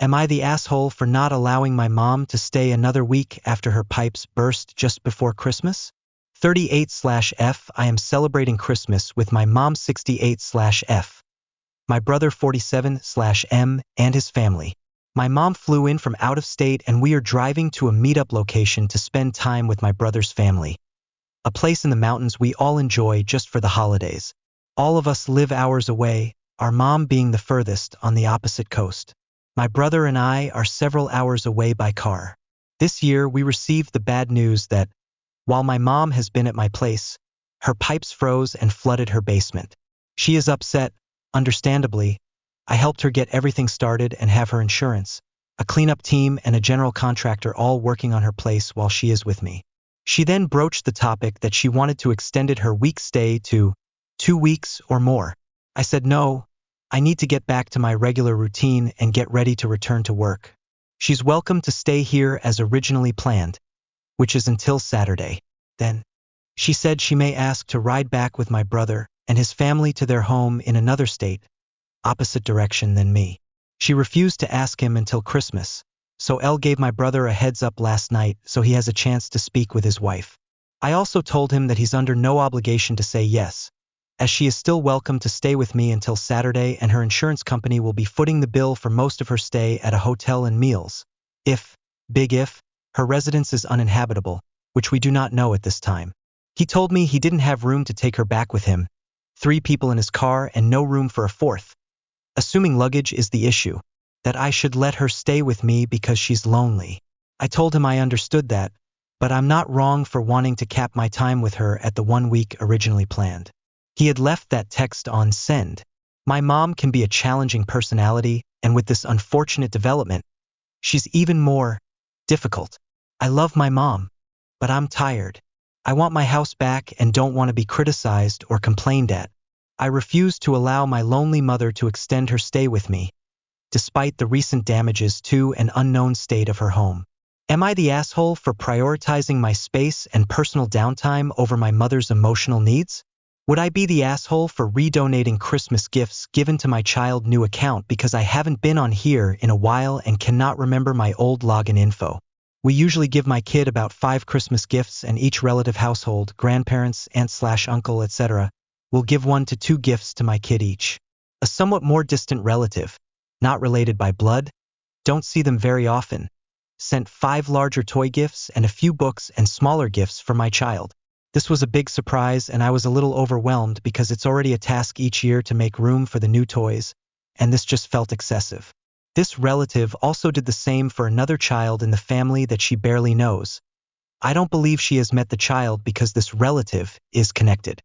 Am I the asshole for not allowing my mom to stay another week after her pipes burst just before Christmas? 38/F I am celebrating Christmas with my mom. 68/F my brother. 47/M and his family. My mom flew in from out of state and we are driving to a meetup location to spend time with my brother's family. A place in the mountains we all enjoy just for the holidays. All of us live hours away, our mom being the furthest on the opposite coast. My brother and I are several hours away by car. This year we received the bad news that, while my mom has been at my place, her pipes froze and flooded her basement. She is upset, understandably. I helped her get everything started and have her insurance, a cleanup team and a general contractor all working on her place while she is with me. She then broached the topic that she wanted to extend her week stay to 2 weeks or more. I said no, I need to get back to my regular routine and get ready to return to work. She's welcome to stay here as originally planned, which is until Saturday. Then, she said she may ask to ride back with my brother and his family to their home in another state, opposite direction than me. She refused to ask him until Christmas, so Elle gave my brother a heads up last night so he has a chance to speak with his wife. I also told him that he's under no obligation to say yes, as she is still welcome to stay with me until Saturday and her insurance company will be footing the bill for most of her stay at a hotel and meals. If, big if, her residence is uninhabitable, which we do not know at this time. He told me he didn't have room to take her back with him, 3 people in his car and no room for a 4th. Assuming luggage is the issue, that I should let her stay with me because she's lonely. I told him I understood that, but I'm not wrong for wanting to cap my time with her at the 1 week originally planned. He had left that text on send. My mom can be a challenging personality, and with this unfortunate development, she's even more difficult. I love my mom, but I'm tired. I want my house back and don't want to be criticized or complained at. I refuse to allow my lonely mother to extend her stay with me, despite the recent damages to an unknown state of her home. Am I the asshole for prioritizing my space and personal downtime over my mother's emotional needs? Would I be the asshole for redonating Christmas gifts given to my child's new account because I haven't been on here in a while and cannot remember my old login info? We usually give my kid about 5 Christmas gifts, and each relative household, grandparents, aunt/uncle, etc., will give 1 to 2 gifts to my kid each. A somewhat more distant relative, not related by blood, don't see them very often, sent 5 larger toy gifts and a few books and smaller gifts for my child. This was a big surprise and I was a little overwhelmed because it's already a task each year to make room for the new toys, and this just felt excessive. This relative also did the same for another child in the family that she barely knows. I don't believe she has met the child because this relative is connected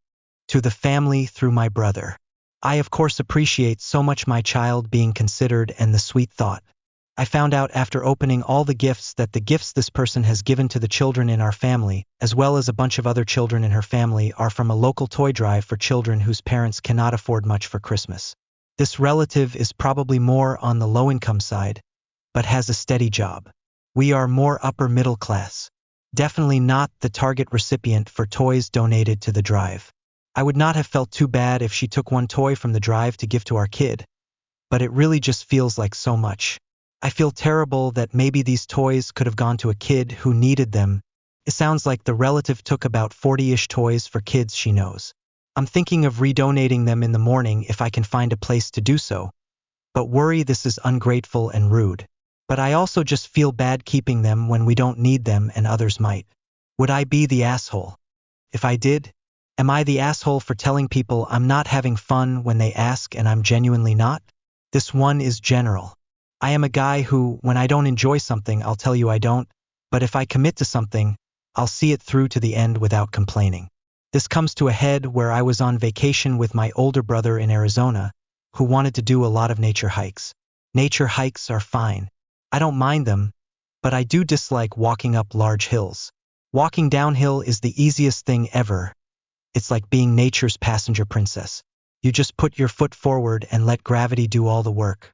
to the family through my brother. I of course appreciate so much my child being considered and the sweet thought. I found out after opening all the gifts that the gifts this person has given to the children in our family, as well as a bunch of other children in her family, are from a local toy drive for children whose parents cannot afford much for Christmas. This relative is probably more on the low-income side, but has a steady job. We are more upper middle class. Definitely not the target recipient for toys donated to the drive. I would not have felt too bad if she took 1 toy from the drive to give to our kid, but it really just feels like so much. I feel terrible that maybe these toys could have gone to a kid who needed them. It sounds like the relative took about 40-ish toys for kids she knows. I'm thinking of redonating them in the morning if I can find a place to do so, but worry this is ungrateful and rude. But I also just feel bad keeping them when we don't need them and others might. Would I be the asshole? If I did, am I the asshole for telling people I'm not having fun when they ask and I'm genuinely not? This one is general. I am a guy who, when I don't enjoy something, I'll tell you I don't, but if I commit to something, I'll see it through to the end without complaining. This comes to a head where I was on vacation with my older brother in Arizona, who wanted to do a lot of nature hikes. Nature hikes are fine. I don't mind them, but I do dislike walking up large hills. Walking downhill is the easiest thing ever. It's like being nature's passenger princess. You just put your foot forward and let gravity do all the work.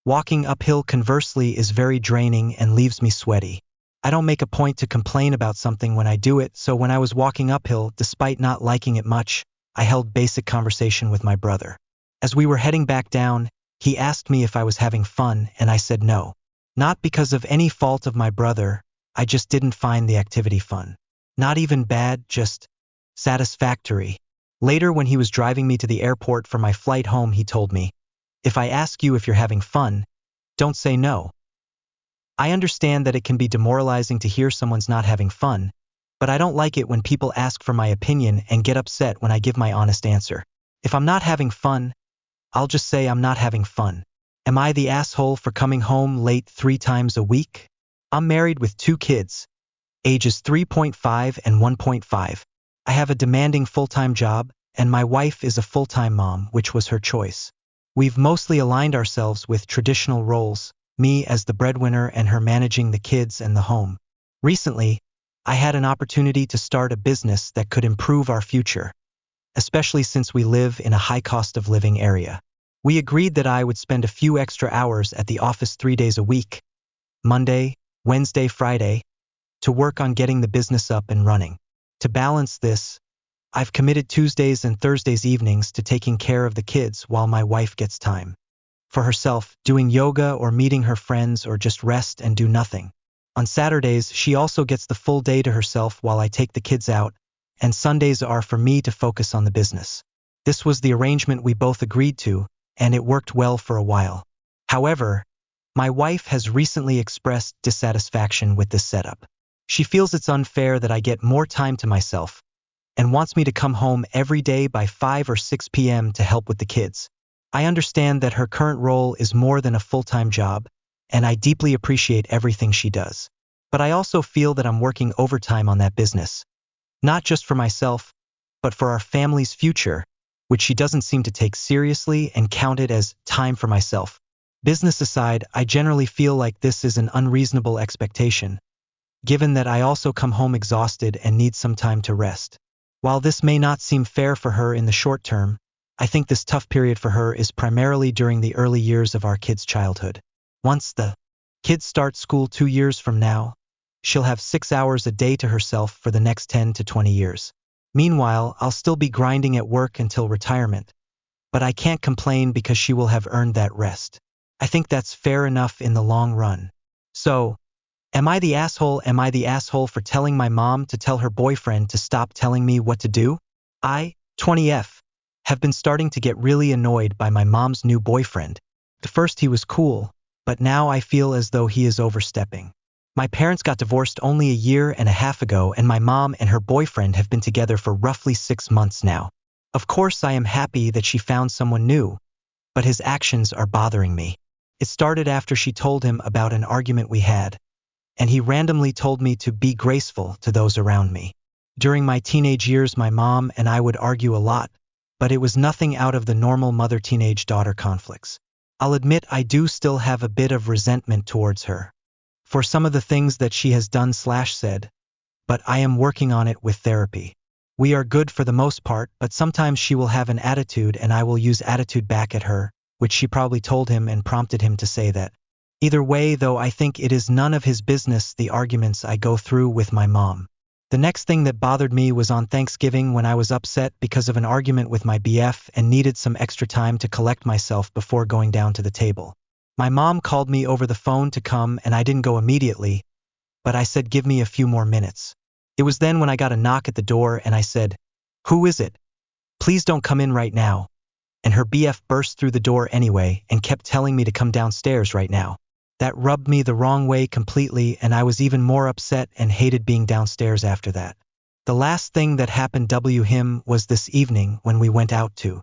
Walking uphill, conversely, is very draining and leaves me sweaty. I don't make a point to complain about something when I do it, so when I was walking uphill, despite not liking it much, I held basic conversation with my brother. As we were heading back down, he asked me if I was having fun, and I said no. Not because of any fault of my brother, I just didn't find the activity fun. Not even bad, just satisfactory. Later, when he was driving me to the airport for my flight home, he told me, "If I ask you if you're having fun, don't say no." I understand that it can be demoralizing to hear someone's not having fun, but I don't like it when people ask for my opinion and get upset when I give my honest answer. If I'm not having fun, I'll just say I'm not having fun. Am I the asshole for coming home late 3 times a week? I'm married with 2 kids, ages 3.5 and 1.5. I have a demanding full-time job, and my wife is a full-time mom, which was her choice. We've mostly aligned ourselves with traditional roles, me as the breadwinner and her managing the kids and the home. Recently, I had an opportunity to start a business that could improve our future, especially since we live in a high cost of living area. We agreed that I would spend a few extra hours at the office 3 days a week, Monday, Wednesday, Friday, to work on getting the business up and running. To balance this, I've committed Tuesdays and Thursdays evenings to taking care of the kids while my wife gets time for herself, doing yoga or meeting her friends or just rest and do nothing. On Saturdays, she also gets the full day to herself while I take the kids out, and Sundays are for me to focus on the business. This was the arrangement we both agreed to, and it worked well for a while. However, my wife has recently expressed dissatisfaction with this setup. She feels it's unfair that I get more time to myself and wants me to come home every day by 5 or 6 p.m. to help with the kids. I understand that her current role is more than a full-time job, and I deeply appreciate everything she does. But I also feel that I'm working overtime on that business, not just for myself, but for our family's future, which she doesn't seem to take seriously and count it as time for myself. Business aside, I generally feel like this is an unreasonable expectation, given that I also come home exhausted and need some time to rest. While this may not seem fair for her in the short term, I think this tough period for her is primarily during the early years of our kids' childhood. Once the kids start school 2 years from now, she'll have 6 hours a day to herself for the next 10 to 20 years. Meanwhile, I'll still be grinding at work until retirement, but I can't complain because she will have earned that rest. I think that's fair enough in the long run. So, am I the asshole? Am I the asshole for telling my mom to tell her boyfriend to stop telling me what to do? I, 20F, have been starting to get really annoyed by my mom's new boyfriend. At first he was cool, but now I feel as though he is overstepping. My parents got divorced only a year and a half ago, and my mom and her boyfriend have been together for roughly 6 months now. Of course, I am happy that she found someone new, but his actions are bothering me. It started after she told him about an argument we had, and he randomly told me to be graceful to those around me. During my teenage years, my mom and I would argue a lot, but it was nothing out of the normal mother-teenage-daughter conflicts. I'll admit I do still have a bit of resentment towards her for some of the things that she has done/said, but I am working on it with therapy. We are good for the most part, but sometimes she will have an attitude and I will use attitude back at her, which she probably told him and prompted him to say that. Either way, though, I think it is none of his business the arguments I go through with my mom. The next thing that bothered me was on Thanksgiving when I was upset because of an argument with my BF and needed some extra time to collect myself before going down to the table. My mom called me over the phone to come and I didn't go immediately, but I said give me a few more minutes. It was then when I got a knock at the door and I said, "Who is it? Please don't come in right now." And her BF burst through the door anyway and kept telling me to come downstairs right now. That rubbed me the wrong way completely, and I was even more upset and hated being downstairs after that. The last thing that happened him was this evening when we went out to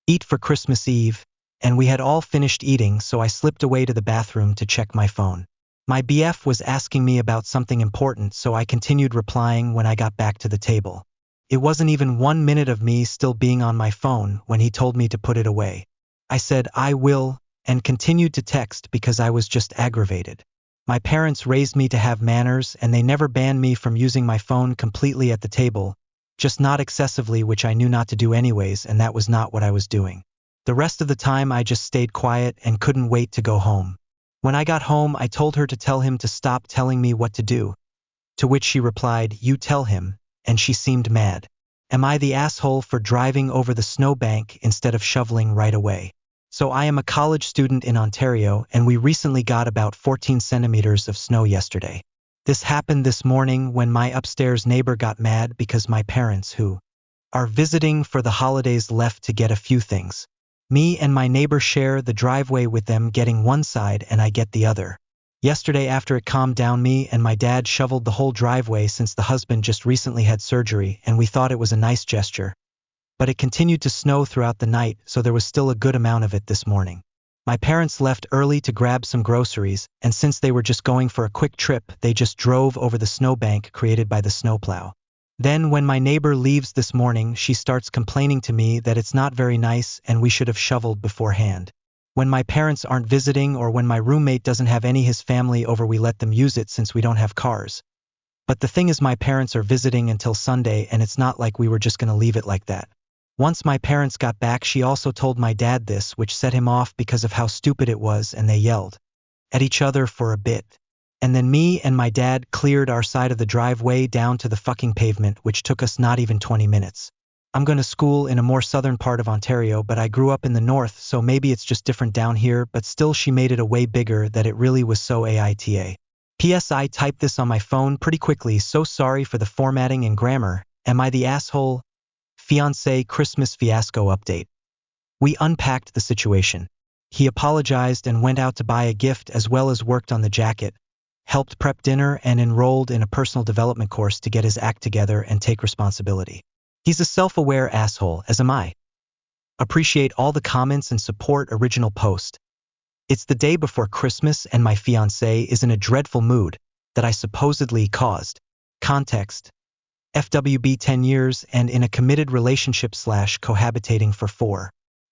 eat for Christmas Eve, and we had all finished eating, so I slipped away to the bathroom to check my phone. My BF was asking me about something important, so I continued replying when I got back to the table. It wasn't even 1 minute of me still being on my phone when he told me to put it away. I said, "I will," and continued to text because I was just aggravated. My parents raised me to have manners, and they never banned me from using my phone completely at the table, just not excessively, which I knew not to do anyways, and that was not what I was doing. The rest of the time I just stayed quiet and couldn't wait to go home. When I got home, I told her to tell him to stop telling me what to do, to which she replied, "You tell him," and she seemed mad. Am I the asshole for driving over the snowbank instead of shoveling right away? So I am a college student in Ontario and we recently got about 14 centimeters of snow yesterday. This happened this morning when my upstairs neighbor got mad because my parents, who are visiting for the holidays, left to get a few things. Me and my neighbor share the driveway with them, getting one side and I get the other. Yesterday after it calmed down, me and my dad shoveled the whole driveway since the husband just recently had surgery and we thought it was a nice gesture. But it continued to snow throughout the night, so there was still a good amount of it this morning. My parents left early to grab some groceries, and since they were just going for a quick trip, they just drove over the snowbank created by the snowplow. Then when my neighbor leaves this morning, she starts complaining to me that it's not very nice and we should have shoveled beforehand. When my parents aren't visiting or when my roommate doesn't have his family over, we let them use it since we don't have cars. But the thing is, my parents are visiting until Sunday and it's not like we were just gonna leave it like that. Once my parents got back, she also told my dad this, which set him off because of how stupid it was, and they yelled at each other for a bit. And then me and my dad cleared our side of the driveway down to the fucking pavement, which took us not even 20 minutes. I'm going to school in a more southern part of Ontario, but I grew up in the north, so maybe it's just different down here, but still she made it a way bigger that it really was so AITA. P.S. I typed this on my phone pretty quickly, so sorry for the formatting and grammar. Am I the asshole? Fiancé Christmas fiasco update. We unpacked the situation. He apologized and went out to buy a gift as well as worked on the jacket, helped prep dinner, and enrolled in a personal development course to get his act together and take responsibility. He's a self-aware asshole, as am I. Appreciate all the comments and support. Original post. It's the day before Christmas and my fiancé is in a dreadful mood that I supposedly caused. Context. FWB 10 years and in a committed relationship / cohabitating for 4.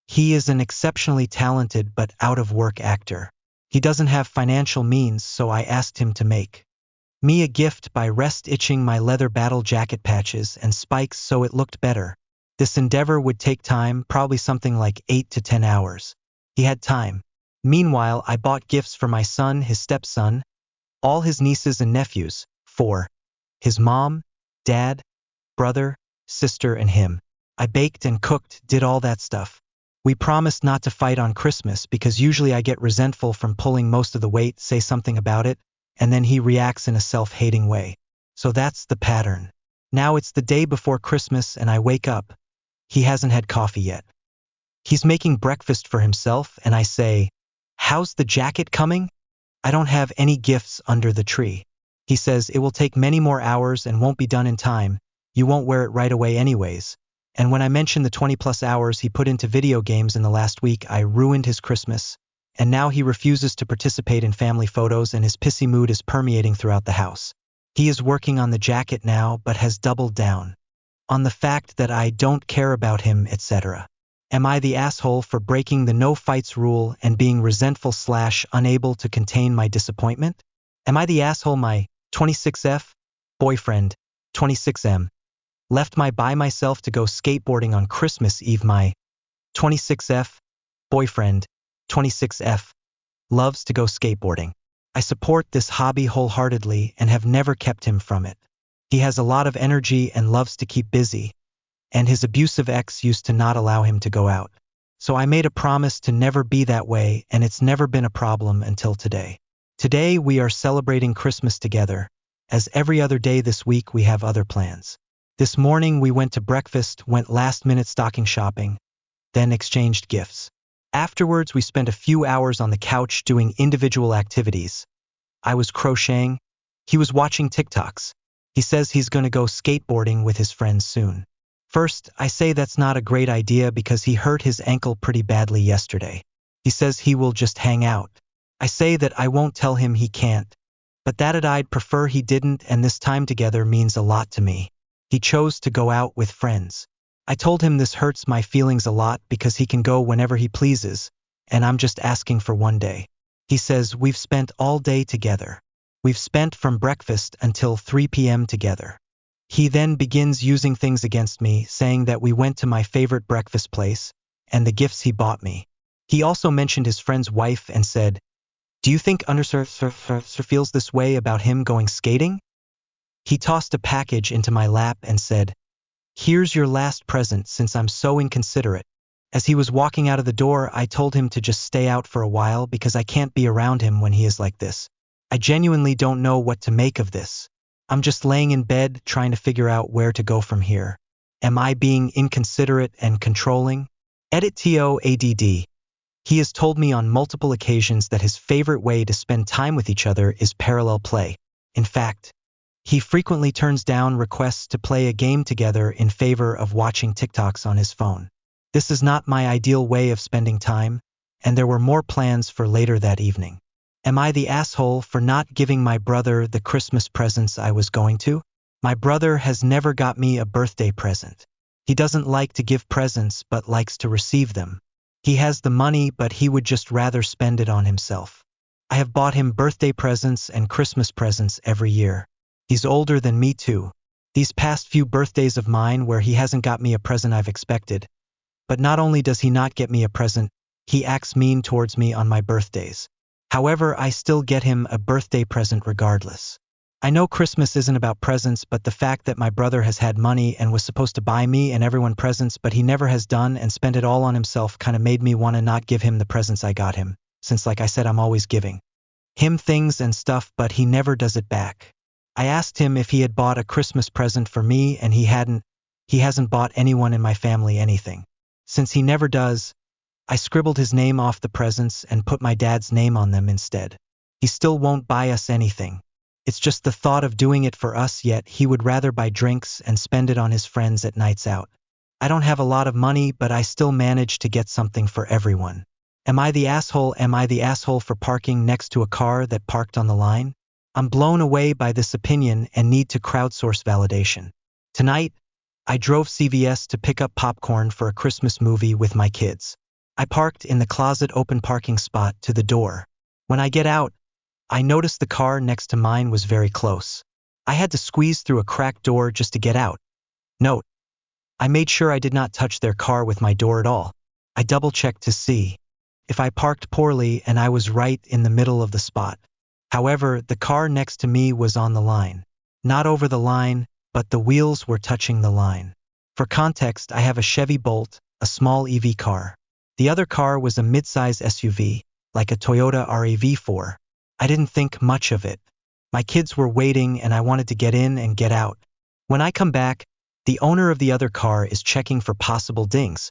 He is an exceptionally talented but out-of-work actor. He doesn't have financial means, so I asked him to make me a gift by itching my leather battle jacket patches and spikes so it looked better. This endeavor would take time, probably something like 8 to 10 hours. He had time. Meanwhile, I bought gifts for my son, his stepson, all his nieces and nephews, 4. His mom, dad, brother, sister, and him. I baked and cooked, did all that stuff. We promised not to fight on Christmas because usually I get resentful from pulling most of the weight, say something about it, and then he reacts in a self-hating way. So that's the pattern. Now it's the day before Christmas and I wake up. He hasn't had coffee yet. He's making breakfast for himself and I say, "How's the jacket coming? I don't have any gifts under the tree." He says, "It will take many more hours and won't be done in time. You won't wear it right away anyways." And when I mentioned the 20+ hours he put into video games in the last week, I ruined his Christmas. And now he refuses to participate in family photos and his pissy mood is permeating throughout the house. He is working on the jacket now but has doubled down on the fact that I don't care about him, etc. Am I the asshole for breaking the no fights rule and being resentful / unable to contain my disappointment? Am I the asshole my 26F boyfriend, 26M, left by myself to go skateboarding on Christmas Eve? My 26F boyfriend, 26F, loves to go skateboarding. I support this hobby wholeheartedly and have never kept him from it. He has a lot of energy and loves to keep busy, and his abusive ex used to not allow him to go out. So I made a promise to never be that way, and it's never been a problem until today. Today we are celebrating Christmas together. As every other day this week we have other plans. This morning we went to breakfast, went last-minute stocking shopping, then exchanged gifts. Afterwards we spent a few hours on the couch doing individual activities. I was crocheting. He was watching TikToks. He says he's going to go skateboarding with his friends soon. First, I say that's not a great idea because he hurt his ankle pretty badly yesterday. He says he will just hang out. I say that I won't tell him he can't, but that I'd prefer he didn't, and this time together means a lot to me. He chose to go out with friends. I told him this hurts my feelings a lot because he can go whenever he pleases, and I'm just asking for one day. He says we've spent all day together. We've spent from breakfast until 3 p.m. together. He then begins using things against me, saying that we went to my favorite breakfast place and the gifts he bought me. He also mentioned his friend's wife and said, "Do you think Undersurfer feels this way about him going skating?" He tossed a package into my lap and said, "Here's your last present since I'm so inconsiderate. As he was walking out of the door, I told him to just stay out for a while because I can't be around him when he is like this. I genuinely don't know what to make of this. I'm just laying in bed trying to figure out where to go from here. Am I being inconsiderate and controlling? Edit TOADD. He has told me on multiple occasions that his favorite way to spend time with each other is parallel play. In fact, he frequently turns down requests to play a game together in favor of watching TikToks on his phone. This is not my ideal way of spending time, and there were more plans for later that evening. Am I the asshole for not giving my brother the Christmas presents I was going to? My brother has never got me a birthday present. He doesn't like to give presents but likes to receive them. He has the money but he would just rather spend it on himself. I have bought him birthday presents and Christmas presents every year. He's older than me too. These past few birthdays of mine where he hasn't got me a present I've expected. But not only does he not get me a present, he acts mean towards me on my birthdays. However, I still get him a birthday present regardless. I know Christmas isn't about presents, but the fact that my brother has had money and was supposed to buy me and everyone presents but he never has done and spent it all on himself kind of made me want to not give him the presents I got him, since like I said I'm always giving him things and stuff but he never does it back. I asked him if he had bought a Christmas present for me and he hasn't bought anyone in my family anything. Since he never does, I scribbled his name off the presents and put my dad's name on them instead. He still won't buy us anything. It's just the thought of doing it for us, yet he would rather buy drinks and spend it on his friends at nights out. I don't have a lot of money, but I still manage to get something for everyone. Am I the asshole? Am I the asshole for parking next to a car that parked on the line? I'm blown away by this opinion and need to crowdsource validation. Tonight, I drove CVS to pick up popcorn for a Christmas movie with my kids. I parked in the closet open parking spot to the door. When I get out, I noticed the car next to mine was very close. I had to squeeze through a cracked door just to get out. Note, I made sure I did not touch their car with my door at all. I double-checked to see if I parked poorly and I was right in the middle of the spot. However, the car next to me was on the line. Not over the line, but the wheels were touching the line. For context, I have a Chevy Bolt, a small EV car. The other car was a mid-size SUV, like a Toyota RAV4. I didn't think much of it. My kids were waiting and I wanted to get in and get out. When I come back, the owner of the other car is checking for possible dings,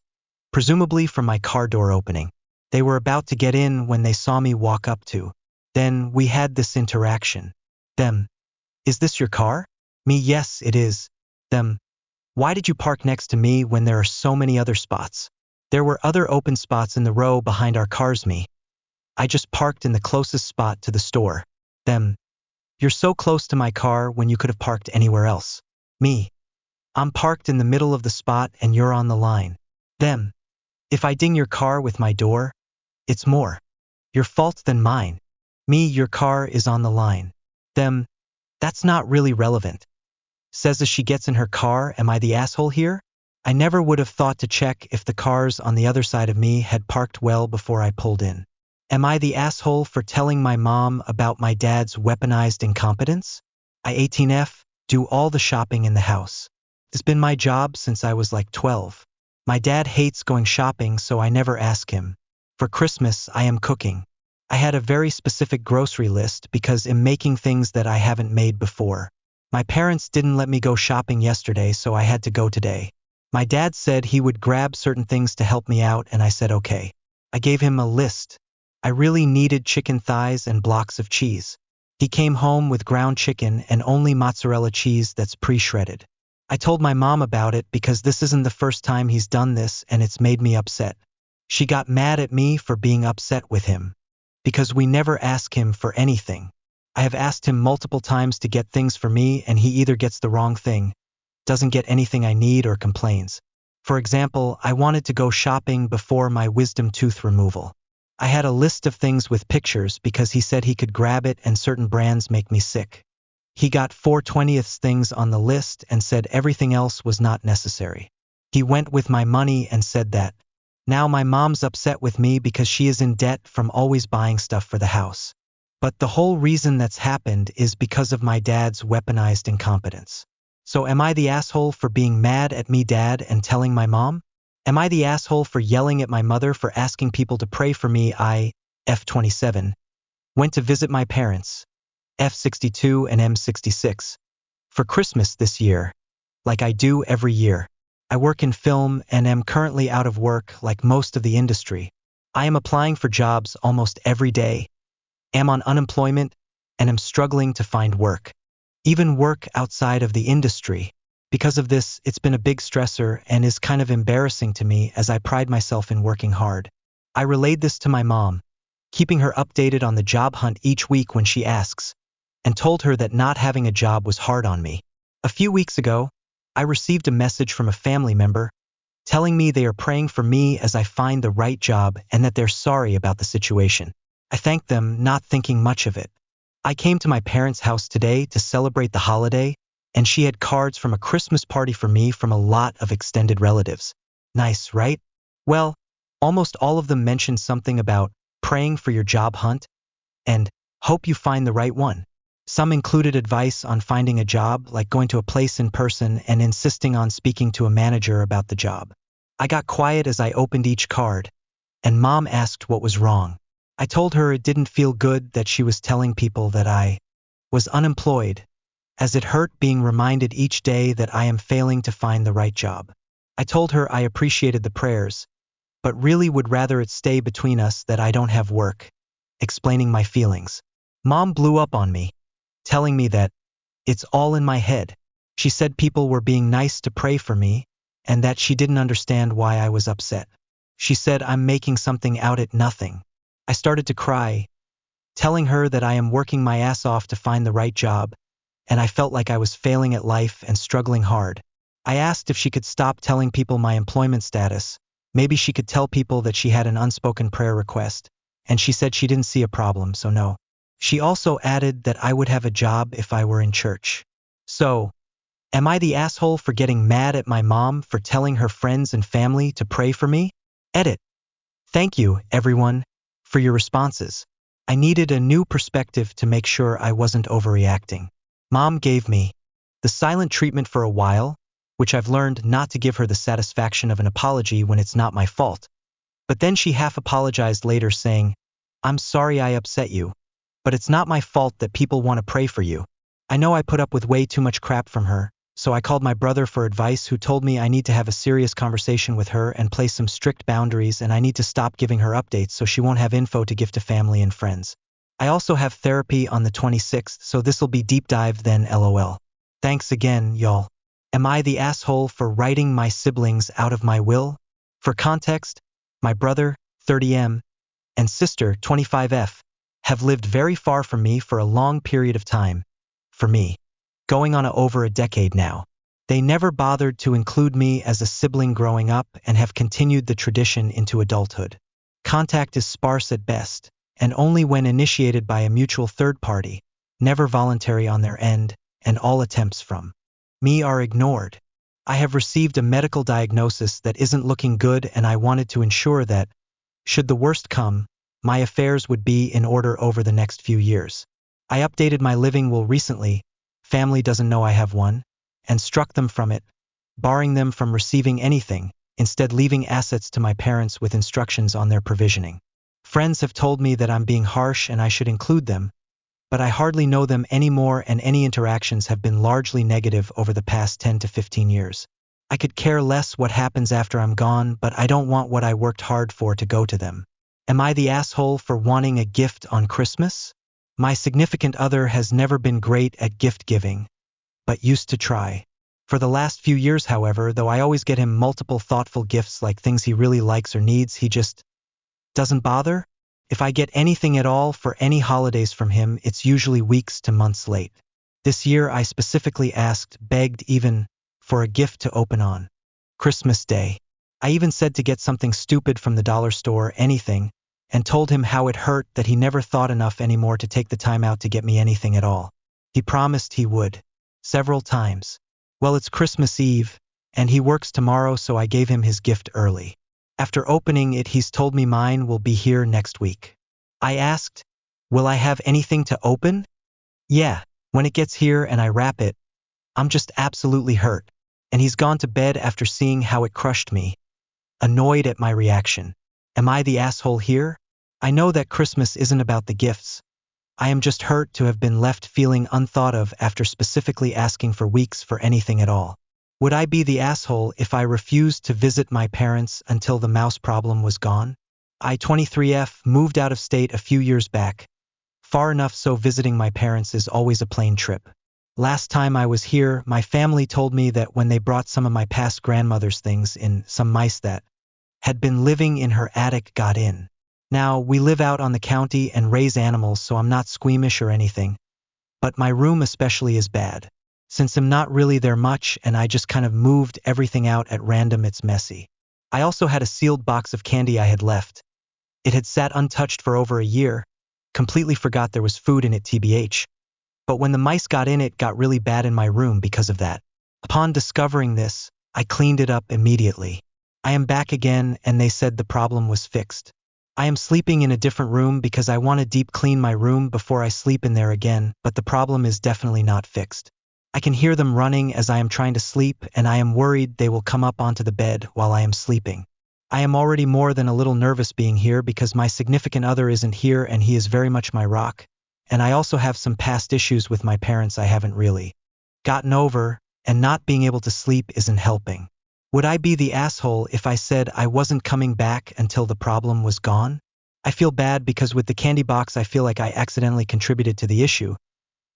presumably from my car door opening. They were about to get in when they saw me walk up to. Then we had this interaction. Them. Is this your car? Me, yes, it is. Them. Why did you park next to me when there are so many other spots? There were other open spots in the row behind our cars. Me. I just parked in the closest spot to the store. Them. You're so close to my car when you could have parked anywhere else. Me. I'm parked in the middle of the spot and you're on the line. Them. If I ding your car with my door, it's more your fault than mine. Me, your car is on the line. Them. That's not really relevant. Says as she gets in her car, am I the asshole here? I never would have thought to check if the cars on the other side of me had parked well before I pulled in. Am I the asshole for telling my mom about my dad's weaponized incompetence? I 18F, do all the shopping in the house. It's been my job since I was like 12. My dad hates going shopping, so I never ask him. For Christmas, I am cooking. I had a very specific grocery list because I'm making things that I haven't made before. My parents didn't let me go shopping yesterday, so I had to go today. My dad said he would grab certain things to help me out, and I said okay. I gave him a list. I really needed chicken thighs and blocks of cheese. He came home with ground chicken and only mozzarella cheese that's pre-shredded. I told my mom about it because this isn't the first time he's done this and it's made me upset. She got mad at me for being upset with him. Because we never ask him for anything. I have asked him multiple times to get things for me and he either gets the wrong thing, doesn't get anything I need, or complains. For example, I wanted to go shopping before my wisdom tooth removal. I had a list of things with pictures because he said he could grab it and certain brands make me sick. He got 4/20 things on the list and said everything else was not necessary. He went with my money and said that. Now my mom's upset with me because she is in debt from always buying stuff for the house. But the whole reason that's happened is because of my dad's weaponized incompetence. So am I the asshole for being mad at me, dad, and telling my mom? Am I the asshole for yelling at my mother for asking people to pray for me? I, F27, went to visit my parents, F62 and M66, for Christmas this year, like I do every year. I work in film and am currently out of work like most of the industry. I am applying for jobs almost every day, am on unemployment, and am struggling to find work, even work outside of the industry. Because of this, it's been a big stressor and is kind of embarrassing to me as I pride myself in working hard. I relayed this to my mom, keeping her updated on the job hunt each week when she asks, and told her that not having a job was hard on me. A few weeks ago, I received a message from a family member telling me they are praying for me as I find the right job and that they're sorry about the situation. I thanked them, not thinking much of it. I came to my parents' house today to celebrate the holiday, and she had cards from a Christmas party for me from a lot of extended relatives. Nice, right? Well, almost all of them mentioned something about praying for your job hunt and hope you find the right one. Some included advice on finding a job, like going to a place in person and insisting on speaking to a manager about the job. I got quiet as I opened each card, and Mom asked what was wrong. I told her it didn't feel good that she was telling people that I was unemployed, as it hurt being reminded each day that I am failing to find the right job. I told her I appreciated the prayers, but really would rather it stay between us that I don't have work, explaining my feelings. Mom blew up on me, telling me that it's all in my head. She said people were being nice to pray for me, and that she didn't understand why I was upset. She said I'm making something out at nothing. I started to cry, telling her that I am working my ass off to find the right job, and I felt like I was failing at life and struggling hard. I asked if she could stop telling people my employment status. Maybe she could tell people that she had an unspoken prayer request, and she said she didn't see a problem, so no. She also added that I would have a job if I were in church. So, am I the asshole for getting mad at my mom for telling her friends and family to pray for me? Edit. Thank you, everyone, for your responses. I needed a new perspective to make sure I wasn't overreacting. Mom gave me the silent treatment for a while, which I've learned not to give her the satisfaction of an apology when it's not my fault. But then she half apologized later saying, I'm sorry I upset you, but it's not my fault that people want to pray for you. I know I put up with way too much crap from her, so I called my brother for advice, who told me I need to have a serious conversation with her and place some strict boundaries, and I need to stop giving her updates so she won't have info to give to family and friends. I also have therapy on the 26th, so this'll be deep dive then, lol. Thanks again, y'all. Am I the asshole for writing my siblings out of my will? For context, my brother, 30M, and sister, 25F, have lived very far from me for a long period of time. For me, going on over a decade now. They never bothered to include me as a sibling growing up and have continued the tradition into adulthood. Contact is sparse at best, and only when initiated by a mutual third party, never voluntary on their end, and all attempts from me are ignored. I have received a medical diagnosis that isn't looking good, and I wanted to ensure that, should the worst come, my affairs would be in order over the next few years. I updated my living will recently, family doesn't know I have one, and struck them from it, barring them from receiving anything, instead leaving assets to my parents with instructions on their provisioning. Friends have told me that I'm being harsh and I should include them, but I hardly know them anymore, and any interactions have been largely negative over the past 10 to 15 years. I could care less what happens after I'm gone, but I don't want what I worked hard for to go to them. Am I the asshole for wanting a gift on Christmas? My significant other has never been great at gift giving, but used to try. For the last few years, however, though I always get him multiple thoughtful gifts like things he really likes or needs, he just doesn't bother. If I get anything at all for any holidays from him, it's usually weeks to months late. This year I specifically asked, begged even, for a gift to open on Christmas Day. I even said to get something stupid from the dollar store, anything, and told him how it hurt that he never thought enough anymore to take the time out to get me anything at all. He promised he would, several times. Well, it's Christmas Eve, and he works tomorrow, so I gave him his gift early. After opening it, he's told me mine will be here next week. I asked, will I have anything to open? Yeah, when it gets here and I wrap it, I'm just absolutely hurt. And he's gone to bed after seeing how it crushed me. annoyed at my reaction. Am I the asshole here? I know that Christmas isn't about the gifts. I am just hurt to have been left feeling unthought of after specifically asking for weeks for anything at all. Would I be the asshole if I refused to visit my parents until the mouse problem was gone? I, 23F, moved out of state a few years back, far enough so visiting my parents is always a plane trip. Last time I was here, my family told me that when they brought some of my past grandmother's things in, some mice that had been living in her attic got in. Now, we live out on the county and raise animals, so I'm not squeamish or anything, but my room especially is bad. Since I'm not really there much and I just kind of moved everything out at random, it's messy. I also had a sealed box of candy I had left. It had sat untouched for over a year, completely forgot there was food in it tbh. But when the mice got in it got really bad in my room because of that. Upon discovering this, I cleaned it up immediately. I am back again and they said the problem was fixed. I am sleeping in a different room because I want to deep clean my room before I sleep in there again, but the problem is definitely not fixed. I can hear them running as I am trying to sleep and I am worried they will come up onto the bed while I am sleeping. I am already more than a little nervous being here because my significant other isn't here and he is very much my rock, and I also have some past issues with my parents I haven't really gotten over, and not being able to sleep isn't helping. Would I be the asshole if I said I wasn't coming back until the problem was gone? I feel bad because with the candy box I feel like I accidentally contributed to the issue,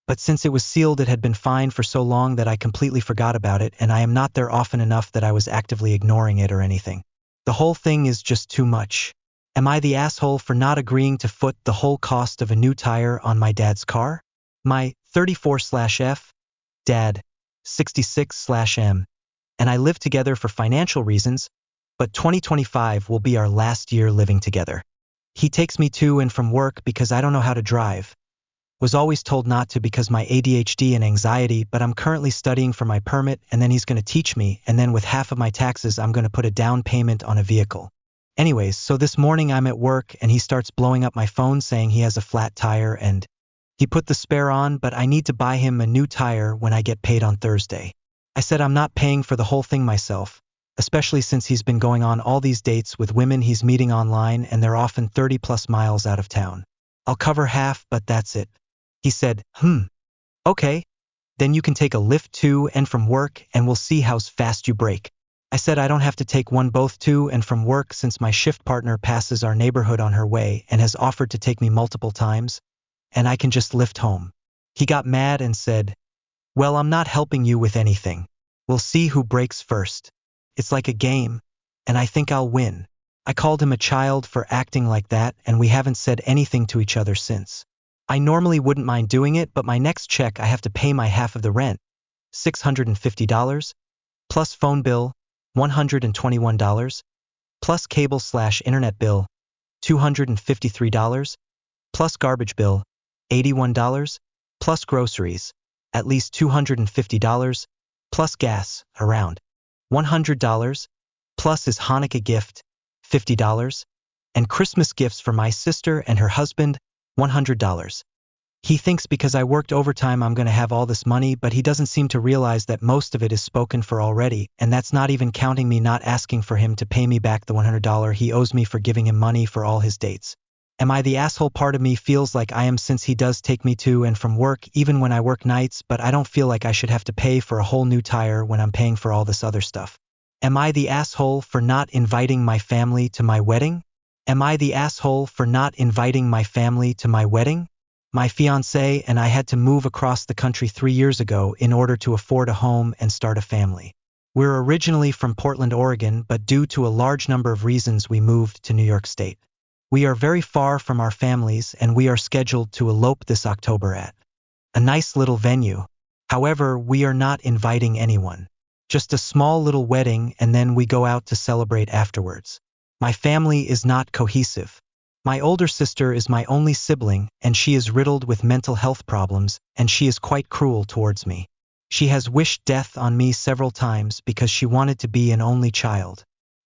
but since it was sealed it had been fine for so long that I completely forgot about it and I am not there often enough that I was actively ignoring it or anything. The whole thing is just too much. Am I the asshole for not agreeing to foot the whole cost of a new tire on my dad's car? My 34/F, dad, 66/M, and I live together for financial reasons, but 2025 will be our last year living together. He takes me to and from work because I don't know how to drive. Was always told not to because my ADHD and anxiety, but I'm currently studying for my permit and then he's going to teach me, and then with half of my taxes I'm going to put a down payment on a vehicle. Anyways, so this morning I'm at work and he starts blowing up my phone saying he has a flat tire and he put the spare on, but I need to buy him a new tire when I get paid on Thursday. I said I'm not paying for the whole thing myself, especially since he's been going on all these dates with women he's meeting online and they're often 30+ miles out of town. I'll cover half, but that's it. He said, okay, then you can take a Lyft to and from work and we'll see how fast you brake. I said I don't have to take one both to and from work since my shift partner passes our neighborhood on her way and has offered to take me multiple times, and I can just Lyft home. He got mad and said, well, I'm not helping you with anything. We'll see who breaks first. It's like a game, and I think I'll win. I called him a child for acting like that and we haven't said anything to each other since. I normally wouldn't mind doing it, but my next check I have to pay my half of the rent, $650, plus phone bill, $121, plus cable/internet bill, $253, plus garbage bill, $81, plus groceries, at least $250, plus gas, around $100, plus his Hanukkah gift, $50, and Christmas gifts for my sister and her husband, $100. He thinks because I worked overtime I'm going to have all this money, but he doesn't seem to realize that most of it is spoken for already, and that's not even counting me not asking for him to pay me back the $100 he owes me for giving him money for all his dates. Am I the asshole? Part of me feels like I am since he does take me to and from work even when I work nights, but I don't feel like I should have to pay for a whole new tire when I'm paying for all this other stuff. Am I the asshole for not inviting my family to my wedding? Am I the asshole for not inviting my family to my wedding? My fiancé and I had to move across the country 3 years ago in order to afford a home and start a family. We're originally from Portland, Oregon, but due to a large number of reasons we moved to New York State. We are very far from our families and we are scheduled to elope this October at a nice little venue. However, we are not inviting anyone. Just a small little wedding and then we go out to celebrate afterwards. My family is not cohesive. My older sister is my only sibling and she is riddled with mental health problems and she is quite cruel towards me. She has wished death on me several times because she wanted to be an only child.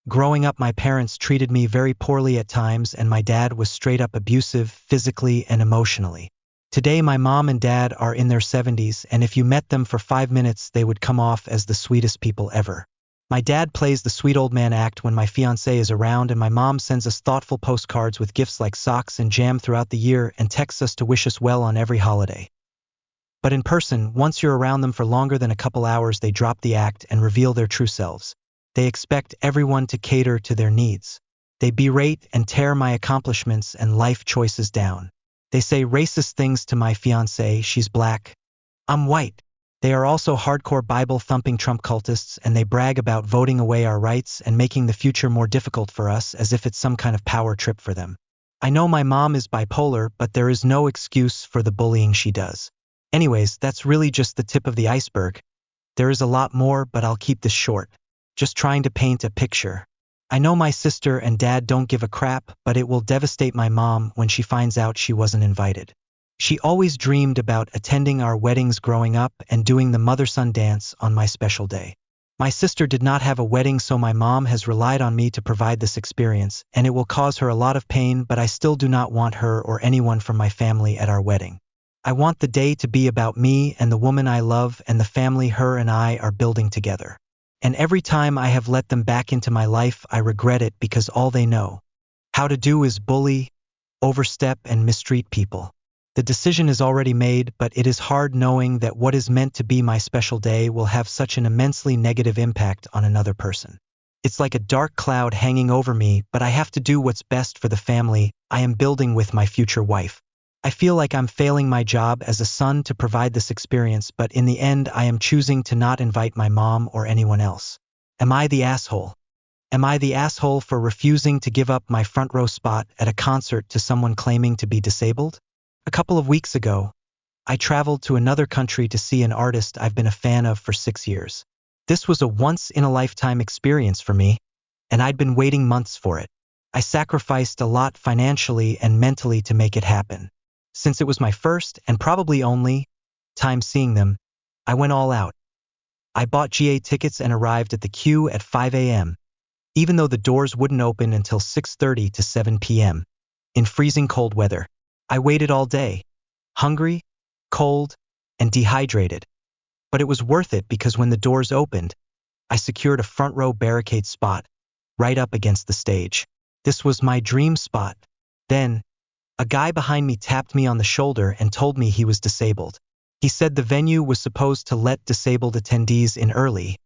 Growing up, my parents treated me very poorly at times and my dad was straight up abusive physically and emotionally. Today my mom and dad are in their 70s and if you met them for 5 minutes they would come off as the sweetest people ever. My dad plays the sweet old man act when my fiancé is around, and my mom sends us thoughtful postcards with gifts like socks and jam throughout the year and texts us to wish us well on every holiday. But in person, once you're around them for longer than a couple hours, they drop the act and reveal their true selves. They expect everyone to cater to their needs. They berate and tear my accomplishments and life choices down. They say racist things to my fiancée. She's black, I'm white. They are also hardcore Bible-thumping Trump cultists, and they brag about voting away our rights and making the future more difficult for us as if it's some kind of power trip for them. I know my mom is bipolar, but there is no excuse for the bullying she does. Anyways, that's really just the tip of the iceberg. There is a lot more, but I'll keep this short. Just trying to paint a picture. I know my sister and dad don't give a crap, but it will devastate my mom when she finds out she wasn't invited. She always dreamed about attending our weddings growing up and doing the mother-son dance on my special day. My sister did not have a wedding, so my mom has relied on me to provide this experience, and it will cause her a lot of pain, but I still do not want her or anyone from my family at our wedding. I want the day to be about me and the woman I love and the family her and I are building together. And every time I have let them back into my life, I regret it, because all they know how to do is bully, overstep, and mistreat people. The decision is already made, but it is hard knowing that what is meant to be my special day will have such an immensely negative impact on another person. It's like a dark cloud hanging over me, but I have to do what's best for the family I am building with my future wife. I feel like I'm failing my job as a son to provide this experience, but in the end I am choosing to not invite my mom or anyone else. Am I the asshole? Am I the asshole for refusing to give up my front row spot at a concert to someone claiming to be disabled? A couple of weeks ago, I traveled to another country to see an artist I've been a fan of for 6 years. This was a once-in-a-lifetime experience for me, and I'd been waiting months for it. I sacrificed a lot financially and mentally to make it happen. Since it was my first, and probably only, time seeing them, I went all out. I bought GA tickets and arrived at the queue at 5 a.m., even though the doors wouldn't open until 6:30 to 7 p.m., in freezing cold weather. I waited all day, hungry, cold, and dehydrated. But it was worth it, because when the doors opened, I secured a front row barricade spot, right up against the stage. This was my dream spot. Then, a guy behind me tapped me on the shoulder and told me he was disabled. He said the venue was supposed to let disabled attendees in early,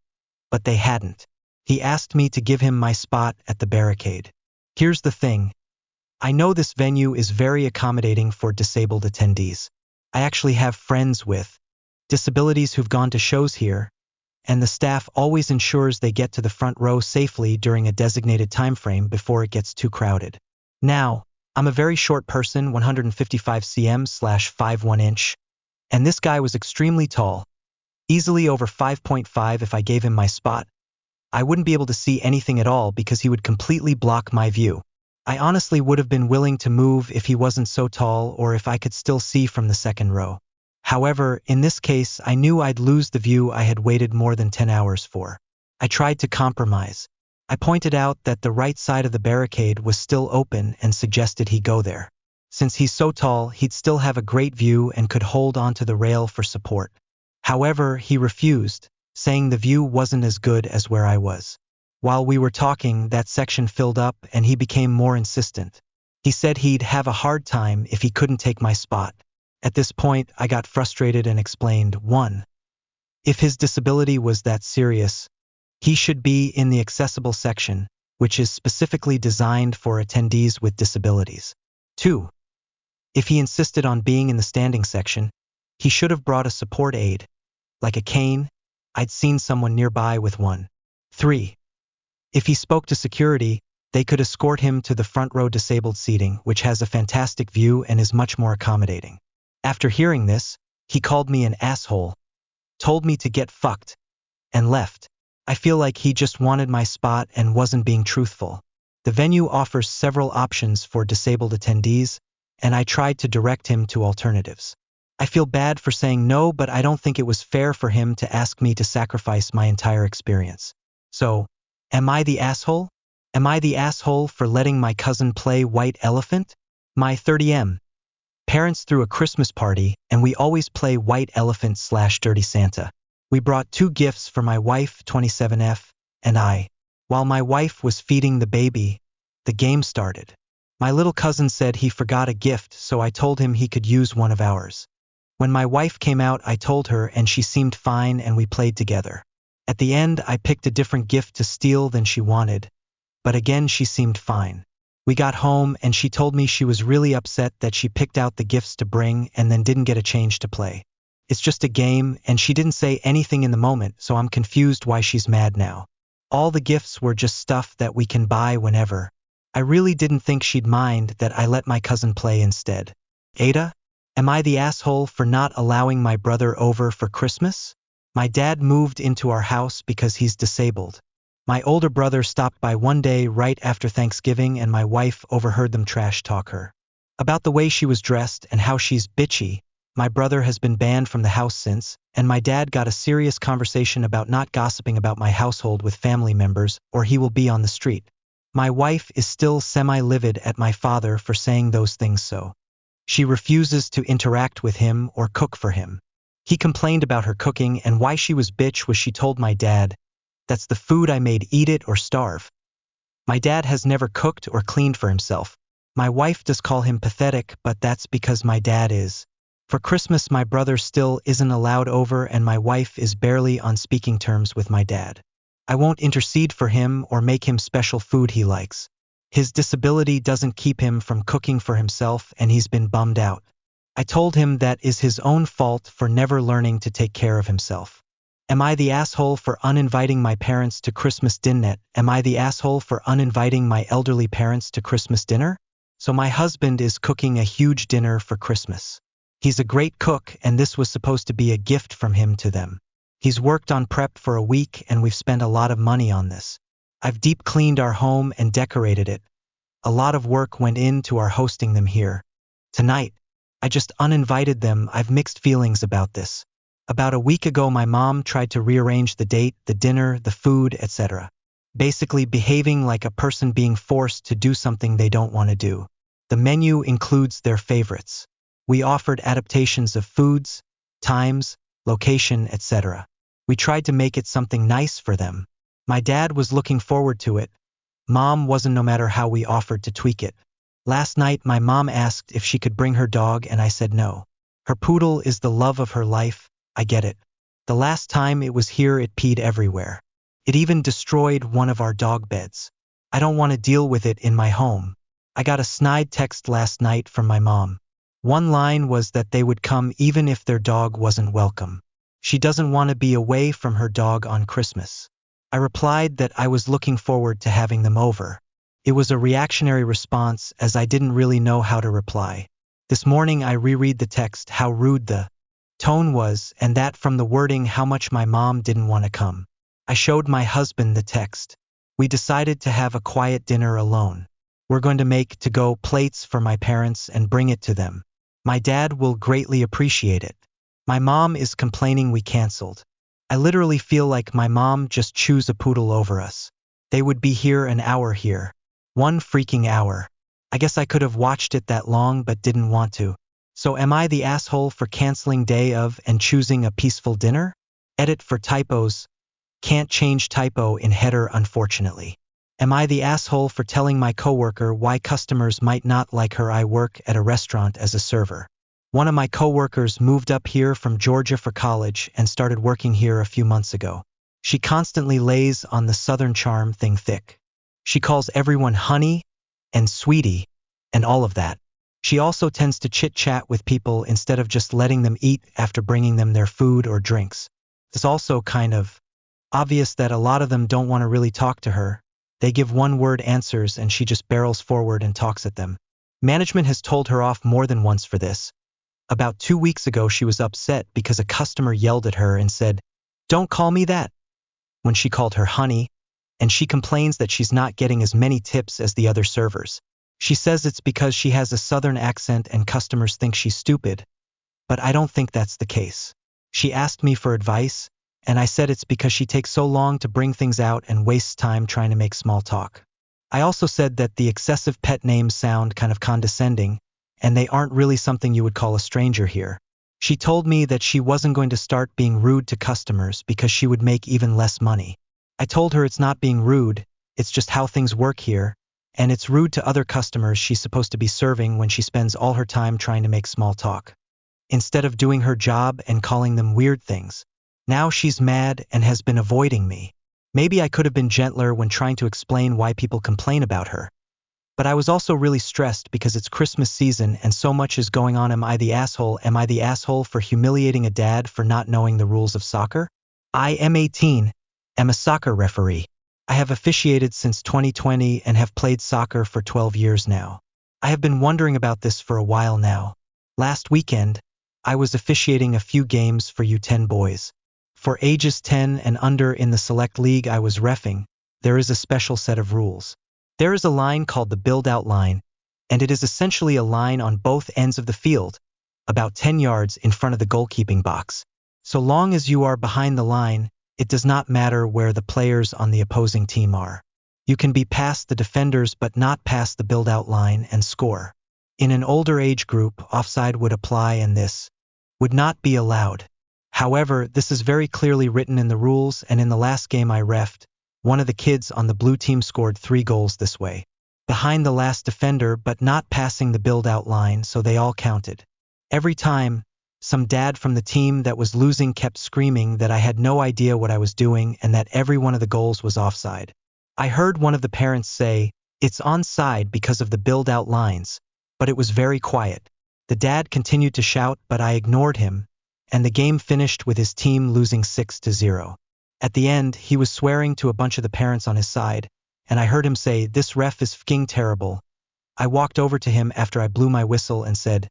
but they hadn't. He asked me to give him my spot at the barricade. Here's the thing. I know this venue is very accommodating for disabled attendees. I actually have friends with disabilities who've gone to shows here, and the staff always ensures they get to the front row safely during a designated time frame before it gets too crowded. Now, I'm a very short person, 155 cm/5'1" inch, and this guy was extremely tall, easily over 5.5. If I gave him my spot, I wouldn't be able to see anything at all, because he would completely block my view. I honestly would have been willing to move if he wasn't so tall, or if I could still see from the second row. However, in this case, I knew I'd lose the view I had waited more than 10 hours for. I tried to compromise. I pointed out that the right side of the barricade was still open and suggested he go there. Since he's so tall, he'd still have a great view and could hold onto the rail for support. However, he refused, saying the view wasn't as good as where I was. While we were talking, that section filled up and he became more insistent. He said he'd have a hard time if he couldn't take my spot. At this point, I got frustrated and explained, 1. If his disability was that serious, he should be in the accessible section, which is specifically designed for attendees with disabilities. 2. If he insisted on being in the standing section, he should have brought a support aid, like a cane. I'd seen someone nearby with one. 3. If he spoke to security, they could escort him to the front row disabled seating, which has a fantastic view and is much more accommodating. After hearing this, he called me an asshole, told me to get fucked, and left. I feel like he just wanted my spot and wasn't being truthful. The venue offers several options for disabled attendees, and I tried to direct him to alternatives. I feel bad for saying no, but I don't think it was fair for him to ask me to sacrifice my entire experience. So, am I the asshole? Am I the asshole for letting my cousin play white elephant? My 30M parents threw a Christmas party, and we always play white elephant/dirty Santa. We brought 2 gifts for my wife, 27F, While my wife was feeding the baby, the game started. My little cousin said he forgot a gift, so I told him he could use one of ours. When my wife came out, I told her and she seemed fine and we played together. At the end, I picked a different gift to steal than she wanted, but again she seemed fine. We got home and she told me she was really upset that she picked out the gifts to bring and then didn't get a change to play. It's just a game and she didn't say anything in the moment, so I'm confused why she's mad now. All the gifts were just stuff that we can buy whenever. I really didn't think she'd mind that I let my cousin play instead. AITA? Am I the asshole for not allowing my brother over for Christmas? My dad moved into our house because he's disabled. My older brother stopped by one day right after Thanksgiving and my wife overheard them trash talk her about the way she was dressed and how she's bitchy. My brother has been banned from the house since, and my dad got a serious conversation about not gossiping about my household with family members or he will be on the street. My wife is still semi-livid at my father for saying those things, so she refuses to interact with him or cook for him. He complained about her cooking and why she was bitch was she told my dad, "That's the food I made, eat it or starve." My dad has never cooked or cleaned for himself. My wife does call him pathetic, but that's because my dad is. For Christmas, my brother still isn't allowed over and my wife is barely on speaking terms with my dad. I won't intercede for him or make him special food he likes. His disability doesn't keep him from cooking for himself and he's been bummed out. I told him that is his own fault for never learning to take care of himself. Am I the asshole for uninviting my parents to Christmas dinner? Am I the asshole for uninviting my elderly parents to Christmas dinner? So my husband is cooking a huge dinner for Christmas. He's a great cook and this was supposed to be a gift from him to them. He's worked on prep for a week and we've spent a lot of money on this. I've deep cleaned our home and decorated it. A lot of work went into our hosting them here. Tonight, I just uninvited them. I've mixed feelings about this. About a week ago, my mom tried to rearrange the date, the dinner, the food, etc. Basically behaving like a person being forced to do something they don't want to do. The menu includes their favorites. We offered adaptations of foods, times, location, etc. We tried to make it something nice for them. My dad was looking forward to it. Mom wasn't, no matter how we offered to tweak it. Last night, my mom asked if she could bring her dog and I said no. Her poodle is the love of her life, I get it. The last time it was here it peed everywhere. It even destroyed one of our dog beds. I don't want to deal with it in my home. I got a snide text last night from my mom. One line was that they would come even if their dog wasn't welcome. She doesn't want to be away from her dog on Christmas. I replied that I was looking forward to having them over. It was a reactionary response as I didn't really know how to reply. This morning I reread the text, how rude the tone was, and that from the wording how much my mom didn't want to come. I showed my husband the text. We decided to have a quiet dinner alone. We're going to make to-go plates for my parents and bring it to them. My dad will greatly appreciate it. My mom is complaining we canceled. I literally feel like my mom just chose a poodle over us. They would be here an hour here. 1 freaking hour. I guess I could have watched it that long but didn't want to. So am I the asshole for canceling day of and choosing a peaceful dinner? Edit for typos. Can't change typo in header unfortunately. Am I the asshole for telling my coworker why customers might not like her? I work at a restaurant as a server. One of my coworkers moved up here from Georgia for college and started working here a few months ago. She constantly lays on the Southern charm thing thick. She calls everyone honey and sweetie and all of that. She also tends to chit-chat with people instead of just letting them eat after bringing them their food or drinks. It's also kind of obvious that a lot of them don't want to really talk to her. They give one-word answers and she just barrels forward and talks at them. Management has told her off more than once for this. About 2 weeks ago she was upset because a customer yelled at her and said, "Don't call me that," when she called her honey, and she complains that she's not getting as many tips as the other servers. She says it's because she has a Southern accent and customers think she's stupid, but I don't think that's the case. She asked me for advice, and I said it's because she takes so long to bring things out and wastes time trying to make small talk. I also said that the excessive pet names sound kind of condescending, and they aren't really something you would call a stranger here. She told me that she wasn't going to start being rude to customers because she would make even less money. I told her it's not being rude, it's just how things work here, and it's rude to other customers she's supposed to be serving when she spends all her time trying to make small talk, instead of doing her job and calling them weird things. Now she's mad and has been avoiding me. Maybe I could have been gentler when trying to explain why people complain about her. But I was also really stressed because it's Christmas season and so much is going on. Am I the asshole? Am I the asshole for humiliating a dad for not knowing the rules of soccer? I am 18, am a soccer referee. I have officiated since 2020 and have played soccer for 12 years now. I have been wondering about this for a while now. Last weekend, I was officiating a few games for U10 boys. For ages 10 and under in the select league I was reffing, there is a special set of rules. There is a line called the build-out line, and it is essentially a line on both ends of the field, about 10 yards in front of the goalkeeping box. So long as you are behind the line, it does not matter where the players on the opposing team are. You can be past the defenders but not past the build-out line and score. In an older age group, offside would apply and this would not be allowed. However, this is very clearly written in the rules, and in the last game I reffed, one of the kids on the blue team scored 3 goals this way. Behind the last defender but not passing the build-out line, so they all counted. Every time, some dad from the team that was losing kept screaming that I had no idea what I was doing and that every one of the goals was offside. I heard one of the parents say, "It's onside because of the build-out lines," but it was very quiet. The dad continued to shout, but I ignored him, and the game finished with his team losing 6-0. At the end, he was swearing to a bunch of the parents on his side, and I heard him say, "This ref is fing terrible." I walked over to him after I blew my whistle and said,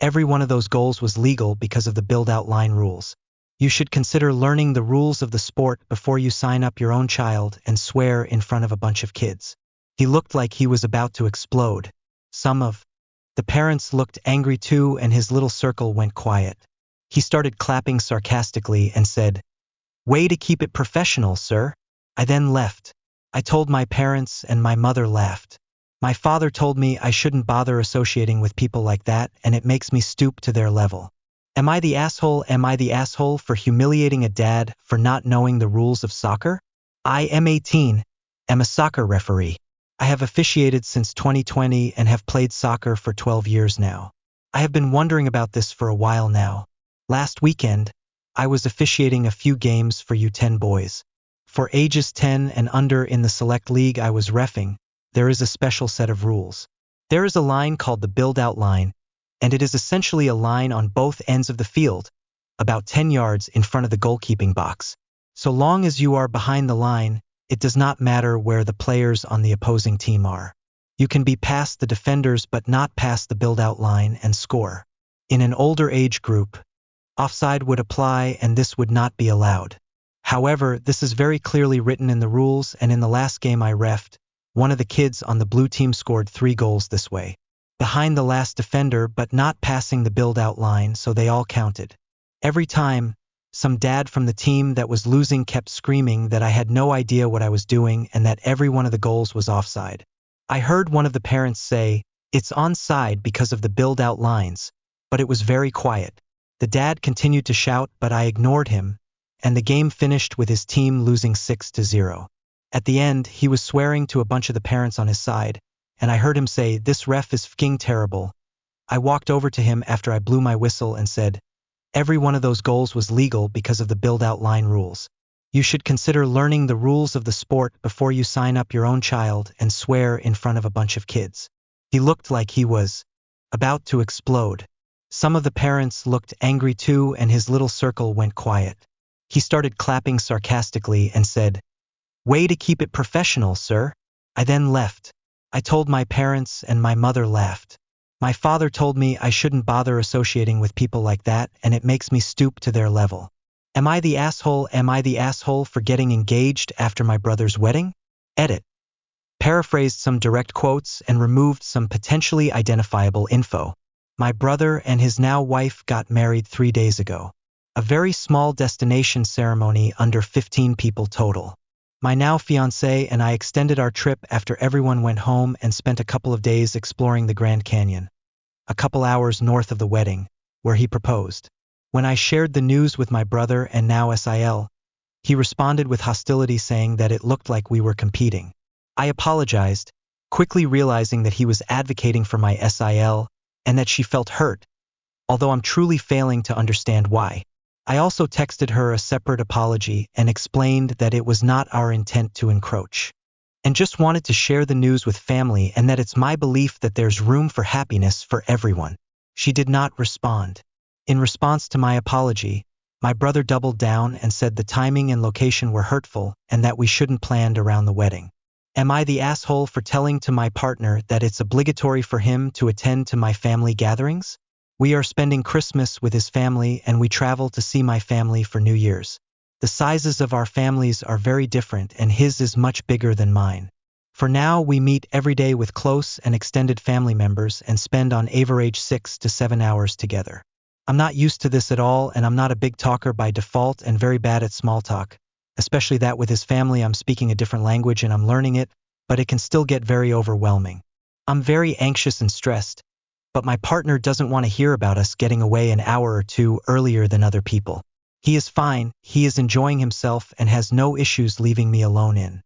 "Every one of those goals was legal because of the build-out line rules. You should consider learning the rules of the sport before you sign up your own child and swear in front of a bunch of kids." He looked like he was about to explode. Some of the parents looked angry too, and his little circle went quiet. He started clapping sarcastically and said, "Way to keep it professional, sir." I then left. I told my parents and my mother laughed. My father told me I shouldn't bother associating with people like that, and it makes me stoop to their level. Am I the asshole? Am I the asshole for humiliating a dad for not knowing the rules of soccer? I am 18, am a soccer referee. I have officiated since 2020 and have played soccer for 12 years now. I have been wondering about this for a while now. Last weekend, I was officiating a few games for U10 boys. For ages 10 and under in the select league I was reffing, there is a special set of rules. There is a line called the build-out line, and it is essentially a line on both ends of the field, about 10 yards in front of the goalkeeping box. So long as you are behind the line, it does not matter where the players on the opposing team are. You can be past the defenders but not past the build-out line and score. In an older age group, offside would apply and this would not be allowed. However, this is very clearly written in the rules, and in the last game I reffed, one of the kids on the blue team scored 3 goals this way. Behind the last defender but not passing the build-out line, so they all counted. Every time, some dad from the team that was losing kept screaming that I had no idea what I was doing and that every one of the goals was offside. I heard one of the parents say, "It's onside because of the build-out lines," but it was very quiet. The dad continued to shout, but I ignored him, and the game finished with his team losing 6-0. At the end, he was swearing to a bunch of the parents on his side, and I heard him say, "This ref is fing terrible." I walked over to him after I blew my whistle and said, "Every one of those goals was legal because of the build-out line rules. You should consider learning the rules of the sport before you sign up your own child and swear in front of a bunch of kids." He looked like he was about to explode. Some of the parents looked angry too, and his little circle went quiet. He started clapping sarcastically and said, "Way to keep it professional, sir." I then left. I told my parents and my mother laughed. My father told me I shouldn't bother associating with people like that, and it makes me stoop to their level. Am I the asshole? Am I the asshole for getting engaged after my brother's wedding? Edit. Paraphrased some direct quotes and removed some potentially identifiable info. My brother and his now wife got married 3 days ago. A very small destination ceremony, under 15 people total. My now fiancé and I extended our trip after everyone went home and spent a couple of days exploring the Grand Canyon, a couple hours north of the wedding, where he proposed. When I shared the news with my brother and now SIL, He responded with hostility, saying that it looked like we were competing. I apologized, quickly realizing that he was advocating for my SIL and that she felt hurt, although I'm truly failing to understand why. I also texted her a separate apology and explained that it was not our intent to encroach, and just wanted to share the news with family and that it's my belief that there's room for happiness for everyone. She did not respond. In response to my apology, my brother doubled down and said the timing and location were hurtful and that we shouldn't plan around the wedding. Am I the asshole for telling to my partner that it's obligatory for him to attend to my family gatherings? We are spending Christmas with his family and we travel to see my family for New Year's. The sizes of our families are very different and his is much bigger than mine. For now, we meet every day with close and extended family members and spend on average 6 to 7 hours together. I'm not used to this at all, and I'm not a big talker by default and very bad at small talk, especially that with his family I'm speaking a different language and I'm learning it, but it can still get very overwhelming. I'm very anxious and stressed, but my partner doesn't want to hear about us getting away an hour or two earlier than other people. He is fine, he is enjoying himself and has no issues leaving me alone in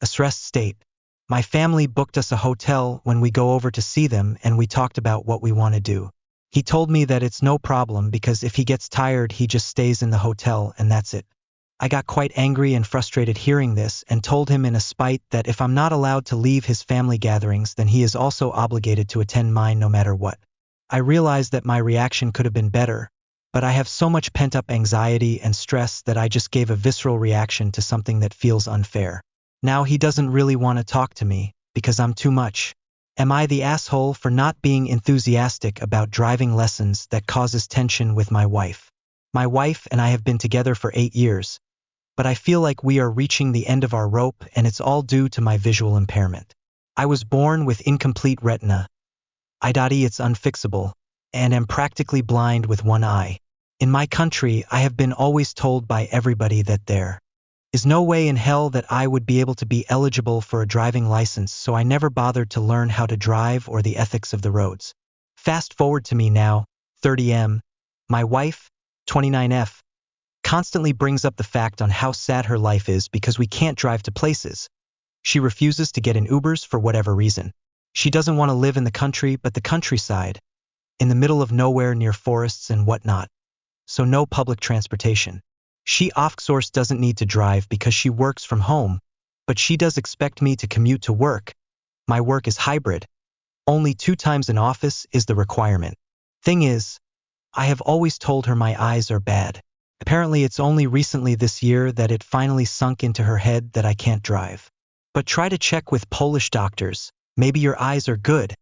a stressed state. My family booked us a hotel when we go over to see them and we talked about what we want to do. He told me that it's no problem because if he gets tired he just stays in the hotel and that's it. I got quite angry and frustrated hearing this and told him in a spite that if I'm not allowed to leave his family gatherings then he is also obligated to attend mine no matter what. I realized that my reaction could have been better, but I have so much pent-up anxiety and stress that I just gave a visceral reaction to something that feels unfair. Now he doesn't really want to talk to me because I'm too much. Am I the asshole for not being enthusiastic about driving lessons that causes tension with my wife? My wife and I have been together for 8 years, but I feel like we are reaching the end of our rope and it's all due to my visual impairment. I was born with incomplete retina. AITA, it's unfixable, and am practically blind with one eye. In my country, I have been always told by everybody that there is no way in hell that I would be able to be eligible for a driving license, so I never bothered to learn how to drive or the ethics of the roads. Fast forward to me now, 30M. My wife, 29F, constantly brings up the fact on how sad her life is because we can't drive to places. She refuses to get in Ubers for whatever reason. She doesn't want to live in the country but the countryside, in the middle of nowhere near forests and whatnot. So no public transportation. She off-course doesn't need to drive because she works from home, but she does expect me to commute to work. My work is hybrid. Only 2 times in office is the requirement. Thing is, I have always told her my eyes are bad. Apparently it's only recently this year that it finally sunk into her head that I can't drive. But try to check with Polish doctors. Maybe your eyes are good.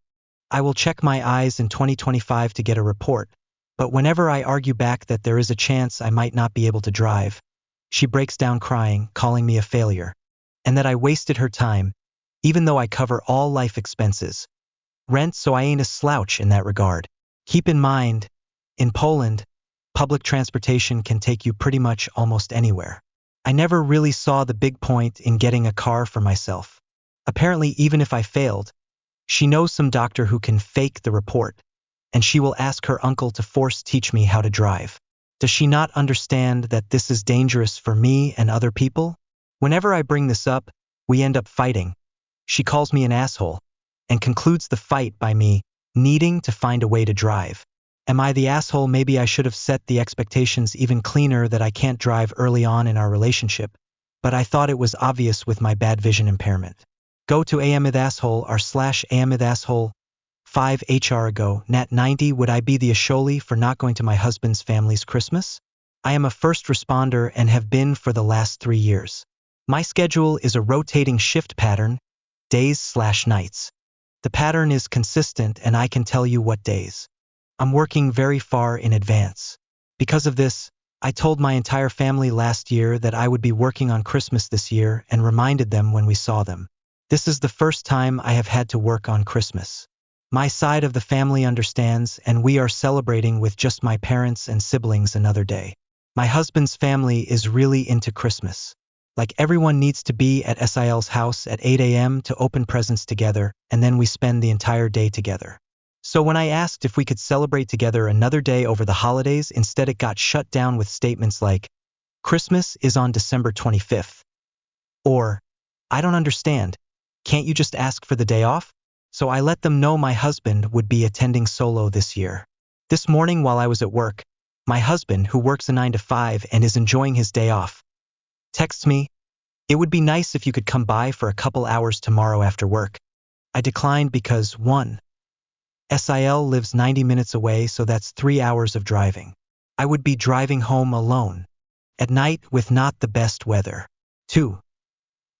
I will check my eyes in 2025 to get a report. But whenever I argue back that there is a chance I might not be able to drive, she breaks down crying, calling me a failure, and that I wasted her time, even though I cover all life expenses. Rent, so I ain't a slouch in that regard. Keep in mind, in Poland, public transportation can take you pretty much almost anywhere. I never really saw the big point in getting a car for myself. Apparently, even if I failed, she knows some doctor who can fake the report, and she will ask her uncle to force teach me how to drive. Does she not understand that this is dangerous for me and other people? Whenever I bring this up, we end up fighting. She calls me an asshole, and concludes the fight by me needing to find a way to drive. Am I the asshole? Maybe I should have set the expectations even cleaner that I can't drive early on in our relationship, but I thought it was obvious with my bad vision impairment. Go to amidasshole/amidasshole 5 HR ago, Nat 90. Would I be the asholi for not going to my husband's family's Christmas? I am a first responder and have been for the last 3 years. My schedule is a rotating shift pattern, days/nights. The pattern is consistent and I can tell you what days. I'm working very far in advance. Because of this, I told my entire family last year that I would be working on Christmas this year and reminded them when we saw them. This is the first time I have had to work on Christmas. My side of the family understands and we are celebrating with just my parents and siblings another day. My husband's family is really into Christmas. Like everyone needs to be at SIL's house at 8 a.m. to open presents together, and then we spend the entire day together. So when I asked if we could celebrate together another day over the holidays, instead it got shut down with statements like, Christmas is on December 25th. Or, I don't understand. Can't you just ask for the day off? So I let them know my husband would be attending solo this year. This morning while I was at work, my husband, who works a 9 to 5 and is enjoying his day off, texts me, "It would be nice if you could come by for a couple hours tomorrow after work." I declined because 1. SIL lives 90 minutes away, so that's 3 hours of driving. I would be driving home alone, at night with not the best weather. 2.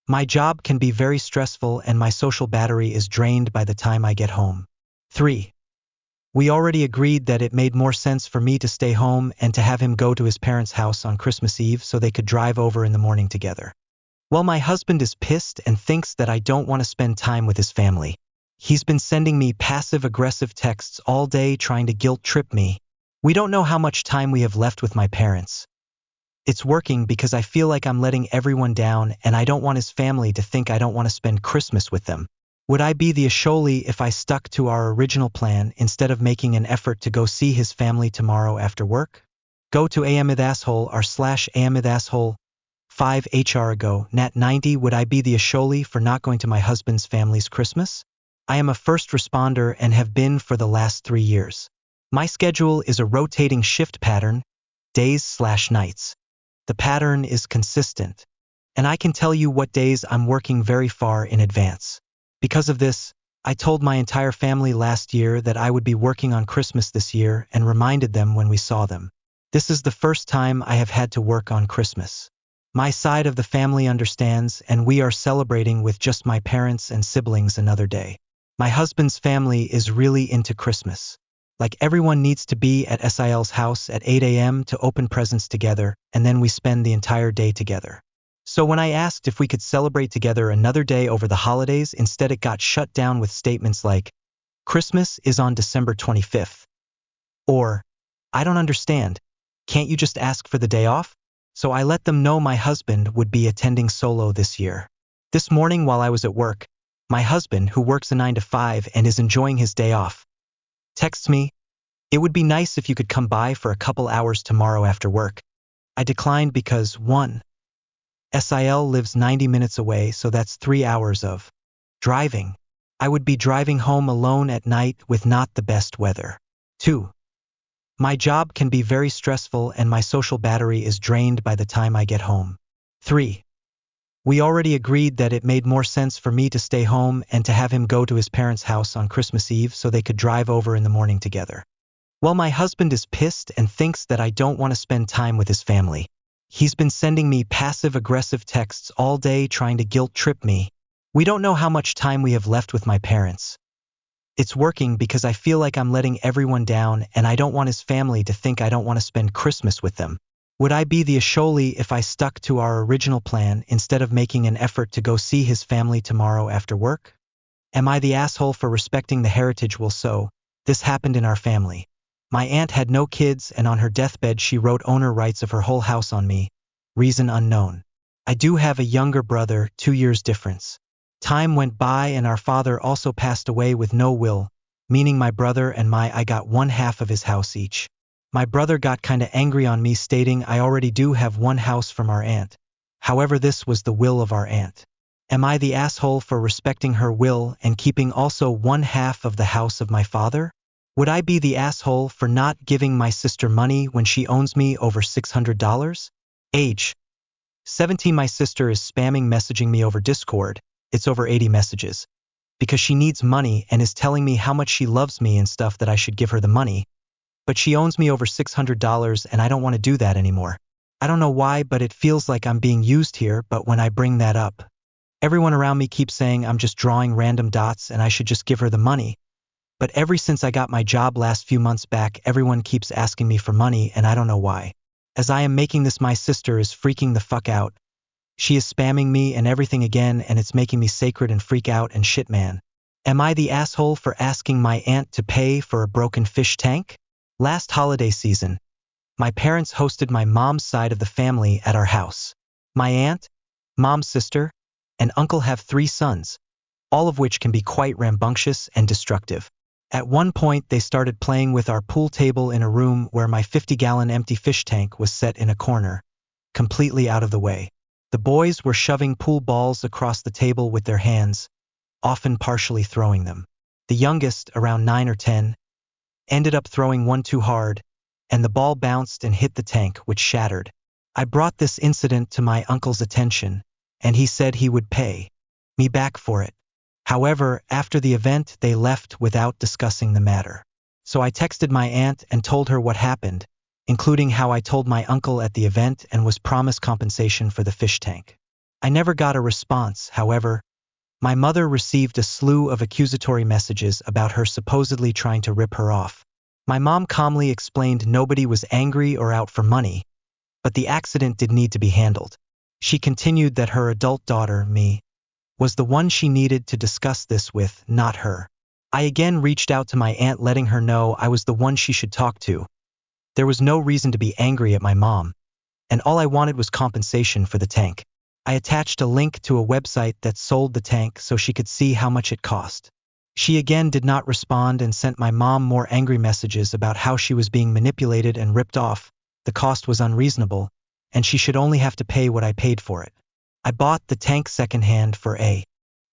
My job can be very stressful and my social battery is drained by the time I get home. 3. We already agreed that it made more sense for me to stay home and to have him go to his parents' house on Christmas Eve so they could drive over in the morning together. Well, my husband is pissed and thinks that I don't want to spend time with his family. He's been sending me passive-aggressive texts all day trying to guilt-trip me. We don't know how much time we have left with my parents. It's working because I feel like I'm letting everyone down and I don't want his family to think I don't want to spend Christmas with them. Would I be the Asholi if I stuck to our original plan instead of making an effort to go see his family tomorrow after work? Go to amithasshole r/amithasshole 5 HR ago, nat 90. Would I be the Asholi for not going to my husband's family's Christmas? I am a first responder and have been for the last 3 years. My schedule is a rotating shift pattern, days/nights. The pattern is consistent, and I can tell you what days I'm working very far in advance. Because of this, I told my entire family last year that I would be working on Christmas this year and reminded them when we saw them. This is the first time I have had to work on Christmas. My side of the family understands, and we are celebrating with just my parents and siblings another day. My husband's family is really into Christmas. Like, everyone needs to be at SIL's house at 8 a.m. to open presents together, and then we spend the entire day together. So when I asked if we could celebrate together another day over the holidays, instead it got shut down with statements like, "Christmas is on December 25th. Or, "I don't understand. Can't you just ask for the day off?" So I let them know my husband would be attending solo this year. This morning while I was at work, my husband, who works a 9 to 5 and is enjoying his day off, texts me, "It would be nice if you could come by for a couple hours tomorrow after work." I declined because 1. SIL lives 90 minutes away, so that's 3 hours of driving. I would be driving home alone at night with not the best weather. 2. My job can be very stressful and my social battery is drained by the time I get home. 3. We already agreed that it made more sense for me to stay home and to have him go to his parents' house on Christmas Eve so they could drive over in the morning together. Well, my husband is pissed and thinks that I don't want to spend time with his family. He's been sending me passive-aggressive texts all day trying to guilt-trip me. We don't know how much time we have left with my parents. It's working because I feel like I'm letting everyone down and I don't want his family to think I don't want to spend Christmas with them. Would I be the Asholi if I stuck to our original plan instead of making an effort to go see his family tomorrow after work? Am I the asshole for respecting the heritage? Well, so, this happened in our family. My aunt had no kids and on her deathbed she wrote owner rights of her whole house on me. Reason unknown. I do have a younger brother, 2 years difference. Time went by and our father also passed away with no will, meaning my brother and I got 1/2 of his house each. My brother got kinda angry on me, stating I already do have 1 house from our aunt. However, this was the will of our aunt. Am I the asshole for respecting her will and keeping also 1/2 of the house of my father? Would I be the asshole for not giving my sister money when she owes me over $600? Age 17. My sister is spamming messaging me over Discord. It's over 80 messages. Because she needs money and is telling me how much she loves me and stuff, that I should give her the money. But she owes me over $600 and I don't want to do that anymore. I don't know why, but it feels like I'm being used here. But when I bring that up, everyone around me keeps saying I'm just drawing random dots and I should just give her the money. But ever since I got my job last few months back, everyone keeps asking me for money and I don't know why. As I am making this, my sister is freaking the fuck out. She is spamming me and everything again, and it's making me sacred and freak out and shit, man. Am I the asshole for asking my aunt to pay for a broken fish tank? Last holiday season, my parents hosted my mom's side of the family at our house. My aunt, mom's sister, and uncle have 3 sons, all of which can be quite rambunctious and destructive. At one point, they started playing with our pool table in a room where my 50-gallon empty fish tank was set in a corner. completely out of the way. The boys were shoving pool balls across the table with their hands, often partially throwing them. The youngest, around 9 or 10, ended up throwing one too hard, and the ball bounced and hit the tank, which shattered. I brought this incident to my uncle's attention, and he said he would pay me back for it. However, after the event, they left without discussing the matter. So I texted my aunt and told her what happened, including how I told my uncle at the event and was promised compensation for the fish tank. I never got a response. However, my mother received a slew of accusatory messages about her supposedly trying to rip her off. My mom calmly explained nobody was angry or out for money, but the accident did need to be handled. She continued that her adult daughter, me, was the one she needed to discuss this with, not her. I again reached out to my aunt, letting her know I was the one she should talk to. There was no reason to be angry at my mom, and all I wanted was compensation for the tank. I attached a link to a website that sold the tank so she could see how much it cost. She again did not respond and sent my mom more angry messages about how she was being manipulated and ripped off. The cost was unreasonable, and she should only have to pay what I paid for it. I bought the tank secondhand for a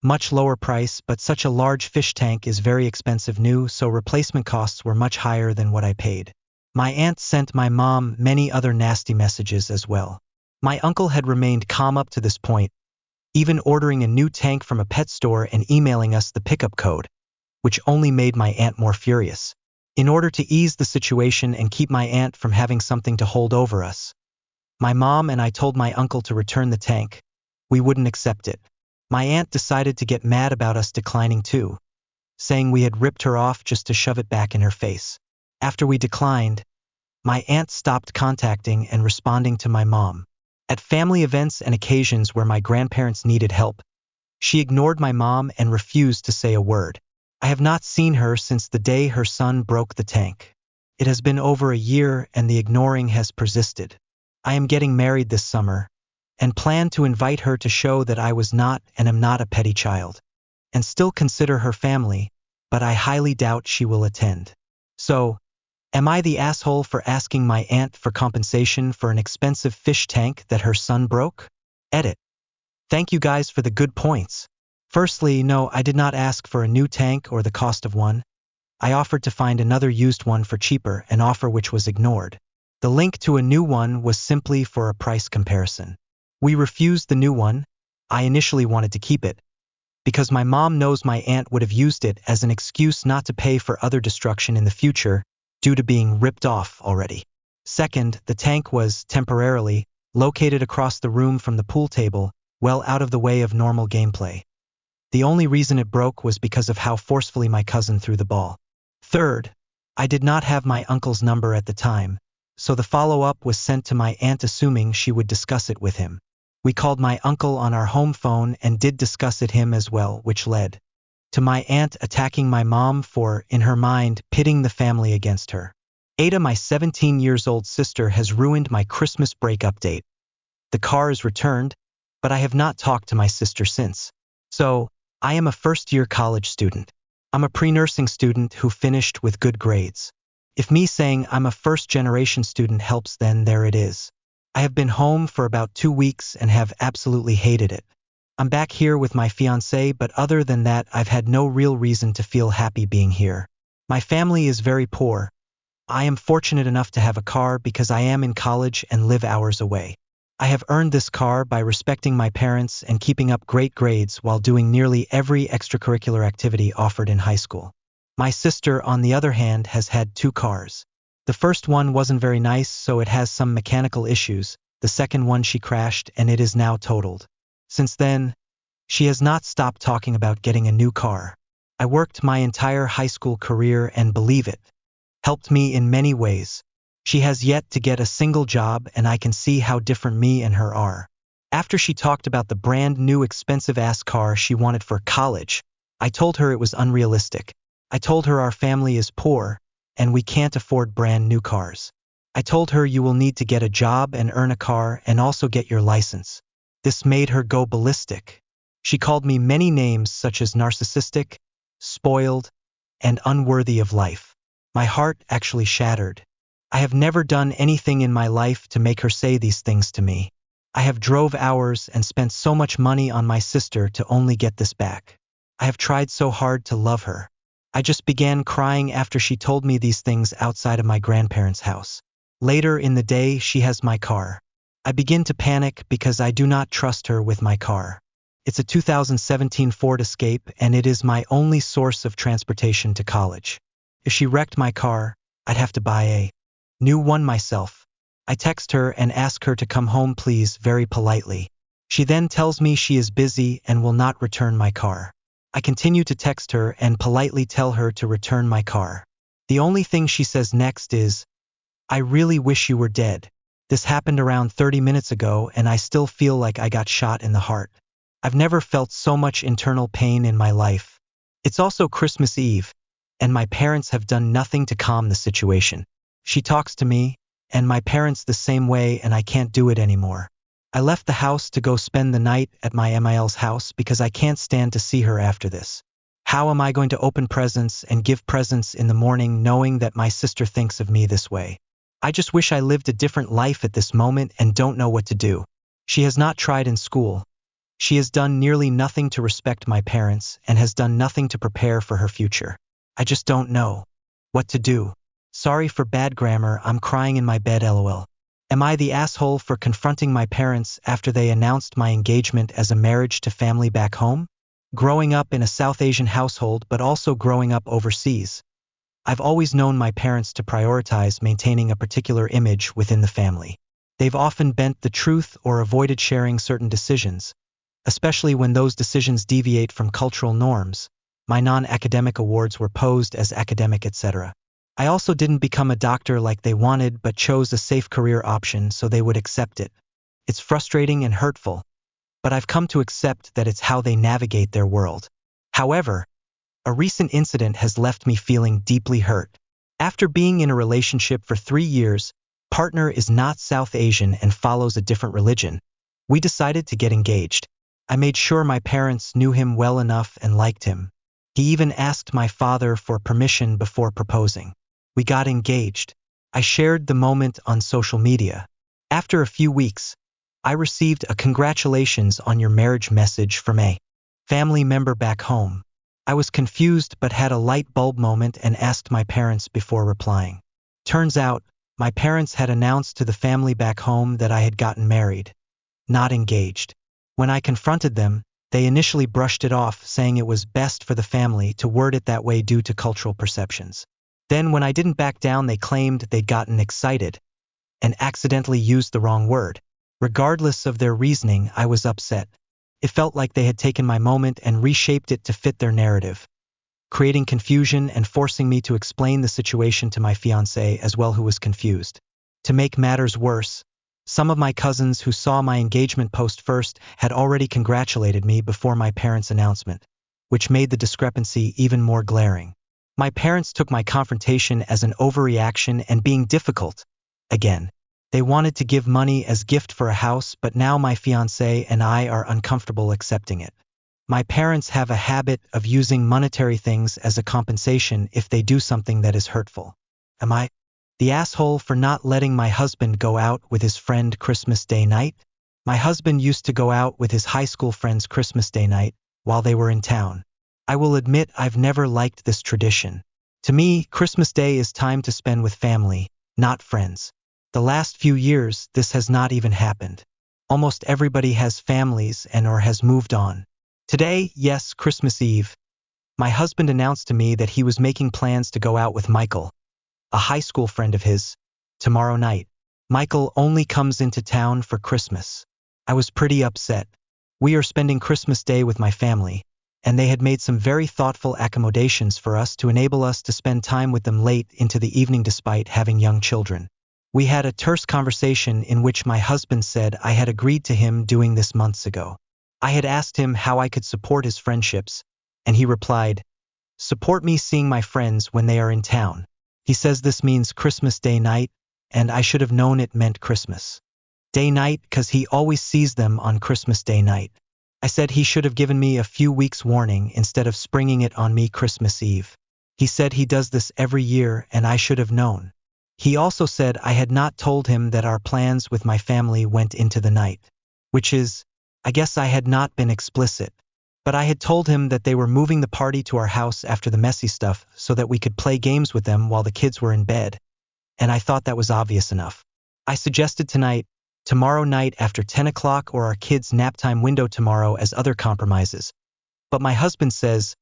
much lower price, but such a large fish tank is very expensive new, so replacement costs were much higher than what I paid. My aunt sent my mom many other nasty messages as well. My uncle had remained calm up to this point, even ordering a new tank from a pet store and emailing us the pickup code, which only made my aunt more furious. In order to ease the situation and keep my aunt from having something to hold over us, my mom and I told my uncle to return the tank. We wouldn't accept it. My aunt decided to get mad about us declining too, saying we had ripped her off just to shove it back in her face. After we declined, my aunt stopped contacting and responding to my mom. At family events and occasions where my grandparents needed help, she ignored my mom and refused to say a word. I have not seen her since the day her son broke the tank. It has been over a year and the ignoring has persisted. I am getting married this summer, and plan to invite her to show that I was not and am not a petty child, and still consider her family, but I highly doubt she will attend. So, am I the asshole for asking my aunt for compensation for an expensive fish tank that her son broke? Edit. Thank you guys for the good points. Firstly, no, I did not ask for a new tank or the cost of one. I offered to find another used one for cheaper, an offer which was ignored. The link to a new one was simply for a price comparison. We refused the new one. I initially wanted to keep it, because my mom knows my aunt would have used it as an excuse not to pay for other destruction in the future due to being ripped off already. Second, the tank was, temporarily, located across the room from the pool table, well out of the way of normal gameplay. The only reason it broke was because of how forcefully my cousin threw the ball. Third, I did not have my uncle's number at the time, so the follow-up was sent to my aunt assuming she would discuss it with him. We called my uncle on our home phone and did discuss it him as well, which led to my aunt attacking my mom for, in her mind, pitting the family against her. AITA, my 17-years-old sister, has ruined my Christmas break update. The car is returned, but I have not talked to my sister since. So, I am a first-year college student. I'm a pre-nursing student who finished with good grades. If me saying I'm a first-generation student helps, then there it is. I have been home for about 2 weeks and have absolutely hated it. I'm back here with my fiancé, but other than that, I've had no real reason to feel happy being here. My family is very poor. I am fortunate enough to have a car because I am in college and live hours away. I have earned this car by respecting my parents and keeping up great grades while doing nearly every extracurricular activity offered in high school. My sister, on the other hand, has had 2 cars. The first one wasn't very nice, so it has some mechanical issues. The second one she crashed and it is now totaled. Since then, she has not stopped talking about getting a new car. I worked my entire high school career and, believe it, helped me in many ways. She has yet to get a single job and I can see how different me and her are. After she talked about the brand new expensive-ass car she wanted for college, I told her it was unrealistic. I told her our family is poor and we can't afford brand new cars. I told her you will need to get a job and earn a car and also get your license. This made her go ballistic. She called me many names such as narcissistic, spoiled, and unworthy of life. My heart actually shattered. I have never done anything in my life to make her say these things to me. I have drove hours and spent so much money on my sister to only get this back. I have tried so hard to love her. I just began crying after she told me these things outside of my grandparents' house. Later in the day, she has my car. I begin to panic because I do not trust her with my car. It's a 2017 Ford Escape and it is my only source of transportation to college. If she wrecked my car, I'd have to buy a new one myself. I text her and ask her to come home please very politely. She then tells me she is busy and will not return my car. I continue to text her and politely tell her to return my car. The only thing she says next is, "I really wish you were dead. This happened around 30 minutes ago and I still feel like I got shot in the heart. I've never felt so much internal pain in my life." It's also Christmas Eve, and my parents have done nothing to calm the situation. She talks to me, and my parents the same way, and I can't do it anymore. I left the house to go spend the night at my MIL's house because I can't stand to see her after this. How am I going to open presents and give presents in the morning knowing that my sister thinks of me this way? I just wish I lived a different life at this moment and don't know what to do. She has not tried in school. She has done nearly nothing to respect my parents and has done nothing to prepare for her future. I just don't know what to do. Sorry for bad grammar, I'm crying in my bed lol. Am I the asshole for confronting my parents after they announced my engagement as a marriage to family back home? Growing up in a South Asian household but also growing up overseas, I've always known my parents to prioritize maintaining a particular image within the family. They've often bent the truth or avoided sharing certain decisions, especially when those decisions deviate from cultural norms. My non-academic awards were posed as academic, etc. I also didn't become a doctor like they wanted but chose a safe career option so they would accept it. It's frustrating and hurtful, but I've come to accept that it's how they navigate their world. However, a recent incident has left me feeling deeply hurt. After being in a relationship for 3 years, partner is not South Asian and follows a different religion. We decided to get engaged. I made sure my parents knew him well enough and liked him. He even asked my father for permission before proposing. We got engaged. I shared the moment on social media. After a few weeks, I received a "congratulations on your marriage" message from a family member back home. I was confused but had a light bulb moment and asked my parents before replying. Turns out, my parents had announced to the family back home that I had gotten married, not engaged. When I confronted them, they initially brushed it off, saying it was best for the family to word it that way due to cultural perceptions. Then when I didn't back down, they claimed they'd gotten excited and accidentally used the wrong word. Regardless of their reasoning, I was upset. It felt like they had taken my moment and reshaped it to fit their narrative, creating confusion and forcing me to explain the situation to my fiancé as well, who was confused. To make matters worse, some of my cousins who saw my engagement post first had already congratulated me before my parents' announcement, which made the discrepancy even more glaring. My parents took my confrontation as an overreaction and being difficult. Again, they wanted to give money as gift for a house, but now my fiancé and I are uncomfortable accepting it. My parents have a habit of using monetary things as a compensation if they do something that is hurtful. Am I the asshole for not letting my husband go out with his friend Christmas Day night? My husband used to go out with his high school friends Christmas Day night while they were in town. I will admit I've never liked this tradition. To me, Christmas Day is time to spend with family, not friends. The last few years, this has not even happened. Almost everybody has families and/or has moved on. Today, yes, Christmas Eve, my husband announced to me that he was making plans to go out with Michael, a high school friend of his, tomorrow night. Michael only comes into town for Christmas. I was pretty upset. We are spending Christmas Day with my family, and they had made some very thoughtful accommodations for us to enable us to spend time with them late into the evening despite having young children. We had a terse conversation in which my husband said I had agreed to him doing this months ago. I had asked him how I could support his friendships, and he replied, "Support me seeing my friends when they are in town." He says this means Christmas Day night, and I should have known it meant Christmas Day night because he always sees them on Christmas Day night. I said he should have given me a few weeks warning instead of springing it on me Christmas Eve. He said he does this every year and I should have known. He also said I had not told him that our plans with my family went into the night. Which is, I guess I had not been explicit. But I had told him that they were moving the party to our house after the messy stuff so that we could play games with them while the kids were in bed. And I thought that was obvious enough. I suggested tomorrow night after 10 o'clock or our kids' nap time window tomorrow as other compromises. But my husband says,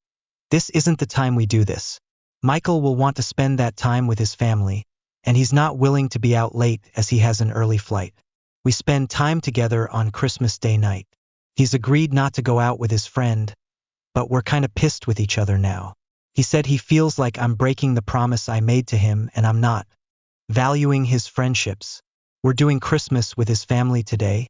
this isn't the time we do this. Michael will want to spend that time with his family, and he's not willing to be out late as he has an early flight. We spend time together on Christmas Day night. He's agreed not to go out with his friend, but we're kind of pissed with each other now. He said he feels like I'm breaking the promise I made to him and I'm not. Valuing his friendships. We're doing Christmas with his family today,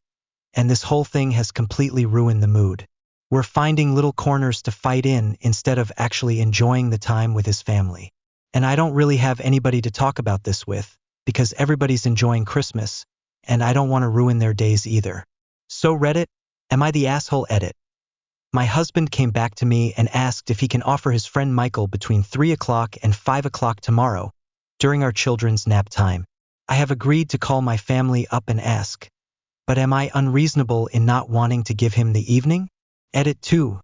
and this whole thing has completely ruined the mood. We're finding little corners to fight in instead of actually enjoying the time with his family. And I don't really have anybody to talk about this with, because everybody's enjoying Christmas, and I don't want to ruin their days either. So Reddit, am I the asshole? Edit. My husband came back to me and asked if he can offer his friend Michael between 3 o'clock and 5 o'clock tomorrow, during our children's nap time. I have agreed to call my family up and ask, but am I unreasonable in not wanting to give him the evening? Edit 2.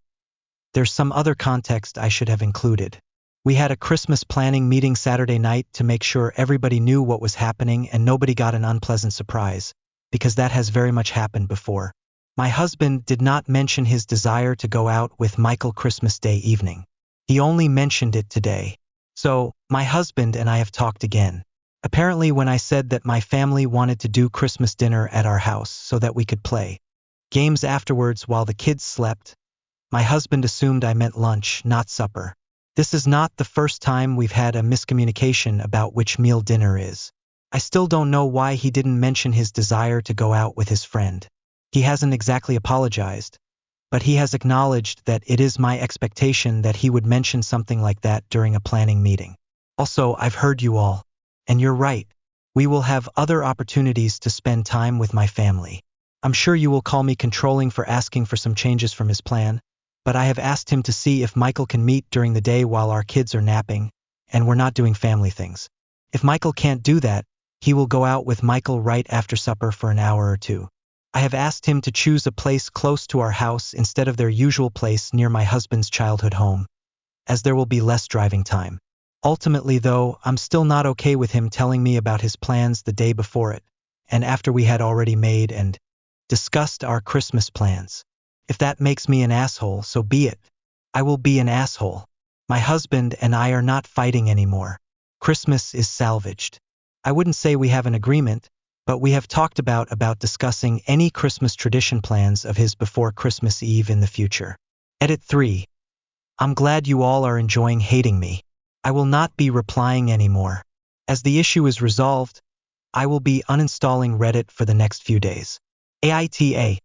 There's some other context I should have included. We had a Christmas planning meeting Saturday night to make sure everybody knew what was happening and nobody got an unpleasant surprise, because that has very much happened before. My husband did not mention his desire to go out with Michael Christmas Day evening. He only mentioned it today. So, my husband and I have talked again. Apparently when I said that my family wanted to do Christmas dinner at our house so that we could play games afterwards while the kids slept, my husband assumed I meant lunch, not supper. This is not the first time we've had a miscommunication about which meal dinner is. I still don't know why he didn't mention his desire to go out with his friend. He hasn't exactly apologized, but he has acknowledged that it is my expectation that he would mention something like that during a planning meeting. Also, I've heard you all, and you're right. We will have other opportunities to spend time with my family. I'm sure you will call me controlling for asking for some changes from his plan, but I have asked him to see if Michael can meet during the day while our kids are napping, and we're not doing family things. If Michael can't do that, he will go out with Michael right after supper for an hour or two. I have asked him to choose a place close to our house instead of their usual place near my husband's childhood home, as there will be less driving time. Ultimately, though, I'm still not okay with him telling me about his plans the day before it, and after we had already made and discussed our Christmas plans. If that makes me an asshole, so be it. I will be an asshole. My husband and I are not fighting anymore. Christmas is salvaged. I wouldn't say we have an agreement, but we have talked about discussing any Christmas tradition plans of his before Christmas Eve in the future. Edit 3. I'm glad you all are enjoying hating me. I will not be replying anymore. As the issue is resolved, I will be uninstalling Reddit for the next few days. AITA.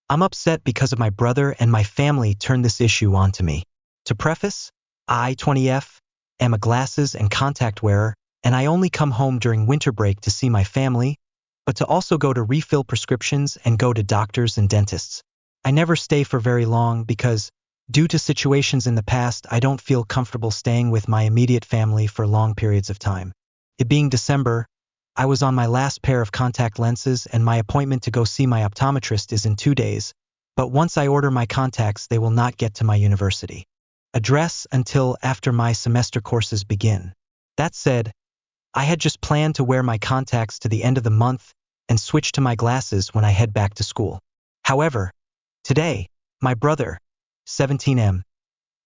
I'm upset because of my brother and my family turned this issue onto me. To preface, I, 20F, am a glasses and contact wearer, and I only come home during winter break to see my family, but to also go to refill prescriptions and go to doctors and dentists. I never stay for very long because, due to situations in the past, I don't feel comfortable staying with my immediate family for long periods of time. It being December, I was on my last pair of contact lenses and my appointment to go see my optometrist is in 2 days, but once I order my contacts they will not get to my university address until after my semester courses begin. That said, I had just planned to wear my contacts to the end of the month and switch to my glasses when I head back to school. However, today, my brother, 17M,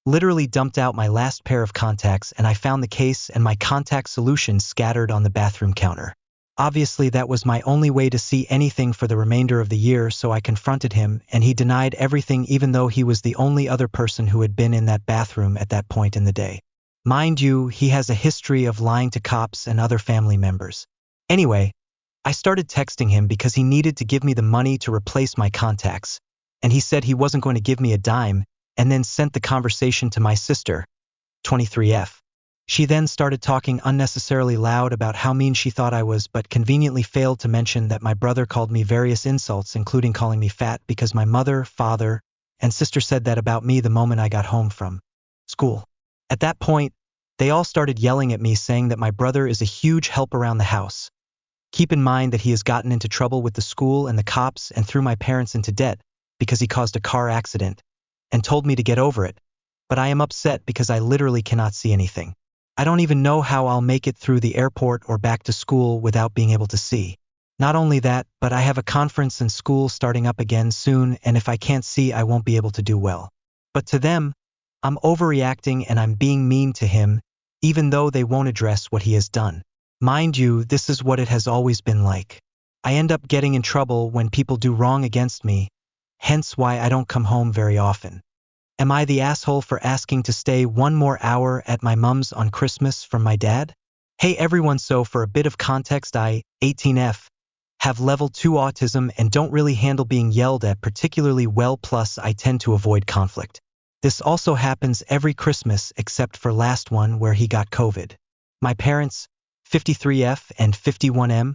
literally dumped out my last pair of contacts and I found the case and my contact solutions scattered on the bathroom counter. Obviously, that was my only way to see anything for the remainder of the year, so I confronted him and he denied everything even though he was the only other person who had been in that bathroom at that point in the day. Mind you, he has a history of lying to cops and other family members. Anyway, I started texting him because he needed to give me the money to replace my contacts, and he said he wasn't going to give me a dime, and then sent the conversation to my sister, 23F. She then started talking unnecessarily loud about how mean she thought I was, but conveniently failed to mention that my brother called me various insults, including calling me fat because my mother, father, and sister said that about me the moment I got home from school. At that point, They all started yelling at me saying that my brother is a huge help around the house. Keep in mind that he has gotten into trouble with the school and the cops and threw my parents into debt because he caused a car accident and told me to get over it. But I am upset because I literally cannot see anything. I don't even know how I'll make it through the airport or back to school without being able to see. Not only that, but I have a conference and school starting up again soon, and if I can't see, I won't be able to do well. But to them, I'm overreacting and I'm being mean to him, even though they won't address what he has done. Mind you, this is what it has always been like. I end up getting in trouble when people do wrong against me, hence why I don't come home very often. Am I the asshole for asking to stay one more hour at my mom's on Christmas from my dad? Hey everyone, so for a bit of context, I, 18F, have level 2 autism and don't really handle being yelled at particularly well, plus I tend to avoid conflict. This also happens every Christmas except for last one where he got COVID. My parents, 53F and 51M,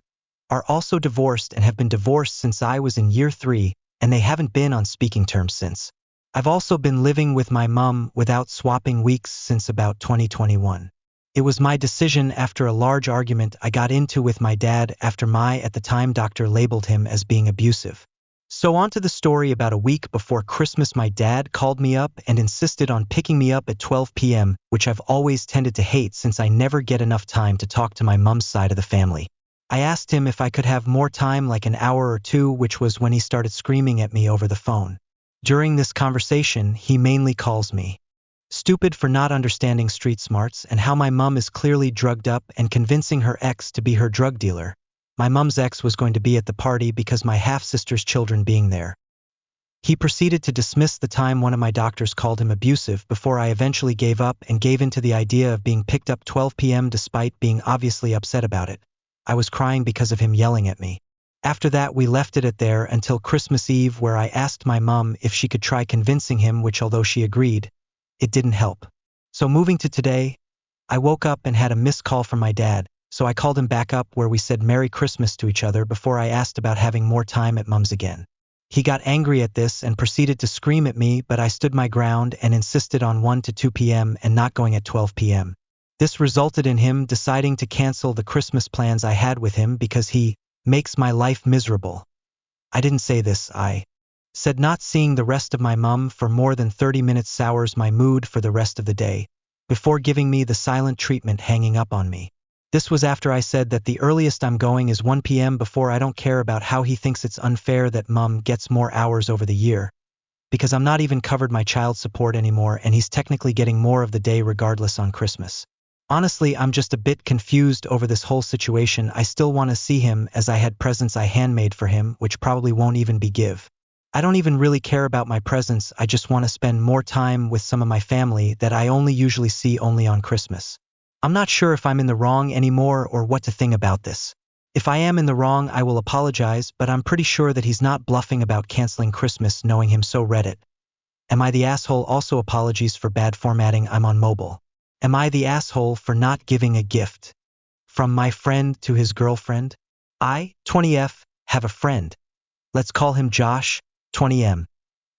are also divorced and have been divorced since I was in year 3, and they haven't been on speaking terms since. I've also been living with my mom without swapping weeks since about 2021. It was my decision after a large argument I got into with my dad after my, at the time, doctor labeled him as being abusive. So on to the story. About a week before Christmas, my dad called me up and insisted on picking me up at 12 p.m., which I've always tended to hate since I never get enough time to talk to my mom's side of the family. I asked him if I could have more time, like an hour or two, which was when he started screaming at me over the phone. During this conversation, he mainly calls me stupid for not understanding street smarts and how my mom is clearly drugged up and convincing her ex to be her drug dealer. My mom's ex was going to be at the party because my half-sister's children being there. He proceeded to dismiss the time one of my doctors called him abusive before I eventually gave up and gave in to the idea of being picked up 12 p.m. despite being obviously upset about it. I was crying because of him yelling at me. After that, we left it at there until Christmas Eve, where I asked my mom if she could try convincing him, which although she agreed, it didn't help. So moving to today, I woke up and had a missed call from my dad, so I called him back up where we said Merry Christmas to each other before I asked about having more time at mom's again. He got angry at this and proceeded to scream at me, but I stood my ground and insisted on 1 to 2 p.m. and not going at 12 p.m. This resulted in him deciding to cancel the Christmas plans I had with him because he makes my life miserable. I didn't say this, I said not seeing the rest of my mom for more than 30 minutes sours my mood for the rest of the day, before giving me the silent treatment, hanging up on me. This was after I said that the earliest I'm going is 1 p.m. before I don't care about how he thinks it's unfair that mom gets more hours over the year, because I'm not even covered my child support anymore and he's technically getting more of the day regardless on Christmas. Honestly, I'm just a bit confused over this whole situation. I still want to see him as I had presents I handmade for him, which probably won't even be give. I don't even really care about my presents, I just want to spend more time with some of my family that I only usually see only on Christmas. I'm not sure if I'm in the wrong anymore or what to think about this. If I am in the wrong, I will apologize, but I'm pretty sure that he's not bluffing about canceling Christmas, knowing him. So Reddit. Am I the asshole? Also apologies for bad formatting, I'm on mobile. Am I the asshole for not giving a gift from my friend to his girlfriend? I, 20F, have a friend. Let's call him Josh, 20M,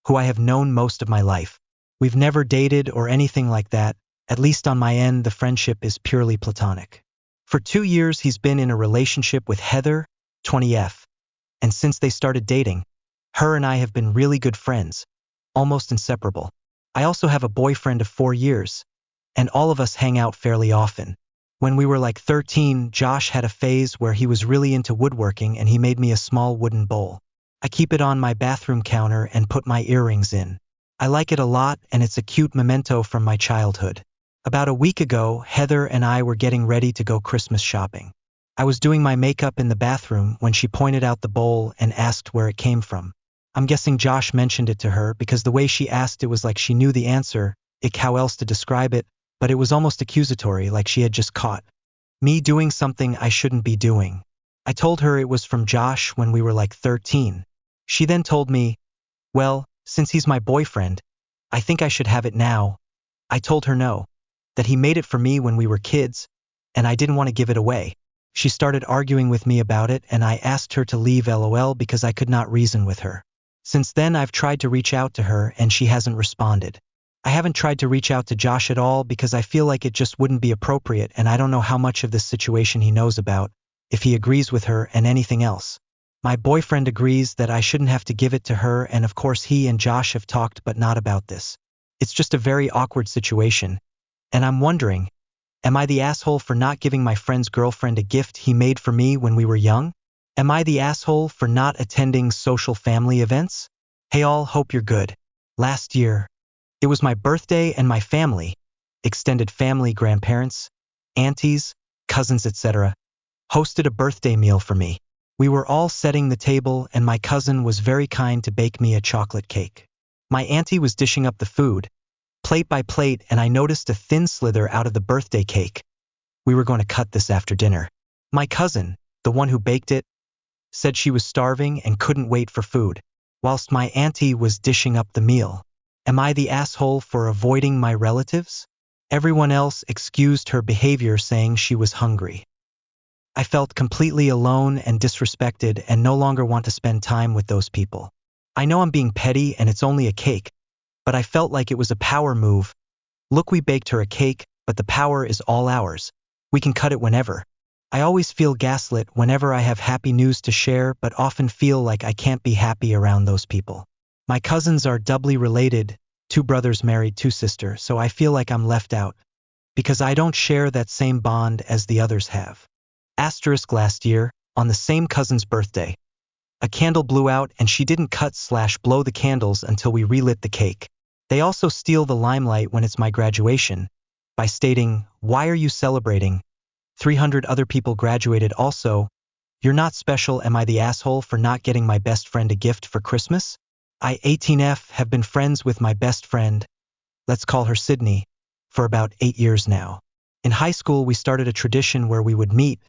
who I have known most of my life. We've never dated or anything like that. At least on my end, the friendship is purely platonic. For 2 years, he's been in a relationship with Heather, 20F, and since they started dating, her and I have been really good friends, almost inseparable. I also have a boyfriend of 4 years, and all of us hang out fairly often. When we were like 13, Josh had a phase where he was really into woodworking and he made me a small wooden bowl. I keep it on my bathroom counter and put my earrings in. I like it a lot and it's a cute memento from my childhood. About a week ago, Heather and I were getting ready to go Christmas shopping. I was doing my makeup in the bathroom when she pointed out the bowl and asked where it came from. I'm guessing Josh mentioned it to her because the way she asked it was like she knew the answer, how else to describe it, but it was almost accusatory, like she had just caught me doing something I shouldn't be doing. I told her it was from Josh when we were like 13. She then told me, well, since he's my boyfriend, I think I should have it now. I told her no, that he made it for me when we were kids, and I didn't want to give it away. She started arguing with me about it and I asked her to leave LOL because I could not reason with her. Since then I've tried to reach out to her and she hasn't responded. I haven't tried to reach out to Josh at all because I feel like it just wouldn't be appropriate, and I don't know how much of this situation he knows about, if he agrees with her and anything else. My boyfriend agrees that I shouldn't have to give it to her, and of course he and Josh have talked but not about this. It's just a very awkward situation, and I'm wondering, am I the asshole for not giving my friend's girlfriend a gift he made for me when we were young? Am I the asshole for not attending social family events? Hey all, hope you're good. Last year, it was my birthday and my family, extended family, grandparents, aunties, cousins, etc., hosted a birthday meal for me. We were all setting the table and my cousin was very kind to bake me a chocolate cake. My auntie was dishing up the food, plate by plate, and I noticed a thin slither out of the birthday cake. We were going to cut this after dinner. My cousin, the one who baked it, said she was starving and couldn't wait for food, whilst my auntie was dishing up the meal. Am I the asshole for avoiding my relatives? Everyone else excused her behavior, saying she was hungry. I felt completely alone and disrespected and no longer want to spend time with those people. I know I'm being petty and it's only a cake, but I felt like it was a power move. Look, we baked her a cake, but the power is all ours. We can cut it whenever. I always feel gaslit whenever I have happy news to share, but often feel like I can't be happy around those people. My cousins are doubly related, 2 brothers married 2 sisters, so I feel like I'm left out, because I don't share that same bond as the others have. Last year, on the same cousin's birthday, a candle blew out and she didn't cut/blow the candles until we relit the cake. They also steal the limelight when it's my graduation, by stating, "Why are you celebrating? 300 other people graduated also. You're not special." Am I the asshole for not getting my best friend a gift for Christmas? I, 18F, have been friends with my best friend, let's call her Sydney, for about 8 years now. In high school, we started a tradition where we would meet,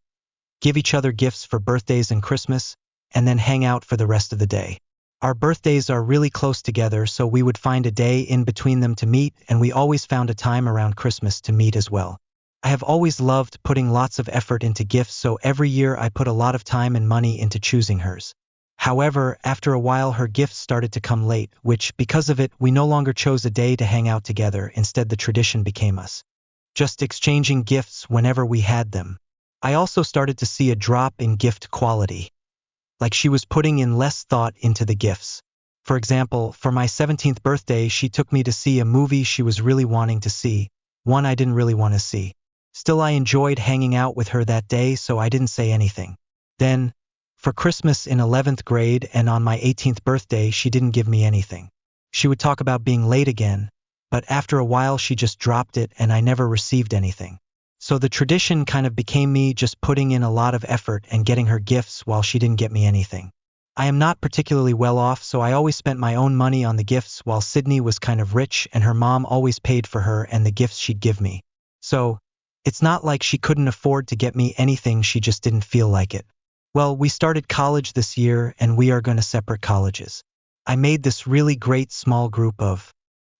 give each other gifts for birthdays and Christmas, and then hang out for the rest of the day. Our birthdays are really close together, so we would find a day in between them to meet, and we always found a time around Christmas to meet as well. I have always loved putting lots of effort into gifts, so every year I put a lot of time and money into choosing hers. However, after a while her gifts started to come late, which, because of it, we no longer chose a day to hang out together. Instead, the tradition became us just exchanging gifts whenever we had them. I also started to see a drop in gift quality, like she was putting in less thought into the gifts. For example, for my 17th birthday, she took me to see a movie she was really wanting to see, one I didn't really want to see. Still, I enjoyed hanging out with her that day, so I didn't say anything. Then, for Christmas in 11th grade and on my 18th birthday, she didn't give me anything. She would talk about being late again, but after a while she just dropped it and I never received anything. So the tradition kind of became me just putting in a lot of effort and getting her gifts while she didn't get me anything. I am not particularly well off, so I always spent my own money on the gifts, while Sydney was kind of rich and her mom always paid for her and the gifts she'd give me. So, it's not like she couldn't afford to get me anything, she just didn't feel like it. Well, we started college this year and we are going to separate colleges. I made this really great small group of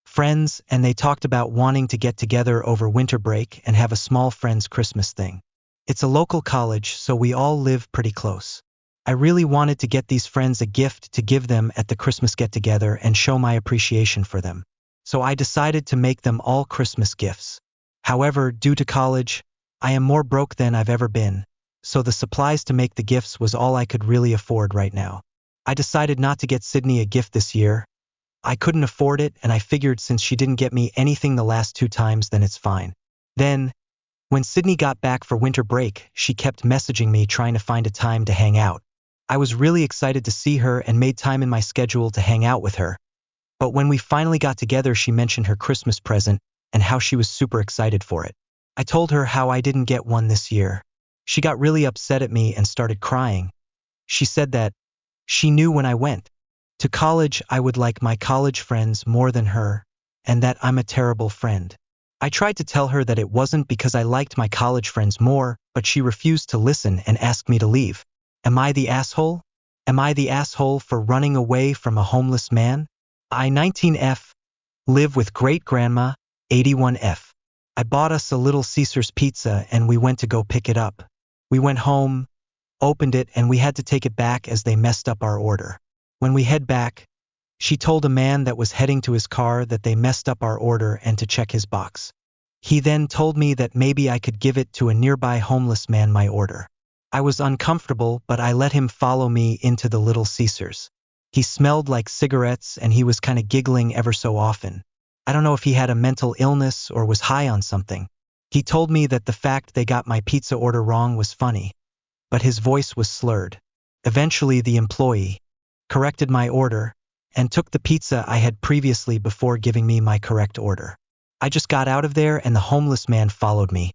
friends and they talked about wanting to get together over winter break and have a small friends Christmas thing. It's a local college, so we all live pretty close. I really wanted to get these friends a gift to give them at the Christmas get-together and show my appreciation for them. So I decided to make them all Christmas gifts. However, due to college, I am more broke than I've ever been, so the supplies to make the gifts was all I could really afford right now. I decided not to get Sydney a gift this year. I couldn't afford it, and I figured since she didn't get me anything the last 2 times, then it's fine. Then, when Sydney got back for winter break, she kept messaging me trying to find a time to hang out. I was really excited to see her and made time in my schedule to hang out with her. But when we finally got together, she mentioned her Christmas present and how she was super excited for it. I told her how I didn't get one this year. She got really upset at me and started crying. She said that she knew when I went to college I would like my college friends more than her, and that I'm a terrible friend. I tried to tell her that it wasn't because I liked my college friends more, but she refused to listen and asked me to leave. Am I the asshole? Am I the asshole for running away from a homeless man? I, 19F, live with great-grandma, 81F. I bought us a Little Caesar's pizza and we went to go pick it up. We went home, opened it, and we had to take it back as they messed up our order. When we head back, She told a man that was heading to his car that they messed up our order and to check his box. He then told me that maybe I could give it to a nearby homeless man my order. I was uncomfortable, but I let him follow me into the Little Caesars. He smelled like cigarettes and he was kinda giggling ever so often. I don't know if he had a mental illness or was high on something. He told me that the fact they got my pizza order wrong was funny, but his voice was slurred. Eventually the employee corrected my order and took the pizza I had previously before giving me my correct order. I just got out of there and the homeless man followed me.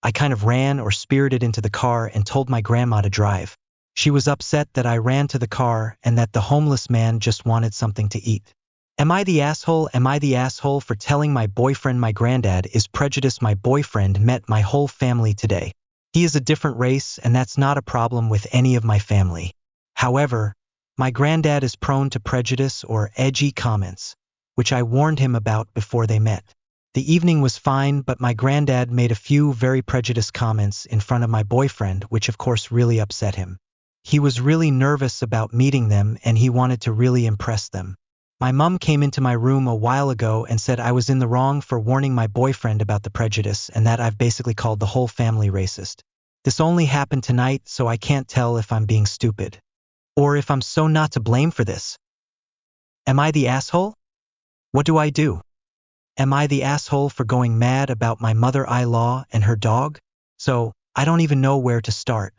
I kind of ran or spirited into the car and told my grandma to drive. She was upset that I ran to the car and that the homeless man just wanted something to eat. Am I the asshole? Am I the asshole for telling my boyfriend my granddad is prejudiced? My boyfriend met my whole family today. He is a different race and that's not a problem with any of my family. However, my granddad is prone to prejudice or edgy comments, which I warned him about before they met. The evening was fine, but my granddad made a few very prejudiced comments in front of my boyfriend, which of course really upset him. He was really nervous about meeting them and he wanted to really impress them. My mom came into my room a while ago and said I was in the wrong for warning my boyfriend about the prejudice and that I've basically called the whole family racist. This only happened tonight, so I can't tell if I'm being stupid or if I'm so not to blame for this. Am I the asshole? What do I do? Am I the asshole for going mad about my mother-in-law and her dog? So, I don't even know where to start.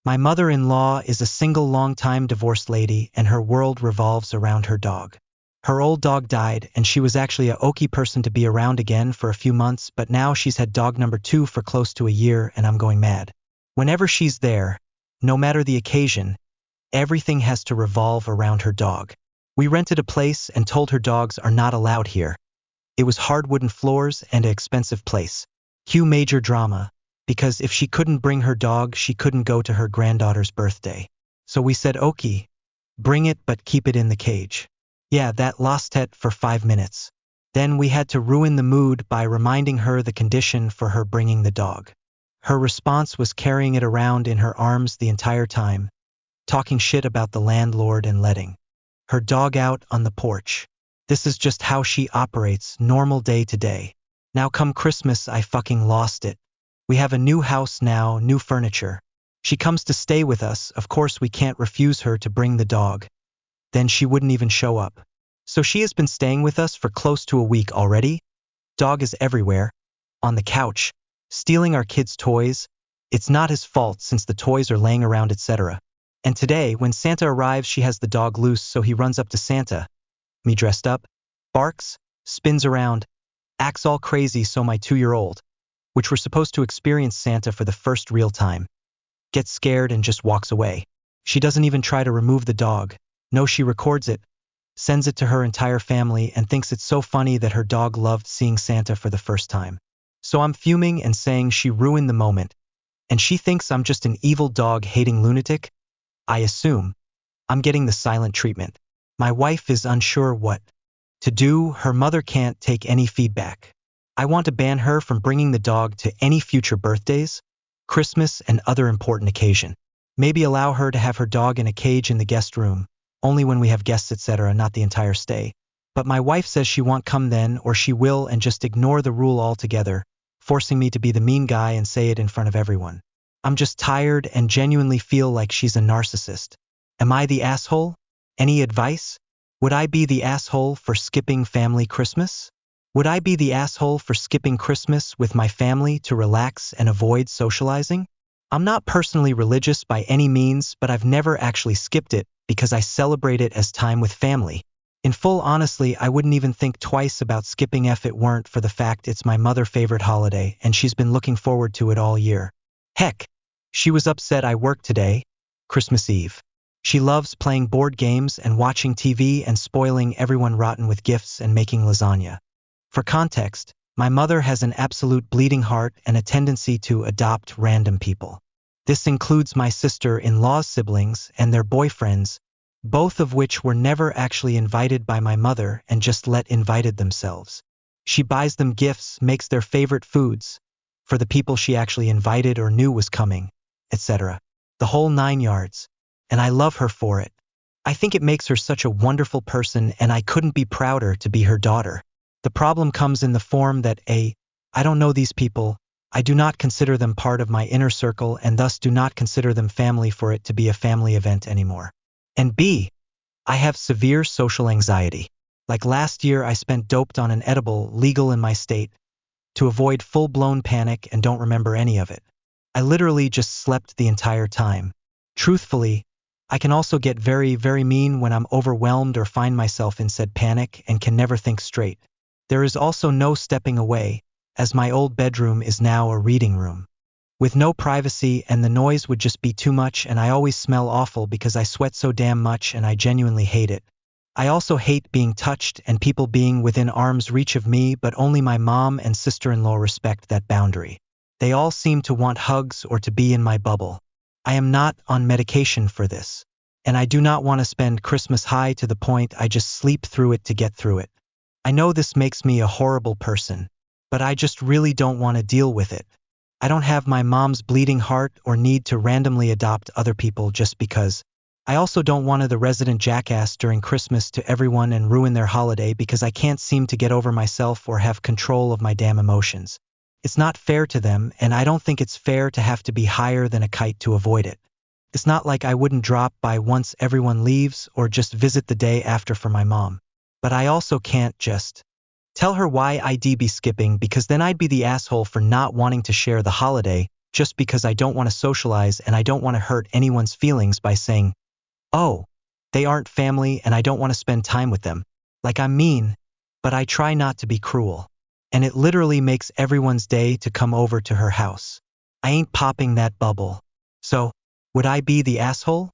My mother-in-law is a single long-time divorced lady and her world revolves around her dog. Her old dog died and she was actually a okay person to be around again for a few months, but now she's had dog number 2 for close to a year and I'm going mad. Whenever she's there, no matter the occasion, everything has to revolve around her dog. We rented a place and told her dogs are not allowed here. It was hard wooden floors and an expensive place. Cue major drama, because if she couldn't bring her dog, she couldn't go to her granddaughter's birthday. So we said, okay, bring it but keep it in the cage. Yeah, that lasted for 5 minutes. Then we had to ruin the mood by reminding her the condition for her bringing the dog. Her response was carrying it around in her arms the entire time, talking shit about the landlord and letting her dog out on the porch. This is just how she operates, normal day to day. Now come Christmas, I fucking lost it. We have a new house now, new furniture. She comes to stay with us, of course we can't refuse her to bring the dog. Then she wouldn't even show up. So she has been staying with us for close to a week already. Dog is everywhere, on the couch, stealing our kids' toys. It's not his fault since the toys are laying around, etc. And today, when Santa arrives, she has the dog loose, so he runs up to Santa, me dressed up, barks, spins around, acts all crazy, so my 2-year-old, which we're supposed to experience Santa for the first real time, gets scared and just walks away. She doesn't even try to remove the dog. No, she records it, sends it to her entire family and thinks it's so funny that her dog loved seeing Santa for the first time. So I'm fuming and saying she ruined the moment, and she thinks I'm just an evil dog-hating lunatic. I assume I'm getting the silent treatment. My wife is unsure what to do. Her mother can't take any feedback. I want to ban her from bringing the dog to any future birthdays, Christmas, and other important occasion. Maybe allow her to have her dog in a cage in the guest room, only when we have guests, etc., not the entire stay. But my wife says she won't come then, or she will and just ignore the rule altogether, forcing me to be the mean guy and say it in front of everyone. I'm just tired and genuinely feel like she's a narcissist. Am I the asshole? Any advice? Would I be the asshole for skipping family Christmas? Would I be the asshole for skipping Christmas with my family to relax and avoid socializing? I'm not personally religious by any means, but I've never actually skipped it because I celebrate it as time with family. In full honestly, I wouldn't even think twice about skipping if it weren't for the fact it's my mother's favorite holiday and she's been looking forward to it all year. Heck, she was upset I worked today, Christmas Eve. She loves playing board games and watching TV and spoiling everyone rotten with gifts and making lasagna. For context, my mother has an absolute bleeding heart and a tendency to adopt random people. This includes my sister-in-law's siblings and their boyfriends, both of which were never actually invited by my mother and just invited themselves. She buys them gifts, makes their favorite foods for the people she actually invited or knew was coming, etc. The whole 9 yards. And I love her for it. I think it makes her such a wonderful person and I couldn't be prouder to be her daughter. The problem comes in the form that A, I don't know these people, I do not consider them part of my inner circle and thus do not consider them family for it to be a family event anymore. And B, I have severe social anxiety. Like last year I spent doped on an edible legal in my state to avoid full-blown panic and don't remember any of it. I literally just slept the entire time. Truthfully, I can also get very, very mean when I'm overwhelmed or find myself in said panic and can never think straight. There is also no stepping away, as my old bedroom is now a reading room. With no privacy and the noise would just be too much and I always smell awful because I sweat so damn much and I genuinely hate it. I also hate being touched and people being within arm's reach of me, but only my mom and sister-in-law respect that boundary. They all seem to want hugs or to be in my bubble. I am not on medication for this, and I do not want to spend Christmas high to the point I just sleep through it to get through it. I know this makes me a horrible person, but I just really don't want to deal with it. I don't have my mom's bleeding heart or need to randomly adopt other people just because. I also don't want to the resident jackass during Christmas to everyone and ruin their holiday because I can't seem to get over myself or have control of my damn emotions. It's not fair to them, and I don't think it's fair to have to be higher than a kite to avoid it. It's not like I wouldn't drop by once everyone leaves or just visit the day after for my mom. But I also can't just tell her why I'd be skipping because then I'd be the asshole for not wanting to share the holiday just because I don't want to socialize and I don't want to hurt anyone's feelings by saying, oh, they aren't family and I don't want to spend time with them. Like I'm mean, but I try not to be cruel. And it literally makes everyone's day to come over to her house. I ain't popping that bubble. So, would I be the asshole?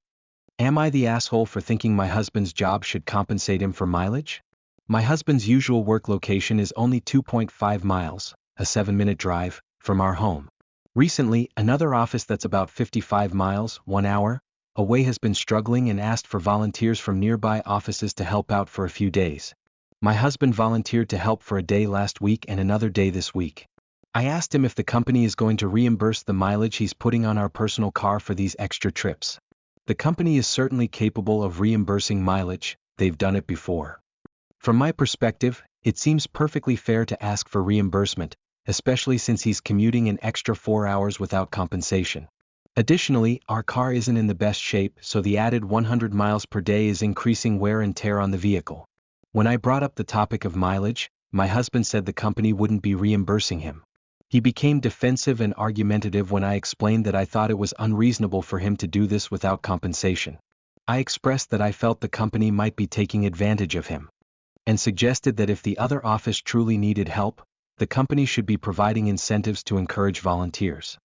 Am I the asshole for thinking my husband's job should compensate him for mileage? My husband's usual work location is only 2.5 miles, a 7-minute drive, from our home. Recently, another office that's about 55 miles, 1 hour, away has been struggling and asked for volunteers from nearby offices to help out for a few days. My husband volunteered to help for a day last week and another day this week. I asked him if the company is going to reimburse the mileage he's putting on our personal car for these extra trips. The company is certainly capable of reimbursing mileage, they've done it before. From my perspective, it seems perfectly fair to ask for reimbursement, especially since he's commuting an extra 4 hours without compensation. Additionally, our car isn't in the best shape, so the added 100 miles per day is increasing wear and tear on the vehicle. When I brought up the topic of mileage, my husband said the company wouldn't be reimbursing him. He became defensive and argumentative when I explained that I thought it was unreasonable for him to do this without compensation. I expressed that I felt the company might be taking advantage of him, and suggested that if the other office truly needed help, the company should be providing incentives to encourage volunteers.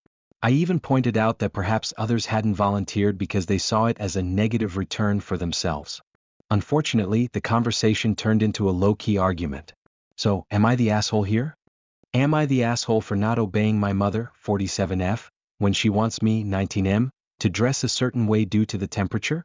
I even pointed out that perhaps others hadn't volunteered because they saw it as a negative return for themselves. Unfortunately, the conversation turned into a low-key argument. So, am I the asshole here? Am I the asshole for not obeying my mother, 47F, when she wants me, 19M, to dress a certain way due to the temperature?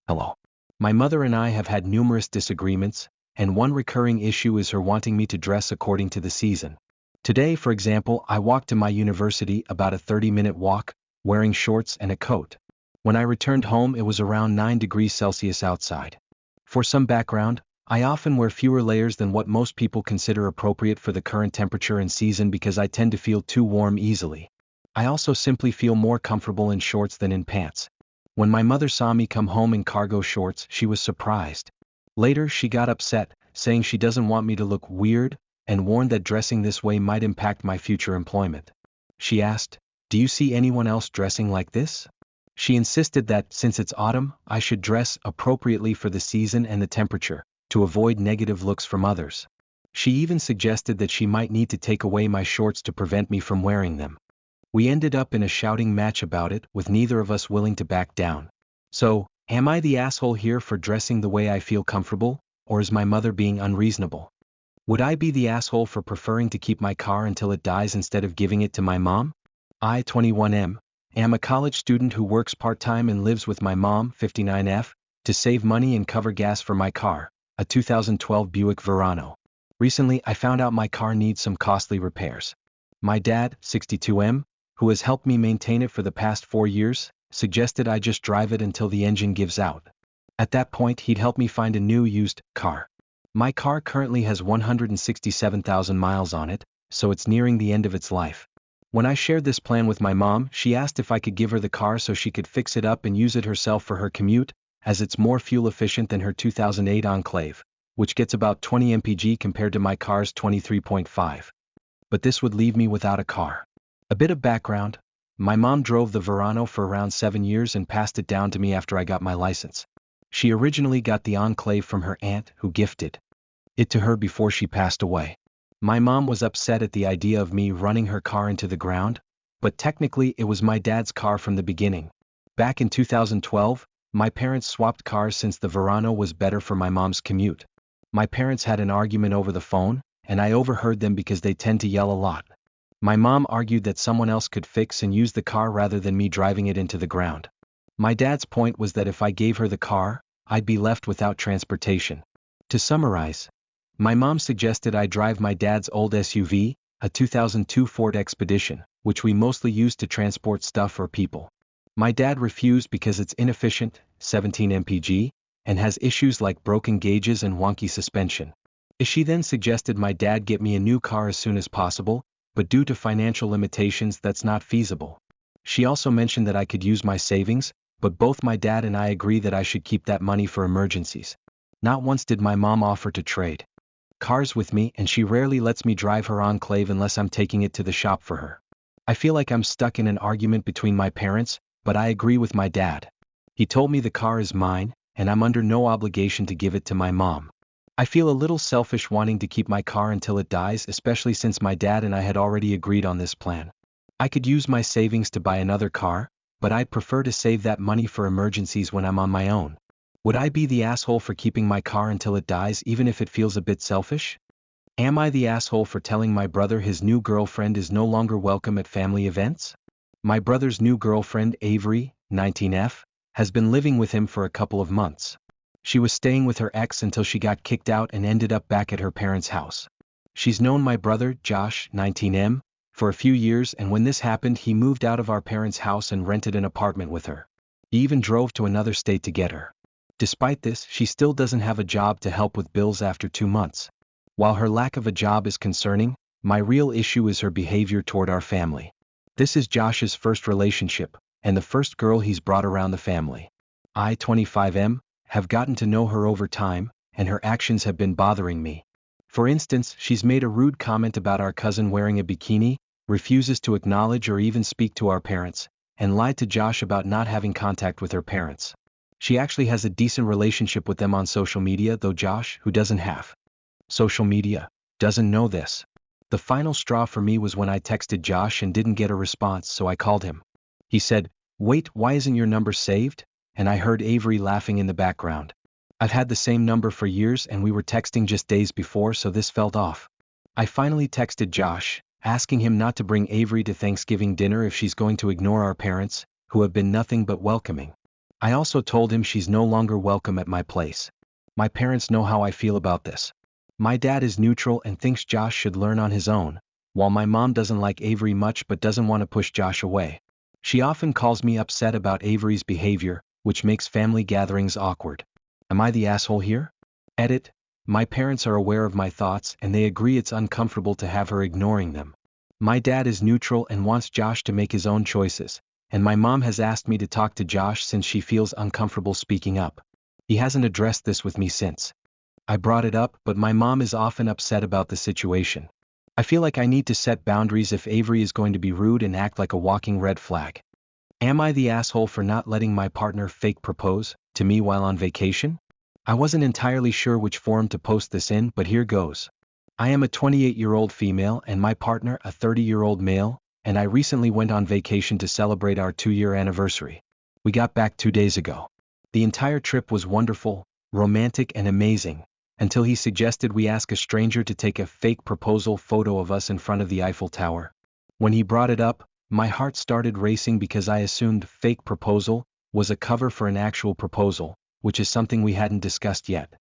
Hello. My mother and I have had numerous disagreements, and one recurring issue is her wanting me to dress according to the season. Today, for example, I walked to my university, about a 30-minute walk, wearing shorts and a coat. When I returned home, it was around 9 degrees Celsius outside. For some background, I often wear fewer layers than what most people consider appropriate for the current temperature and season because I tend to feel too warm easily. I also simply feel more comfortable in shorts than in pants. When my mother saw me come home in cargo shorts, she was surprised. Later, she got upset, saying she doesn't want me to look weird, and warned that dressing this way might impact my future employment. She asked, "Do you see anyone else dressing like this?" She insisted that, since it's autumn, I should dress appropriately for the season and the temperature, to avoid negative looks from others. She even suggested that she might need to take away my shorts to prevent me from wearing them. We ended up in a shouting match about it, with neither of us willing to back down. So, am I the asshole here for dressing the way I feel comfortable, or is my mother being unreasonable? Would I be the asshole for preferring to keep my car until it dies instead of giving it to my mom? I, 21M, am a college student who works part-time and lives with my mom, 59F, to save money and cover gas for my car, a 2012 Buick Verano. Recently, I found out my car needs some costly repairs. My dad, 62M, who has helped me maintain it for the past 4 years, suggested I just drive it until the engine gives out. At that point, he'd help me find a new used car. My car currently has 167,000 miles on it, so it's nearing the end of its life. When I shared this plan with my mom, she asked if I could give her the car so she could fix it up and use it herself for her commute, as it's more fuel efficient than her 2008 Enclave, which gets about 20 mpg compared to my car's 23.5. But this would leave me without a car. A bit of background: my mom drove the Verano for around 7 years and passed it down to me after I got my license. She originally got the Enclave from her aunt, who gifted it to her before she passed away. My mom was upset at the idea of me running her car into the ground, but technically it was my dad's car from the beginning. Back in 2012, my parents swapped cars since the Verano was better for my mom's commute. My parents had an argument over the phone, and I overheard them because they tend to yell a lot. My mom argued that someone else could fix and use the car rather than me driving it into the ground. My dad's point was that if I gave her the car, I'd be left without transportation. To summarize, my mom suggested I drive my dad's old SUV, a 2002 Ford Expedition, which we mostly use to transport stuff or people. My dad refused because it's inefficient, 17 mpg, and has issues like broken gauges and wonky suspension. She then suggested my dad get me a new car as soon as possible, but due to financial limitations that's not feasible. She also mentioned that I could use my savings, but both my dad and I agree that I should keep that money for emergencies. Not once did my mom offer to trade cars with me, and she rarely lets me drive her Enclave unless I'm taking it to the shop for her. I feel like I'm stuck in an argument between my parents, but I agree with my dad. He told me the car is mine, and I'm under no obligation to give it to my mom. I feel a little selfish wanting to keep my car until it dies, especially since my dad and I had already agreed on this plan. I could use my savings to buy another car, but I'd prefer to save that money for emergencies when I'm on my own. Would I be the asshole for keeping my car until it dies, even if it feels a bit selfish? Am I the asshole for telling my brother his new girlfriend is no longer welcome at family events? My brother's new girlfriend, Avery, 19F, has been living with him for a couple of months. She was staying with her ex until she got kicked out and ended up back at her parents' house. She's known my brother, Josh, 19M, for a few years, and when this happened, he moved out of our parents' house and rented an apartment with her. He even drove to another state to get her. Despite this, she still doesn't have a job to help with bills after 2 months. While her lack of a job is concerning, my real issue is her behavior toward our family. This is Josh's first relationship, and the first girl he's brought around the family. I, 25M, have gotten to know her over time, and her actions have been bothering me. For instance, she's made a rude comment about our cousin wearing a bikini, refuses to acknowledge or even speak to our parents, and lied to Josh about not having contact with her parents. She actually has a decent relationship with them on social media, though Josh, who doesn't have social media, doesn't know this. The final straw for me was when I texted Josh and didn't get a response, so I called him. He said, "Wait, why isn't your number saved?" And I heard Avery laughing in the background. I've had the same number for years, and we were texting just days before, so this felt off. I finally texted Josh, asking him not to bring Avery to Thanksgiving dinner if she's going to ignore our parents, who have been nothing but welcoming. I also told him she's no longer welcome at my place. My parents know how I feel about this. My dad is neutral and thinks Josh should learn on his own, while my mom doesn't like Avery much but doesn't want to push Josh away. She often calls me upset about Avery's behavior, which makes family gatherings awkward. Am I the asshole here? Edit. My parents are aware of my thoughts and they agree it's uncomfortable to have her ignoring them. My dad is neutral and wants Josh to make his own choices, and my mom has asked me to talk to Josh since she feels uncomfortable speaking up. He hasn't addressed this with me since I brought it up, but my mom is often upset about the situation. I feel like I need to set boundaries if Avery is going to be rude and act like a walking red flag. Am I the asshole for not letting my partner fake propose to me while on vacation? I wasn't entirely sure which forum to post this in, but here goes. I am a 28-year-old female and my partner a 30-year-old male, and I recently went on vacation to celebrate our 2-year anniversary. We got back 2 days ago. The entire trip was wonderful, romantic and amazing, until he suggested we ask a stranger to take a fake proposal photo of us in front of the Eiffel Tower. When he brought it up, my heart started racing because I assumed fake proposal was a cover for an actual proposal, which is something we hadn't discussed yet.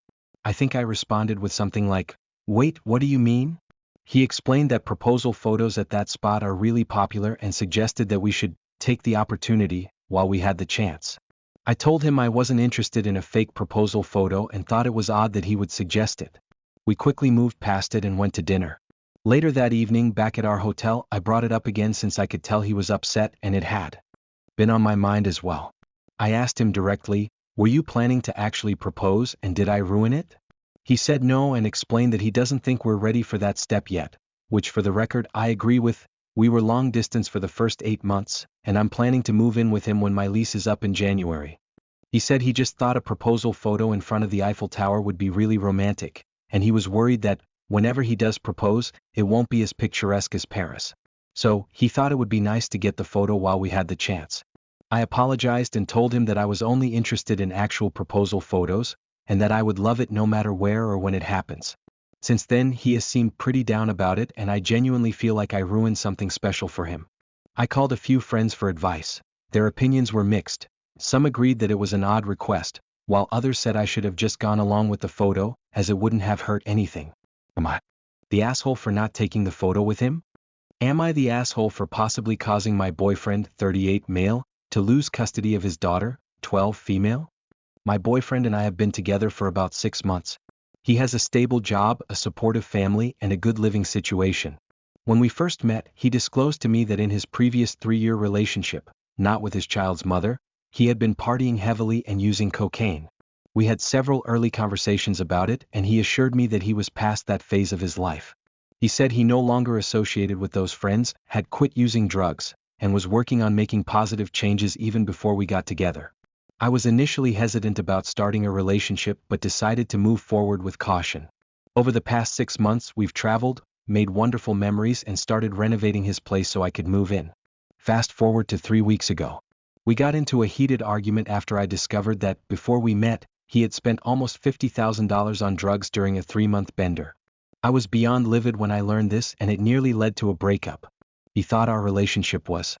I think I responded with something like, "Wait, what do you mean?" He explained that proposal photos at that spot are really popular and suggested that we should take the opportunity while we had the chance. I told him I wasn't interested in a fake proposal photo and thought it was odd that he would suggest it. We quickly moved past it and went to dinner. Later that evening, back at our hotel, I brought it up again since I could tell he was upset, and it had been on my mind as well. I asked him directly, "Were you planning to actually propose, and did I ruin it?" He said no and explained that he doesn't think we're ready for that step yet, which for the record I agree with. We were long distance for the first 8 months, and I'm planning to move in with him when my lease is up in January. He said he just thought a proposal photo in front of the Eiffel Tower would be really romantic, and he was worried that, whenever he does propose, it won't be as picturesque as Paris. So, he thought it would be nice to get the photo while we had the chance. I apologized and told him that I was only interested in actual proposal photos, and that I would love it no matter where or when it happens. Since then, he has seemed pretty down about it, and I genuinely feel like I ruined something special for him. I called a few friends for advice. Their opinions were mixed. Some agreed that it was an odd request, while others said I should have just gone along with the photo, as it wouldn't have hurt anything. Am I the asshole for not taking the photo with him? Am I the asshole for possibly causing my boyfriend, 38 male, to lose custody of his daughter, 12 female? My boyfriend and I have been together for about 6 months. He has a stable job, a supportive family, and a good living situation. When we first met, he disclosed to me that in his previous 3-year relationship, not with his child's mother, he had been partying heavily and using cocaine. We had several early conversations about it, and he assured me that he was past that phase of his life. He said he no longer associated with those friends, had quit using drugs, and was working on making positive changes even before we got together. I was initially hesitant about starting a relationship but decided to move forward with caution. Over the past 6 months, we've traveled, made wonderful memories, and started renovating his place so I could move in. Fast forward to 3 weeks ago. We got into a heated argument after I discovered that, before we met, he had spent almost $50,000 on drugs during a 3-month bender. I was beyond livid when I learned this, and it nearly led to a breakup. He thought our relationship was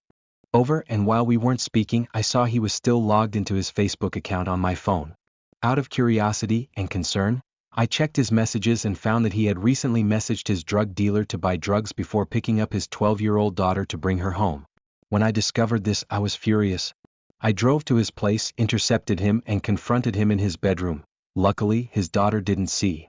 over, and while we weren't speaking, I saw he was still logged into his Facebook account on my phone. Out of curiosity and concern, I checked his messages and found that he had recently messaged his drug dealer to buy drugs before picking up his 12-year-old daughter to bring her home. When I discovered this, I was furious. I drove to his place, intercepted him, and confronted him in his bedroom. Luckily, his daughter didn't see.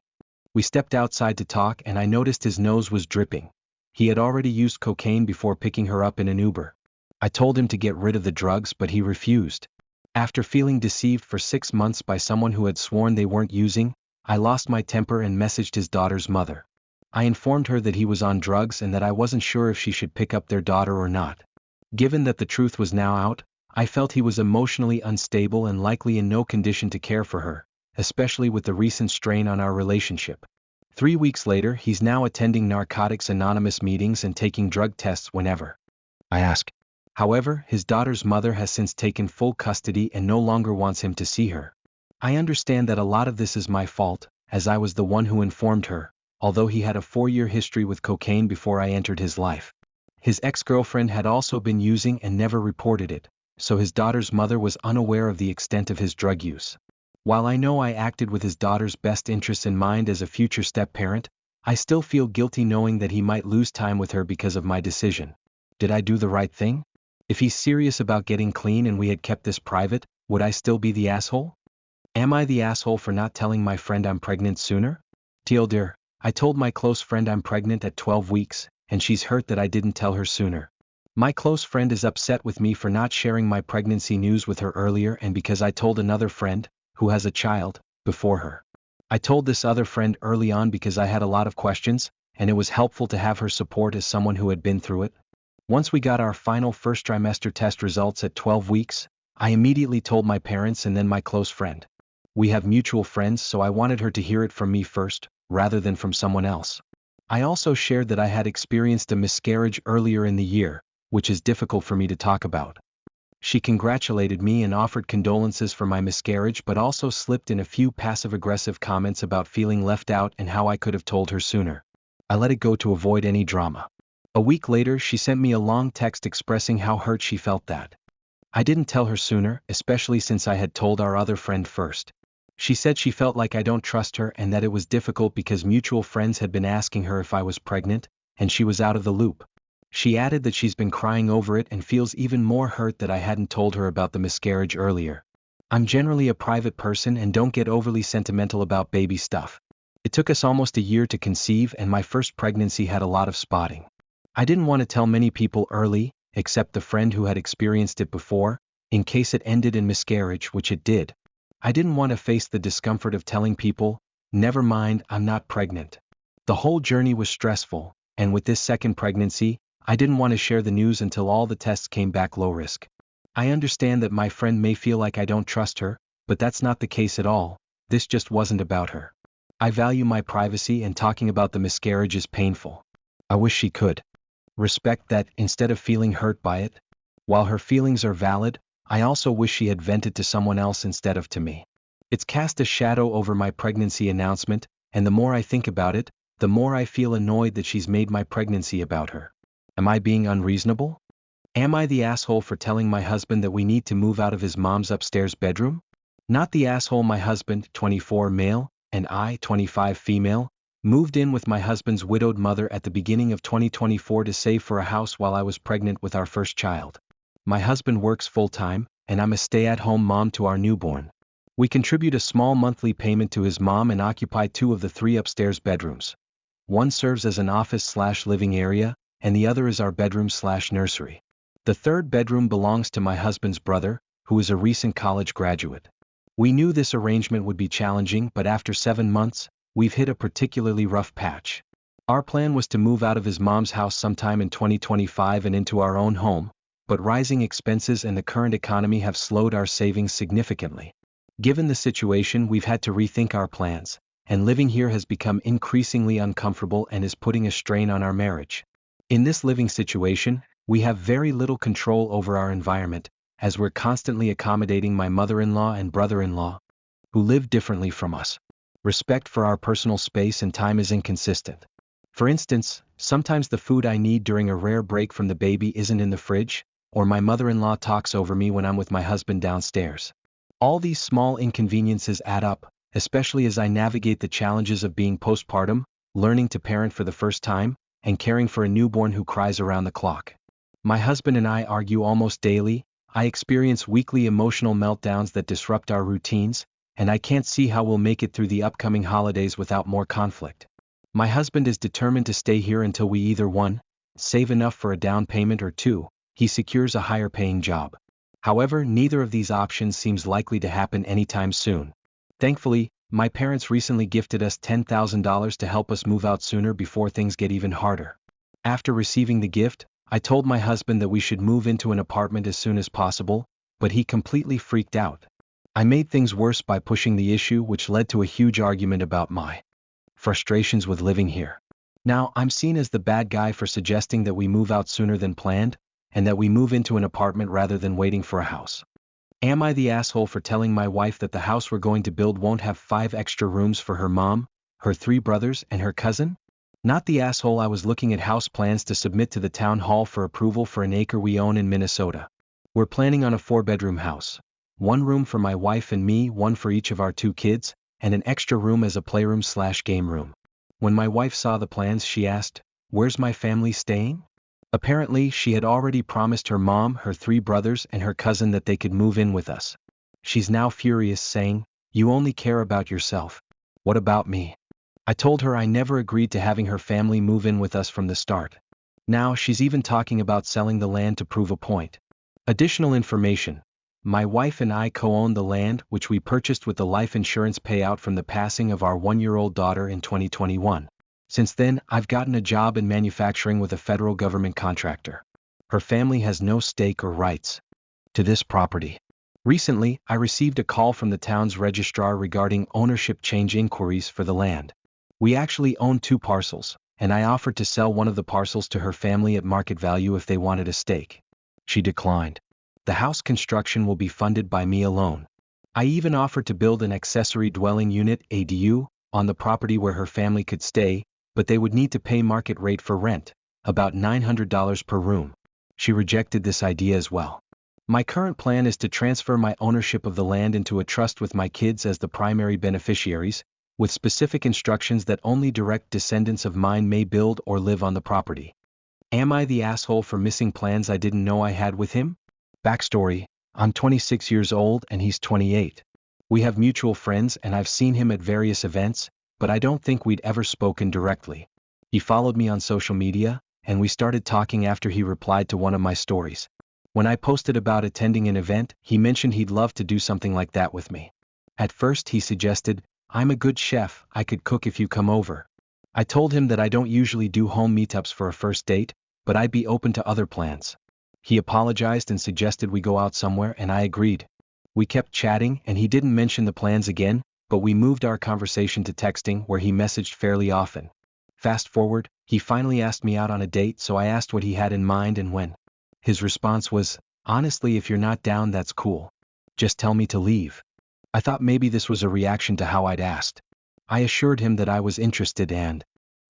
We stepped outside to talk, and I noticed his nose was dripping. He had already used cocaine before picking her up in an Uber. I told him to get rid of the drugs, but he refused. After feeling deceived for 6 months by someone who had sworn they weren't using, I lost my temper and messaged his daughter's mother. I informed her that he was on drugs and that I wasn't sure if she should pick up their daughter or not. Given that the truth was now out, I felt he was emotionally unstable and likely in no condition to care for her, especially with the recent strain on our relationship. 3 weeks later, he's now attending Narcotics Anonymous meetings and taking drug tests whenever I ask. However, his daughter's mother has since taken full custody and no longer wants him to see her. I understand that a lot of this is my fault, as I was the one who informed her, although he had a 4-year history with cocaine before I entered his life. His ex-girlfriend had also been using and never reported it, so his daughter's mother was unaware of the extent of his drug use. While I know I acted with his daughter's best interests in mind as a future step-parent, I still feel guilty knowing that he might lose time with her because of my decision. Did I do the right thing? If he's serious about getting clean and we had kept this private, would I still be the asshole? Am I the asshole for not telling my friend I'm pregnant sooner? Dear, I told my close friend I'm pregnant at 12 weeks, and she's hurt that I didn't tell her sooner. My close friend is upset with me for not sharing my pregnancy news with her earlier and because I told another friend, who has a child, before her. I told this other friend early on because I had a lot of questions, and it was helpful to have her support as someone who had been through it. Once we got our final first trimester test results at 12 weeks, I immediately told my parents and then my close friend. We have mutual friends, so I wanted her to hear it from me first, rather than from someone else. I also shared that I had experienced a miscarriage earlier in the year, which is difficult for me to talk about. She congratulated me and offered condolences for my miscarriage, but also slipped in a few passive-aggressive comments about feeling left out and how I could have told her sooner. I let it go to avoid any drama. A week later, she sent me a long text expressing how hurt she felt that I didn't tell her sooner, especially since I had told our other friend first. She said she felt like I don't trust her and that it was difficult because mutual friends had been asking her if I was pregnant, and she was out of the loop. She added that she's been crying over it and feels even more hurt that I hadn't told her about the miscarriage earlier. I'm generally a private person and don't get overly sentimental about baby stuff. It took us almost a year to conceive, and my first pregnancy had a lot of spotting. I didn't want to tell many people early, except the friend who had experienced it before, in case it ended in miscarriage, which it did. I didn't want to face the discomfort of telling people, never mind, I'm not pregnant. The whole journey was stressful, and with this second pregnancy, I didn't want to share the news until all the tests came back low risk. I understand that my friend may feel like I don't trust her, but that's not the case at all. This just wasn't about her. I value my privacy, and talking about the miscarriage is painful. I wish she could respect that instead of feeling hurt by it. While her feelings are valid, I also wish she had vented to someone else instead of to me. It's cast a shadow over my pregnancy announcement, and the more I think about it, the more I feel annoyed that she's made my pregnancy about her. Am I being unreasonable? Am I the asshole for telling my husband that we need to move out of his mom's upstairs bedroom? Not the asshole. My husband, 24 male, and I, 25 female, moved in with my husband's widowed mother at the beginning of 2024 to save for a house while I was pregnant with our first child. My husband works full-time, and I'm a stay-at-home mom to our newborn. We contribute a small monthly payment to his mom and occupy 2 of the 3 upstairs bedrooms. One serves as an office/living area, and the other is our bedroom/nursery. The 3rd bedroom belongs to my husband's brother, who is a recent college graduate. We knew this arrangement would be challenging, but after 7 months, we've hit a particularly rough patch. Our plan was to move out of his mom's house sometime in 2025 and into our own home, but rising expenses and the current economy have slowed our savings significantly. Given the situation, we've had to rethink our plans, and living here has become increasingly uncomfortable and is putting a strain on our marriage. In this living situation, we have very little control over our environment, as we're constantly accommodating my mother-in-law and brother-in-law, who live differently from us. Respect for our personal space and time is inconsistent. For instance, sometimes the food I need during a rare break from the baby isn't in the fridge, or my mother-in-law talks over me when I'm with my husband downstairs. All these small inconveniences add up, especially as I navigate the challenges of being postpartum, learning to parent for the first time, and caring for a newborn who cries around the clock. My husband and I argue almost daily. I experience weekly emotional meltdowns that disrupt our routines, and I can't see how we'll make it through the upcoming holidays without more conflict. My husband is determined to stay here until we either 1, save enough for a down payment, or 2, he secures a higher paying job. However, neither of these options seems likely to happen anytime soon. Thankfully, my parents recently gifted us $10,000 to help us move out sooner before things get even harder. After receiving the gift, I told my husband that we should move into an apartment as soon as possible, but he completely freaked out. I made things worse by pushing the issue, which led to a huge argument about my frustrations with living here. Now, I'm seen as the bad guy for suggesting that we move out sooner than planned, and that we move into an apartment rather than waiting for a house. Am I the asshole for telling my wife that the house we're going to build won't have 5 extra rooms for her mom, her 3 brothers, and her cousin? Not the asshole. I was looking at house plans to submit to the town hall for approval for an acre we own in Minnesota. We're planning on a 4-bedroom house. 1 room for my wife and me, 1 for each of our 2 kids, and an extra room as a playroom/game room. When my wife saw the plans, she asked, "Where's my family staying?" Apparently, she had already promised her mom, her 3 brothers, and her cousin that they could move in with us. She's now furious, saying, "You only care about yourself. What about me?" I told her I never agreed to having her family move in with us from the start. Now she's even talking about selling the land to prove a point. Additional information. My wife and I co-own the land, which we purchased with the life insurance payout from the passing of our 1-year-old daughter in 2021. Since then, I've gotten a job in manufacturing with a federal government contractor. Her family has no stake or rights to this property. Recently, I received a call from the town's registrar regarding ownership change inquiries for the land. We actually own 2 parcels, and I offered to sell one of the parcels to her family at market value if they wanted a stake. She declined. The house construction will be funded by me alone. I even offered to build an accessory dwelling unit (ADU) on the property where her family could stay, but they would need to pay market rate for rent, about $900 per room. She rejected this idea as well. My current plan is to transfer my ownership of the land into a trust with my kids as the primary beneficiaries, with specific instructions that only direct descendants of mine may build or live on the property. Am I the asshole for missing plans I didn't know I had with him? Backstory: I'm 26 years old and he's 28. We have mutual friends and I've seen him at various events, but I don't think we'd ever spoken directly. He followed me on social media, and we started talking after he replied to one of my stories. When I posted about attending an event, he mentioned he'd love to do something like that with me. At first he suggested, "I'm a good chef, I could cook if you come over." I told him that I don't usually do home meetups for a first date, but I'd be open to other plans. He apologized and suggested we go out somewhere, and I agreed. We kept chatting and he didn't mention the plans again, but we moved our conversation to texting where he messaged fairly often. Fast forward, he finally asked me out on a date, so I asked what he had in mind and when. His response was, "Honestly, if you're not down, that's cool. Just tell me to leave." I thought maybe this was a reaction to how I'd asked. I assured him that I was interested and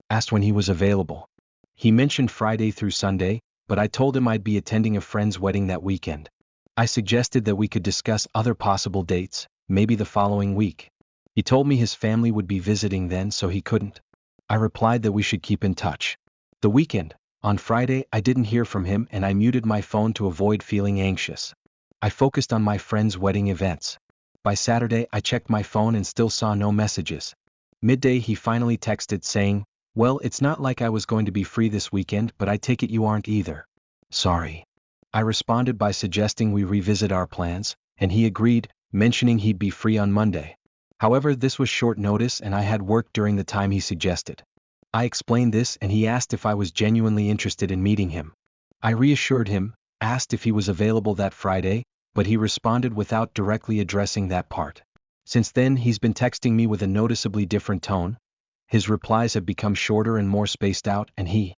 asked when he was available. He mentioned Friday through Sunday, but I told him I'd be attending a friend's wedding that weekend. I suggested that we could discuss other possible dates, maybe the following week. He told me his family would be visiting then, so he couldn't. I replied that we should keep in touch. The weekend, on Friday, I didn't hear from him and I muted my phone to avoid feeling anxious. I focused on my friend's wedding events. By Saturday, I checked my phone and still saw no messages. Midday, he finally texted saying, "Well, it's not like I was going to be free this weekend, but I take it you aren't either. Sorry." I responded by suggesting we revisit our plans, and he agreed, mentioning he'd be free on Monday. However, this was short notice and I had work during the time he suggested. I explained this and he asked if I was genuinely interested in meeting him. I reassured him, asked if he was available that Friday, but he responded without directly addressing that part. Since then, he's been texting me with a noticeably different tone. His replies have become shorter and more spaced out, and he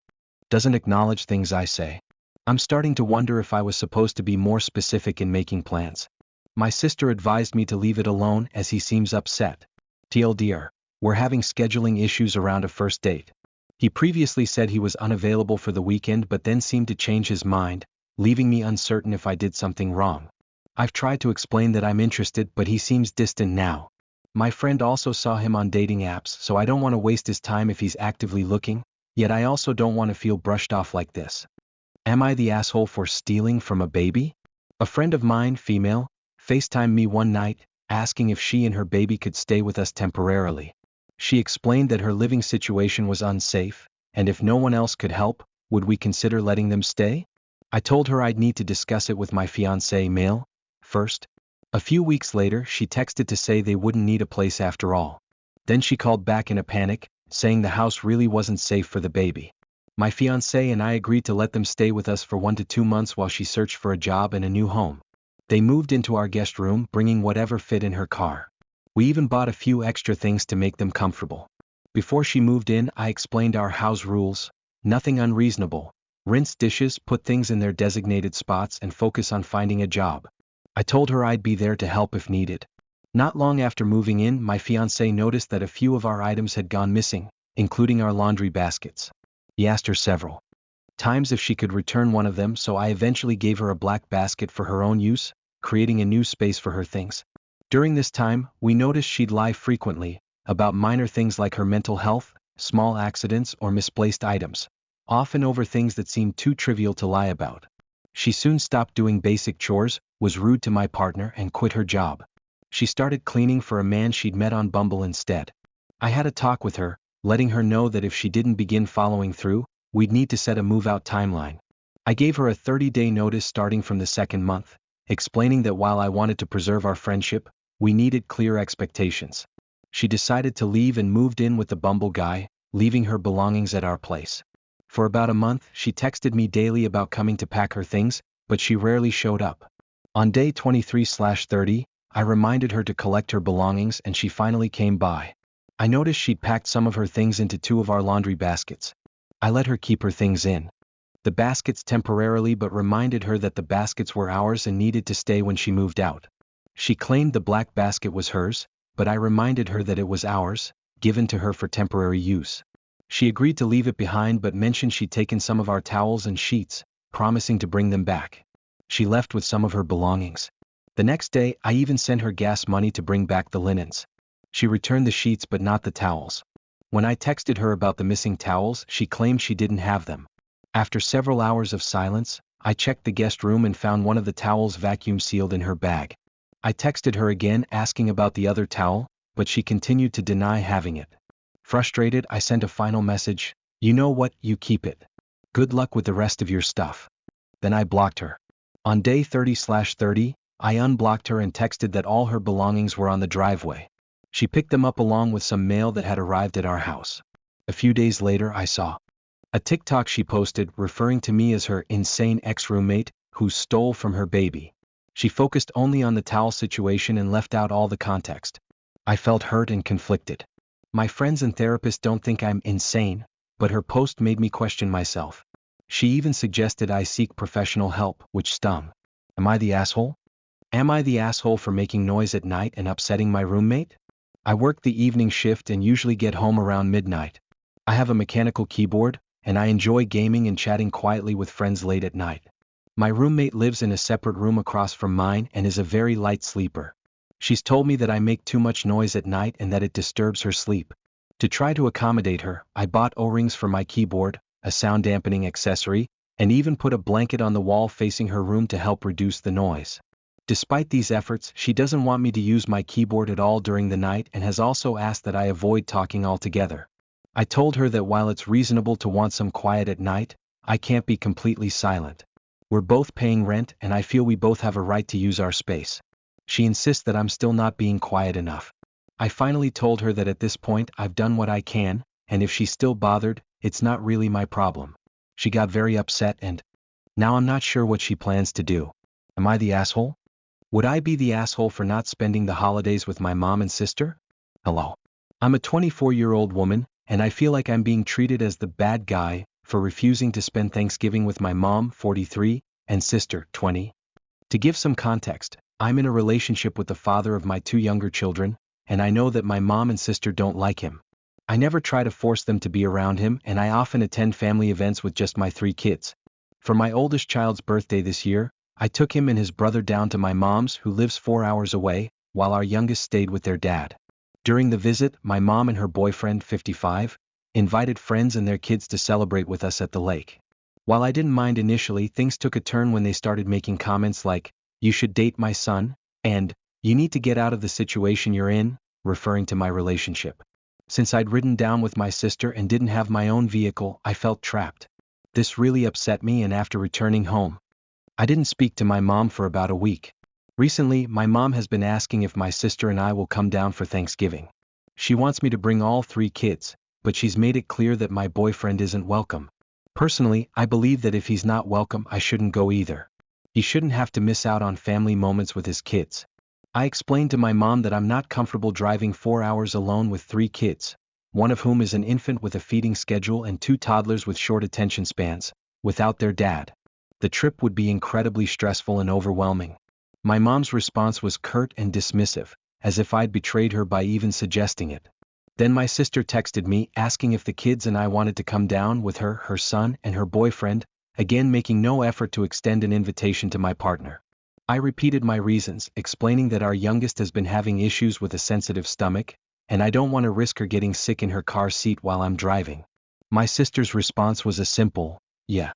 doesn't acknowledge things I say. I'm starting to wonder if I was supposed to be more specific in making plans. My sister advised me to leave it alone as he seems upset. TLDR, we're having scheduling issues around a first date. He previously said he was unavailable for the weekend but then seemed to change his mind, leaving me uncertain if I did something wrong. I've tried to explain that I'm interested, but he seems distant now. My friend also saw him on dating apps, so I don't want to waste his time if he's actively looking, yet I also don't want to feel brushed off like this. Am I the asshole for stealing from a baby? A friend of mine, female, FaceTimed me one night, asking if she and her baby could stay with us temporarily. She explained that her living situation was unsafe, and if no one else could help, would we consider letting them stay? I told her I'd need to discuss it with my fiancé, male, first. A few weeks later, she texted to say they wouldn't need a place after all. Then she called back in a panic, saying the house really wasn't safe for the baby. My fiancé and I agreed to let them stay with us for 1 to 2 months while she searched for a job and a new home. They moved into our guest room, bringing whatever fit in her car. We even bought a few extra things to make them comfortable. Before she moved in, I explained our house rules: nothing unreasonable. Rinse dishes, put things in their designated spots, and focus on finding a job. I told her I'd be there to help if needed. Not long after moving in, my fiancé noticed that a few of our items had gone missing, including our laundry baskets. He asked her several times if she could return one of them, so I eventually gave her a black basket for her own use, creating a new space for her things. During this time, we noticed she'd lie frequently about minor things like her mental health, small accidents, or misplaced items, often over things that seemed too trivial to lie about. She soon stopped doing basic chores, was rude to my partner, and quit her job. She started cleaning for a man she'd met on Bumble instead. I had a talk with her, letting her know that if she didn't begin following through, we'd need to set a move-out timeline. I gave her a 30-day notice starting from the second month, explaining that while I wanted to preserve our friendship, we needed clear expectations. She decided to leave and moved in with the Bumble guy, leaving her belongings at our place. For about a month, she texted me daily about coming to pack her things, but she rarely showed up. On day 23/30, I reminded her to collect her belongings and she finally came by. I noticed she'd packed some of her things into 2 of our laundry baskets. I let her keep her things in the baskets temporarily, but reminded her that the baskets were ours and needed to stay when she moved out. She claimed the black basket was hers, but I reminded her that it was ours, given to her for temporary use. She agreed to leave it behind but mentioned she'd taken some of our towels and sheets, promising to bring them back. She left with some of her belongings. The next day, I even sent her gas money to bring back the linens. She returned the sheets but not the towels. When I texted her about the missing towels, she claimed she didn't have them. After several hours of silence, I checked the guest room and found one of the towels vacuum sealed in her bag. I texted her again asking about the other towel, but she continued to deny having it. Frustrated, I sent a final message, "You know what, you keep it. Good luck with the rest of your stuff." Then I blocked her. On day 30/30, I unblocked her and texted that all her belongings were on the driveway. She picked them up along with some mail that had arrived at our house. A few days later I saw a TikTok she posted referring to me as her insane ex-roommate who stole from her baby. She focused only on the towel situation and left out all the context. I felt hurt and conflicted. My friends and therapist don't think I'm insane, but her post made me question myself. She even suggested I seek professional help, which stung. Am I the asshole? Am I the asshole for making noise at night and upsetting my roommate? I work the evening shift and usually get home around midnight. I have a mechanical keyboard, and I enjoy gaming and chatting quietly with friends late at night. My roommate lives in a separate room across from mine and is a very light sleeper. She's told me that I make too much noise at night and that it disturbs her sleep. To try to accommodate her, I bought O-rings for my keyboard, a sound dampening accessory, and even put a blanket on the wall facing her room to help reduce the noise. Despite these efforts, she doesn't want me to use my keyboard at all during the night and has also asked that I avoid talking altogether. I told her that while it's reasonable to want some quiet at night, I can't be completely silent. We're both paying rent and I feel we both have a right to use our space. She insists that I'm still not being quiet enough. I finally told her that at this point I've done what I can, and if she's still bothered, it's not really my problem. She got very upset and now I'm not sure what she plans to do. Am I the asshole? Would I be the asshole for not spending the holidays with my mom and sister? Hello. I'm a 24-year-old woman, and I feel like I'm being treated as the bad guy for refusing to spend Thanksgiving with my mom, 43, and sister, 20. To give some context, I'm in a relationship with the father of my 2 younger children, and I know that my mom and sister don't like him. I never try to force them to be around him, and I often attend family events with just my 3 kids. For my oldest child's birthday this year, I took him and his brother down to my mom's, who lives 4 hours away, while our youngest stayed with their dad. During the visit, my mom and her boyfriend, 55, invited friends and their kids to celebrate with us at the lake. While I didn't mind initially, things took a turn when they started making comments like, "You should date my son," and "You need to get out of the situation you're in," referring to my relationship. Since I'd ridden down with my sister and didn't have my own vehicle, I felt trapped. This really upset me, and after returning home, I didn't speak to my mom for about a week. Recently, my mom has been asking if my sister and I will come down for Thanksgiving. She wants me to bring all 3 kids, but she's made it clear that my boyfriend isn't welcome. Personally, I believe that if he's not welcome, I shouldn't go either. He shouldn't have to miss out on family moments with his kids. I explained to my mom that I'm not comfortable driving 4 hours alone with 3 kids, one of whom is an infant with a feeding schedule and 2 toddlers with short attention spans, without their dad. The trip would be incredibly stressful and overwhelming. My mom's response was curt and dismissive, as if I'd betrayed her by even suggesting it. Then my sister texted me asking if the kids and I wanted to come down with her, her son, and her boyfriend, again making no effort to extend an invitation to my partner. I repeated my reasons, explaining that our youngest has been having issues with a sensitive stomach, and I don't want to risk her getting sick in her car seat while I'm driving. My sister's response was a simple, "Yeah.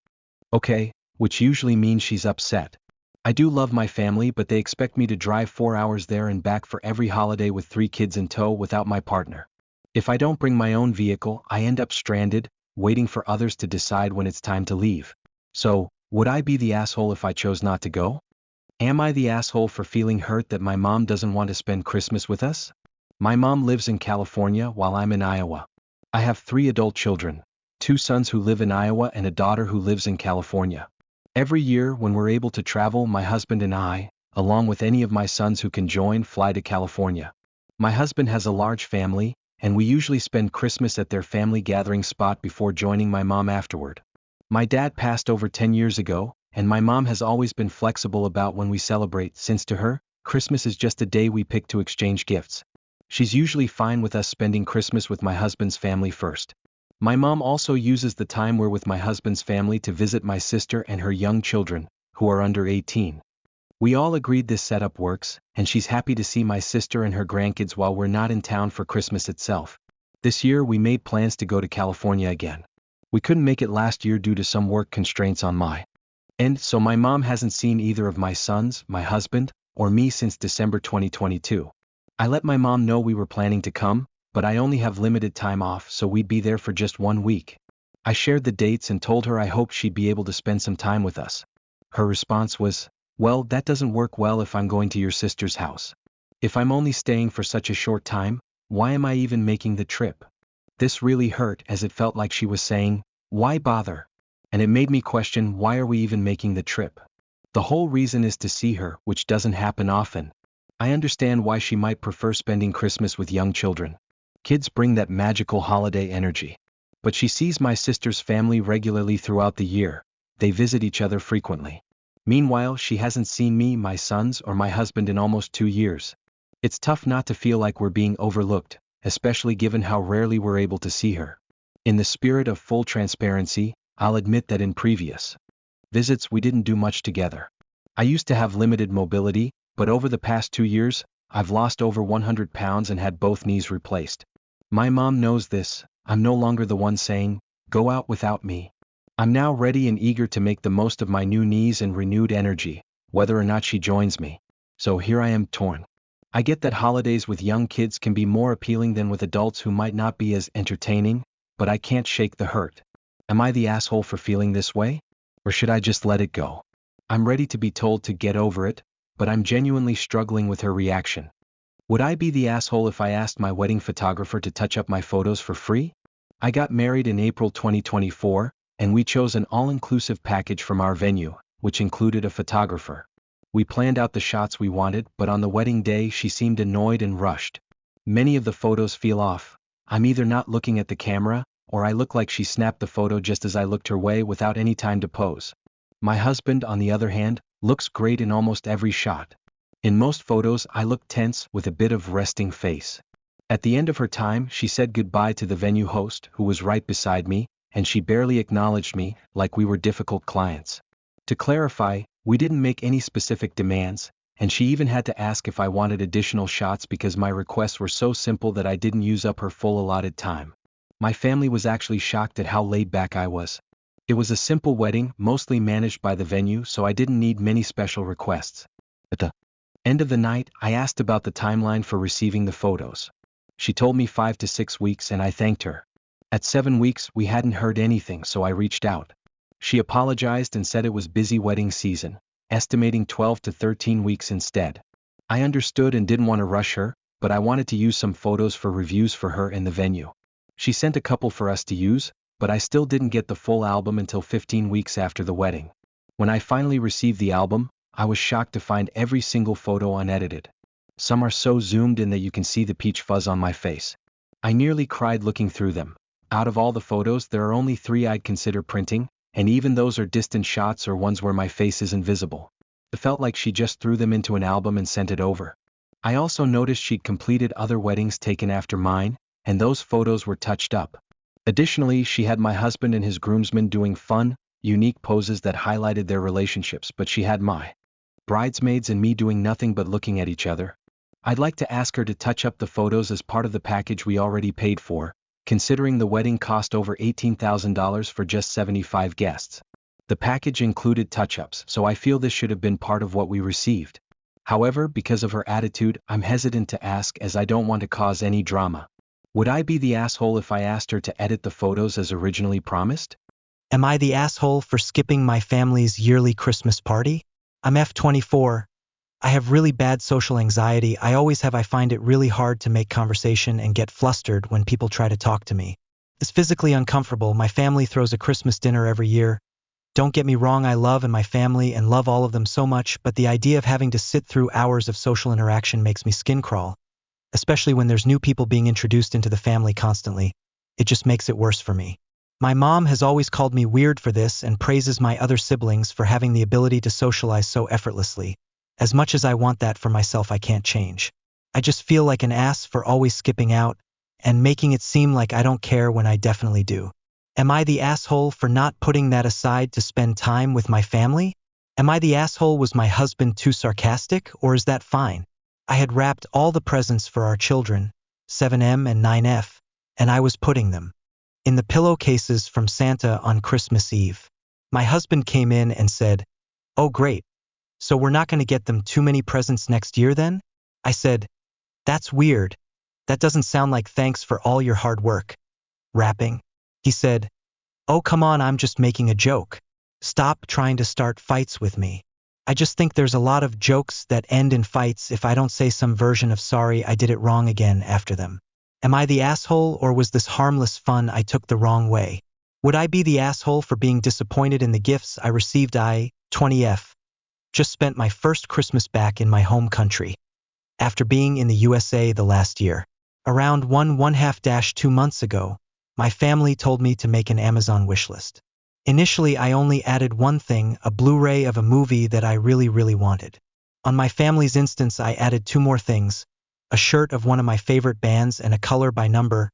Okay," which usually means she's upset. I do love my family, but they expect me to drive 4 hours there and back for every holiday with 3 kids in tow without my partner. If I don't bring my own vehicle, I end up stranded, waiting for others to decide when it's time to leave. So, would I be the asshole if I chose not to go? Am I the asshole for feeling hurt that my mom doesn't want to spend Christmas with us? My mom lives in California while I'm in Iowa. I have 3 adult children, 2 sons who live in Iowa and a daughter who lives in California. Every year when we're able to travel, my husband and I, along with any of my sons who can join, fly to California. My husband has a large family, and we usually spend Christmas at their family gathering spot before joining my mom afterward. My dad passed over 10 years ago, and my mom has always been flexible about when we celebrate, since to her, Christmas is just a day we pick to exchange gifts. She's usually fine with us spending Christmas with my husband's family first. My mom also uses the time we're with my husband's family to visit my sister and her young children, who are under 18. We all agreed this setup works, and she's happy to see my sister and her grandkids while we're not in town for Christmas itself. This year we made plans to go to California again. We couldn't make it last year due to some work constraints on my And so my mom hasn't seen either of my sons, my husband, or me since December 2022. I let my mom know we were planning to come, but I only have limited time off, so we'd be there for just 1 week. I shared the dates and told her I hoped she'd be able to spend some time with us. Her response was, "Well, that doesn't work well if I'm going to your sister's house. If I'm only staying for such a short time, why am I even making the trip?" This really hurt, as it felt like she was saying, "Why bother?" And it made me question, why are we even making the trip? The whole reason is to see her, which doesn't happen often. I understand why she might prefer spending Christmas with young children. Kids bring that magical holiday energy. But she sees my sister's family regularly throughout the year. They visit each other frequently. Meanwhile, she hasn't seen me, my sons, or my husband in almost 2 years. It's tough not to feel like we're being overlooked, especially given how rarely we're able to see her. In the spirit of full transparency, I'll admit that in previous visits we didn't do much together. I used to have limited mobility, but over the past 2 years, I've lost over 100 pounds and had both knees replaced. My mom knows this. I'm no longer the one saying, "Go out without me." I'm now ready and eager to make the most of my new knees and renewed energy, whether or not she joins me. So here I am, torn. I get that holidays with young kids can be more appealing than with adults who might not be as entertaining, but I can't shake the hurt. Am I the asshole for feeling this way? Or should I just let it go? I'm ready to be told to get over it, but I'm genuinely struggling with her reaction. Would I be the asshole if I asked my wedding photographer to touch up my photos for free? I got married in April 2024, and we chose an all-inclusive package from our venue, which included a photographer. We planned out the shots we wanted, but on the wedding day she seemed annoyed and rushed. Many of the photos feel off. I'm either not looking at the camera, or I look like she snapped the photo just as I looked her way without any time to pose. My husband, on the other hand, looks great in almost every shot. In most photos I look tense with a bit of resting face. At the end of her time she said goodbye to the venue host, who was right beside me, and she barely acknowledged me, like we were difficult clients. To clarify, we didn't make any specific demands, and she even had to ask if I wanted additional shots because my requests were so simple that I didn't use up her full allotted time. My family was actually shocked at how laid back I was. It was a simple wedding, mostly managed by the venue, so I didn't need many special requests. At the end of the night, I asked about the timeline for receiving the photos. She told me 5 to 6 weeks, and I thanked her. At 7 weeks, we hadn't heard anything, so I reached out. She apologized and said it was busy wedding season, estimating 12 to 13 weeks instead. I understood and didn't want to rush her, but I wanted to use some photos for reviews for her and the venue. She sent a couple for us to use, but I still didn't get the full album until 15 weeks after the wedding. When I finally received the album, I was shocked to find every single photo unedited. Some are so zoomed in that you can see the peach fuzz on my face. I nearly cried looking through them. Out of all the photos, there are only 3 I'd consider printing, and even those are distant shots or ones where my face isn't visible. It felt like she just threw them into an album and sent it over. I also noticed she'd completed other weddings taken after mine, and those photos were touched up. Additionally, she had my husband and his groomsmen doing fun, unique poses that highlighted their relationships, but she had my bridesmaids and me doing nothing but looking at each other. I'd like to ask her to touch up the photos as part of the package we already paid for, considering the wedding cost over $18,000 for just 75 guests. The package included touch-ups, so I feel this should have been part of what we received. However, because of her attitude, I'm hesitant to ask as I don't want to cause any drama. Would I be the asshole if I asked her to edit the photos as originally promised? Am I the asshole for skipping my family's yearly Christmas party? I'm F24. I have really bad social anxiety. I find it really hard to make conversation and get flustered when people try to talk to me. It's physically uncomfortable. My family throws a Christmas dinner every year. Don't get me wrong, I love my family and love all of them so much, but the idea of having to sit through hours of social interaction makes me skin crawl, especially when there's new people being introduced into the family constantly. It just makes it worse for me. My mom has always called me weird for this and praises my other siblings for having the ability to socialize so effortlessly. As much as I want that for myself, I can't change. I just feel like an ass for always skipping out and making it seem like I don't care when I definitely do. Am I the asshole for not putting that aside to spend time with my family? Am I the asshole? Was my husband too sarcastic, or is that fine? I had wrapped all the presents for our children, 7M and 9F, and I was putting them in the pillowcases from Santa on Christmas Eve. My husband came in and said, "Oh great. So we're not going to get them too many presents next year then?" I said, "That's weird. That doesn't sound like thanks for all your hard work." Wrapping. He said, "Oh come on, I'm just making a joke. Stop trying to start fights with me. I just think there's a lot of jokes that end in fights if I don't say some version of sorry I did it wrong again after them. Am I the asshole, or was this harmless fun I took the wrong way? Would I be the asshole for being disappointed in the gifts I received? I, 20F, just spent my first Christmas back in my home country, after being in the USA the last year. Around 1.5-2 months ago, my family told me to make an Amazon wishlist. Initially, I only added one thing, a Blu-ray of a movie that I really wanted. On my family's instance, I added two more things, a shirt of one of my favorite bands and a color by number.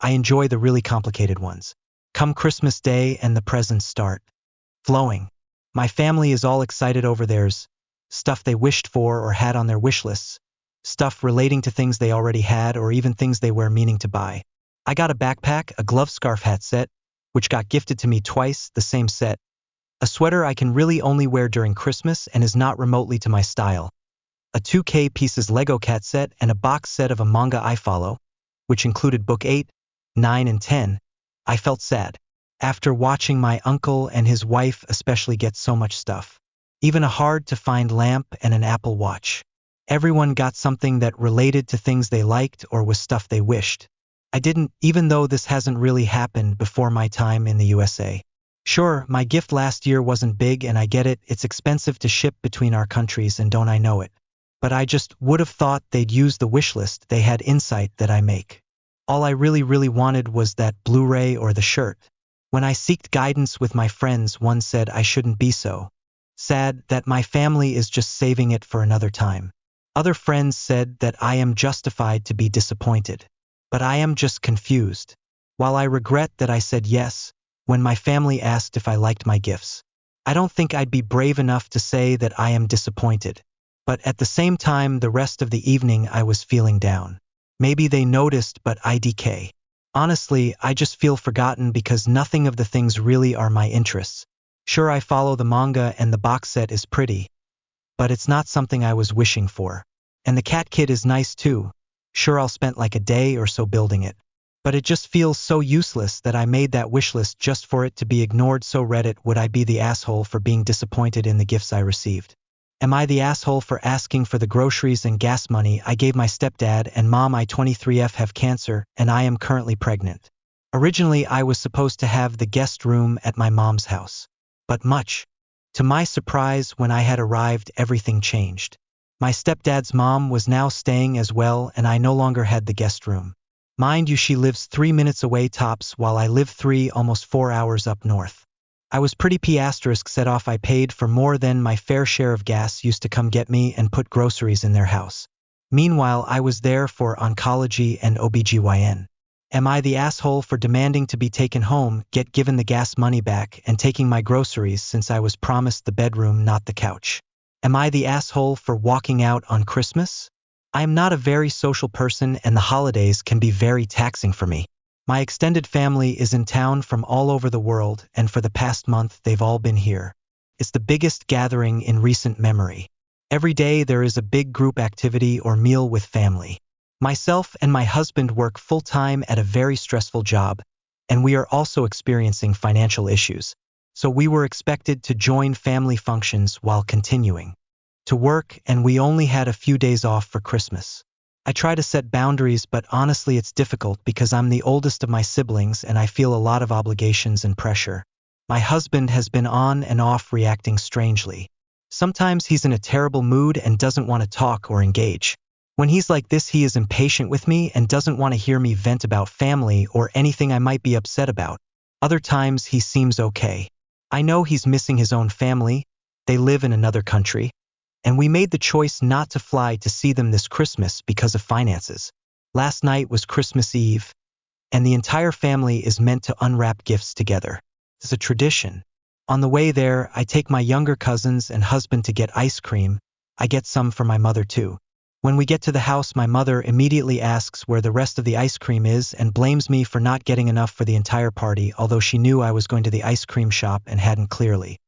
I enjoy the really complicated ones. Come Christmas Day and the presents start flowing. My family is all excited over theirs, stuff they wished for or had on their wish lists, stuff relating to things they already had or even things they were meaning to buy. I got a backpack, a glove scarf hat set, which got gifted to me twice, the same set, a sweater I can really only wear during Christmas and is not remotely to my style, a 2K pieces Lego cat set, and a box set of a manga I follow, which included book 8, 9, and 10. I felt sad. After watching my uncle and his wife especially get so much stuff. Even a hard-to-find lamp and an Apple Watch. Everyone got something that related to things they liked or was stuff they wished. I didn't, even though this hasn't really happened before my time in the USA. Sure, my gift last year wasn't big and I get it, it's expensive to ship between our countries and don't I know it. But I just would have thought they'd use the wish list they had insight that I make. All I really wanted was that Blu-ray or the shirt. When I seeked guidance with my friends, one said I shouldn't be so sad, that my family is just saving it for another time. Other friends said that I am justified to be disappointed. But I am just confused. While I regret that I said yes, when my family asked if I liked my gifts, I don't think I'd be brave enough to say that I am disappointed. But at the same time, the rest of the evening I was feeling down. Maybe they noticed, but IDK. Honestly, I just feel forgotten because nothing of the things really are my interests. Sure, I follow the manga and the box set is pretty, but it's not something I was wishing for. And the cat kit is nice too. Sure, I'll spend like a day or so building it. But it just feels so useless that I made that wish list just for it to be ignored. So Reddit, would I be the asshole for being disappointed in the gifts I received? Am I the asshole for asking for the groceries and gas money I gave my stepdad and mom? I 23F have cancer and I am currently pregnant. Originally, I was supposed to have the guest room at my mom's house. But much to my surprise, when I had arrived, everything changed. My stepdad's mom was now staying as well and I no longer had the guest room. Mind you, she lives 3 minutes away tops while I live 3, almost 4 hours up north. I was pretty set off. I paid for more than my fair share of gas used to come get me and put groceries in their house. Meanwhile, I was there for oncology and OBGYN. Am I the asshole for demanding to be taken home, get given the gas money back, and taking my groceries since I was promised the bedroom, not the couch? Am I the asshole for walking out on Christmas? I am not a very social person and the holidays can be very taxing for me. My extended family is in town from all over the world, and for the past month they've all been here. It's the biggest gathering in recent memory. Every day there is a big group activity or meal with family. Myself and my husband work full-time at a very stressful job, and we are also experiencing financial issues. So we were expected to join family functions while continuing to work, and we only had a few days off for Christmas. I try to set boundaries, but honestly it's difficult because I'm the oldest of my siblings and I feel a lot of obligations and pressure. My husband has been on and off reacting strangely. Sometimes he's in a terrible mood and doesn't want to talk or engage. When he's like this, he is impatient with me and doesn't want to hear me vent about family or anything I might be upset about. Other times he seems okay. I know he's missing his own family. They live in another country. And we made the choice not to fly to see them this Christmas because of finances. Last night was Christmas Eve, and the entire family is meant to unwrap gifts together. It's a tradition. On the way there, I take my younger cousins and husband to get ice cream. I get some for my mother too. When we get to the house, my mother immediately asks where the rest of the ice cream is and blames me for not getting enough for the entire party, although she knew I was going to the ice cream shop and hadn't clearly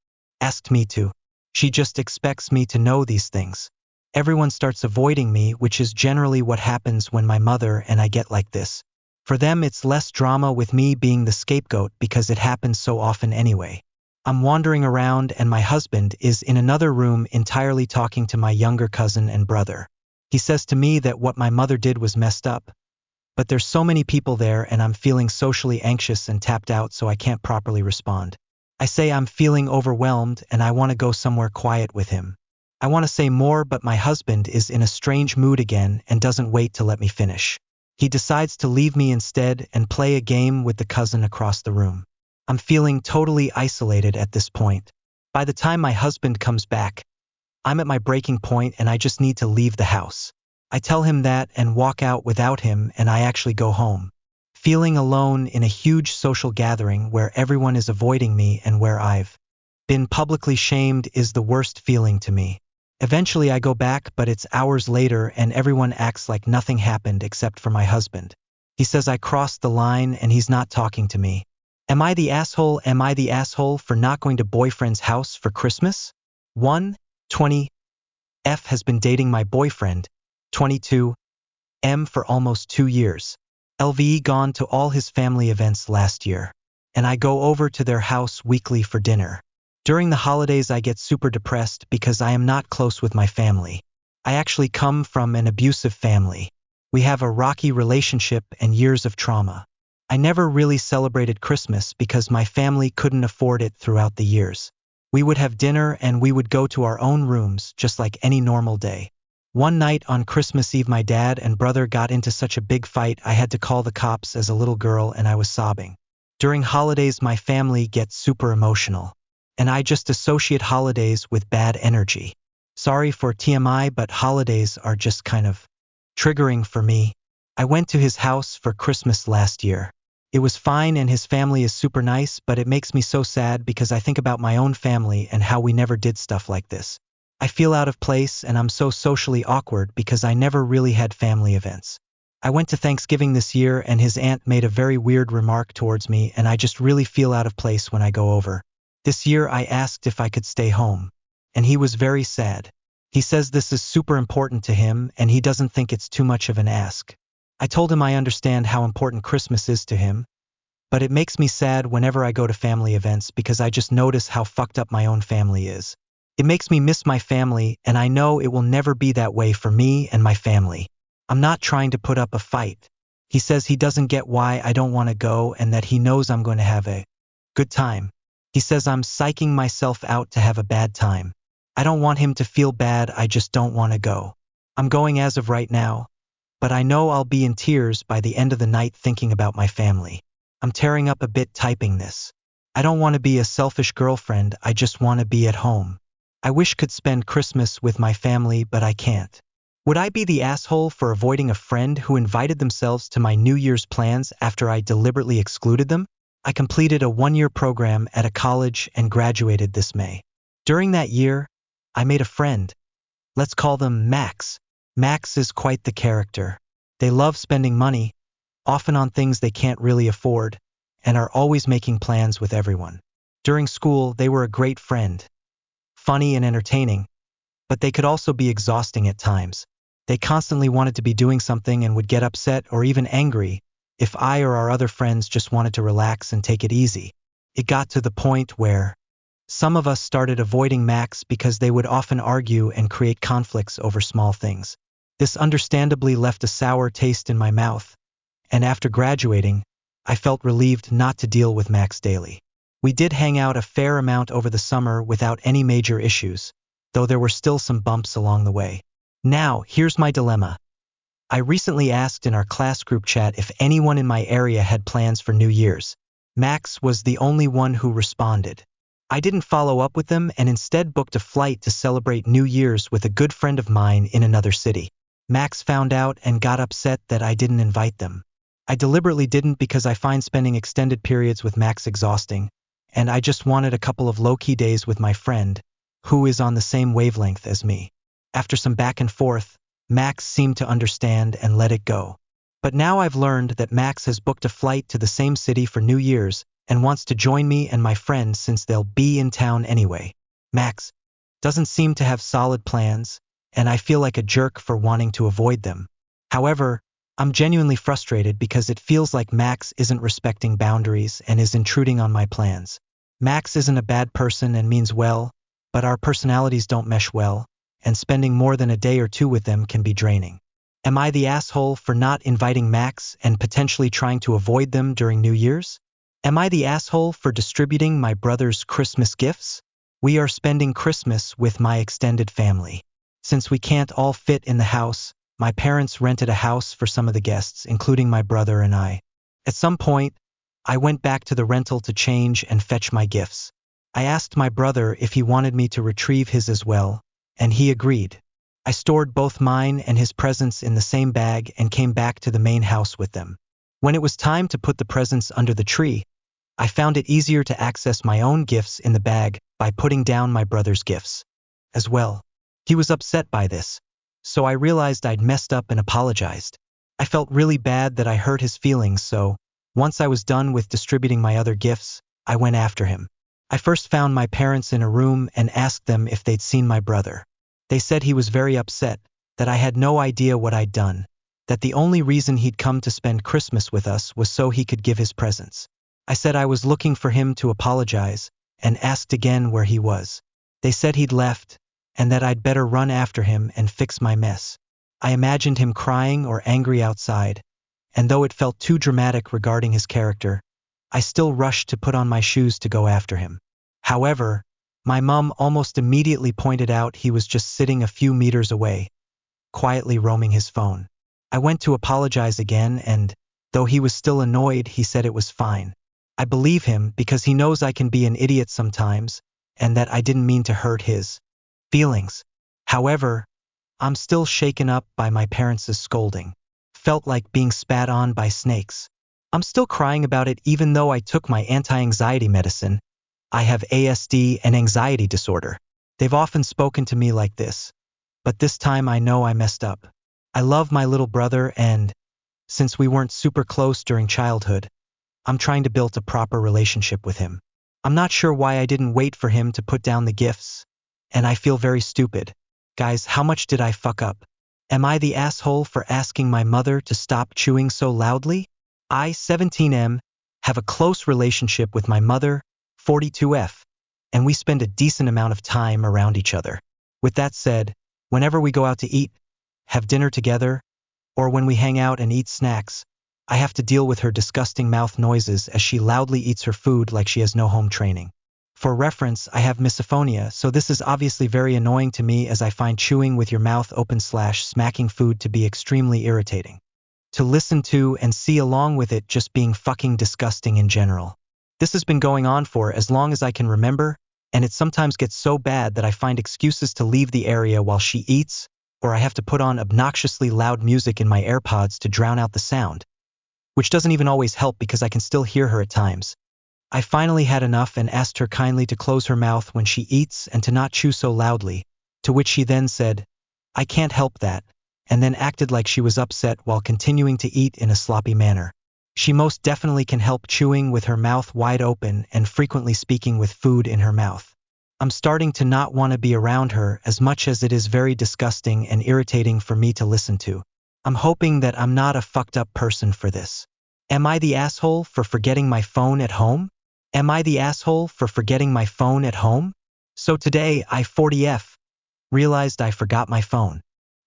asked me to. She just expects me to know these things. Everyone starts avoiding me, which is generally what happens when my mother and I get like this. For them, it's less drama with me being the scapegoat because it happens so often anyway. I'm wandering around and my husband is in another room entirely talking to my younger cousin and brother. He says to me that what my mother did was messed up, but there's so many people there and I'm feeling socially anxious and tapped out, so I can't properly respond. I say I'm feeling overwhelmed and I want to go somewhere quiet with him. I want to say more, but my husband is in a strange mood again and doesn't wait to let me finish. He decides to leave me instead and play a game with the cousin across the room. I'm feeling totally isolated at this point. By the time my husband comes back, I'm at my breaking point and I just need to leave the house. I tell him that and walk out without him, and I actually go home. Feeling alone in a huge social gathering where everyone is avoiding me and where I've been publicly shamed is the worst feeling to me. Eventually I go back, but it's hours later and everyone acts like nothing happened except for my husband. He says I crossed the line and he's not talking to me. Am I the asshole? Am I the asshole for not going to boyfriend's house for Christmas? 1. 20. F has been dating my boyfriend, 22. M, for almost 2 years. LV gone to all his family events last year. And I go over to their house weekly for dinner. During the holidays I get super depressed because I am not close with my family. I actually come from an abusive family. We have a rocky relationship and years of trauma. I never really celebrated Christmas because my family couldn't afford it throughout the years. We would have dinner and we would go to our own rooms just like any normal day. One night on Christmas Eve my dad and brother got into such a big fight I had to call the cops as a little girl and I was sobbing. During holidays my family gets super emotional. And I just associate holidays with bad energy. Sorry for TMI, but holidays are just kind of triggering for me. I went to his house for Christmas last year. It was fine and his family is super nice, but it makes me so sad because I think about my own family and how we never did stuff like this. I feel out of place and I'm so socially awkward because I never really had family events. I went to Thanksgiving this year and his aunt made a very weird remark towards me and I just really feel out of place when I go over. This year I asked if I could stay home, and he was very sad. He says this is super important to him and he doesn't think it's too much of an ask. I told him I understand how important Christmas is to him, but it makes me sad whenever I go to family events because I just notice how fucked up my own family is. It makes me miss my family and I know it will never be that way for me and my family. I'm not trying to put up a fight. He says he doesn't get why I don't want to go and that he knows I'm going to have a good time. He says I'm psyching myself out to have a bad time. I don't want him to feel bad, I just don't want to go. I'm going as of right now, but I know I'll be in tears by the end of the night thinking about my family. I'm tearing up a bit typing this. I don't want to be a selfish girlfriend, I just want to be at home. I wish could spend Christmas with my family, but I can't. Would I be the asshole for avoiding a friend who invited themselves to my New Year's plans after I deliberately excluded them? I completed a 1-year program at a college and graduated this May. During that year, I made a friend. Let's call them Max. Max is quite the character. They love spending money, often on things they can't really afford, and are always making plans with everyone. During school, they were a great friend. Funny and entertaining, but they could also be exhausting at times. They constantly wanted to be doing something and would get upset or even angry if I or our other friends just wanted to relax and take it easy. It got to the point where some of us started avoiding Max because they would often argue and create conflicts over small things. This understandably left a sour taste in my mouth, and after graduating, I felt relieved not to deal with Max daily. We did hang out a fair amount over the summer without any major issues, though there were still some bumps along the way. Now, here's my dilemma. I recently asked in our class group chat if anyone in my area had plans for New Year's. Max was the only one who responded. I didn't follow up with them and instead booked a flight to celebrate New Year's with a good friend of mine in another city. Max found out and got upset that I didn't invite them. I deliberately didn't because I find spending extended periods with Max exhausting, and I just wanted a couple of low-key days with my friend, who is on the same wavelength as me. After some back and forth, Max seemed to understand and let it go. But now I've learned that Max has booked a flight to the same city for New Year's and wants to join me and my friend since they'll be in town anyway. Max, doesn't seem to have solid plans, and I feel like a jerk for wanting to avoid them. However, I'm genuinely frustrated because it feels like Max isn't respecting boundaries and is intruding on my plans. Max isn't a bad person and means well, but our personalities don't mesh well, and spending more than a day or two with them can be draining. Am I the asshole for not inviting Max and potentially trying to avoid them during New Year's? Am I the asshole for distributing my brother's Christmas gifts? We are spending Christmas with my extended family. Since we can't all fit in the house, my parents rented a house for some of the guests, including my brother and I. At some point, I went back to the rental to change and fetch my gifts. I asked my brother if he wanted me to retrieve his as well, and he agreed. I stored both mine and his presents in the same bag and came back to the main house with them. When it was time to put the presents under the tree, I found it easier to access my own gifts in the bag by putting down my brother's gifts as well. He was upset by this, so I realized I'd messed up and apologized. I felt really bad that I hurt his feelings, so once I was done with distributing my other gifts, I went after him. I first found my parents in a room and asked them if they'd seen my brother. They said he was very upset, that I had no idea what I'd done, that the only reason he'd come to spend Christmas with us was so he could give his presents. I said I was looking for him to apologize, and asked again where he was. They said he'd left, and that I'd better run after him and fix my mess. I imagined him crying or angry outside, and though it felt too dramatic regarding his character, I still rushed to put on my shoes to go after him. However, my mom almost immediately pointed out he was just sitting a few meters away, quietly roaming his phone. I went to apologize again, and though he was still annoyed, he said it was fine. I believe him because he knows I can be an idiot sometimes, and that I didn't mean to hurt his feelings. However, I'm still shaken up by my parents' scolding. Felt like being spat on by snakes. I'm still crying about it even though I took my anti-anxiety medicine. I have ASD and anxiety disorder. They've often spoken to me like this, but this time I know I messed up. I love my little brother, and since we weren't super close during childhood, I'm trying to build a proper relationship with him. I'm not sure why I didn't wait for him to put down the gifts, and I feel very stupid. Guys, how much did I fuck up? Am I the asshole for asking my mother to stop chewing so loudly? I, 17M, have a close relationship with my mother, 42F, and we spend a decent amount of time around each other. With that said, whenever we go out to eat, have dinner together, or when we hang out and eat snacks, I have to deal with her disgusting mouth noises as she loudly eats her food like she has no home training. For reference, I have misophonia, so this is obviously very annoying to me as I find chewing with your mouth open / smacking food to be extremely irritating. To listen to and see along with it just being fucking disgusting in general. This has been going on for as long as I can remember, and it sometimes gets so bad that I find excuses to leave the area while she eats, or I have to put on obnoxiously loud music in my AirPods to drown out the sound, which doesn't even always help because I can still hear her at times. I finally had enough and asked her kindly to close her mouth when she eats and to not chew so loudly, to which she then said, "I can't help that," and then acted like she was upset while continuing to eat in a sloppy manner. She most definitely can help chewing with her mouth wide open and frequently speaking with food in her mouth. I'm starting to not want to be around her as much as it is very disgusting and irritating for me to listen to. I'm hoping that I'm not a fucked up person for this. Am I the asshole for forgetting my phone at home? Am I the asshole for forgetting my phone at home? So today, I 40F realized I forgot my phone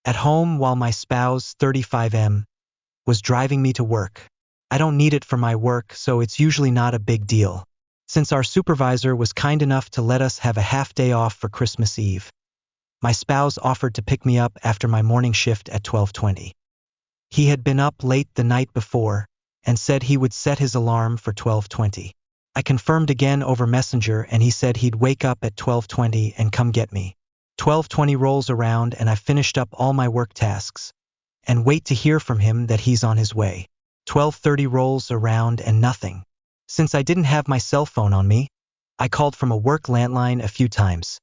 at home while my spouse, 35M, was driving me to work. I don't need it for my work, so it's usually not a big deal. Since our supervisor was kind enough to let us have a half day off for Christmas Eve, my spouse offered to pick me up after my morning shift at 12:20. He had been up late the night before and said he would set his alarm for 12:20. I confirmed again over Messenger and he said he'd wake up at 12:20 and come get me. 12:20 rolls around and I finished up all my work tasks and wait to hear from him that he's on his way. 12:30 rolls around and nothing. Since I didn't have my cell phone on me, I called from a work landline a few times.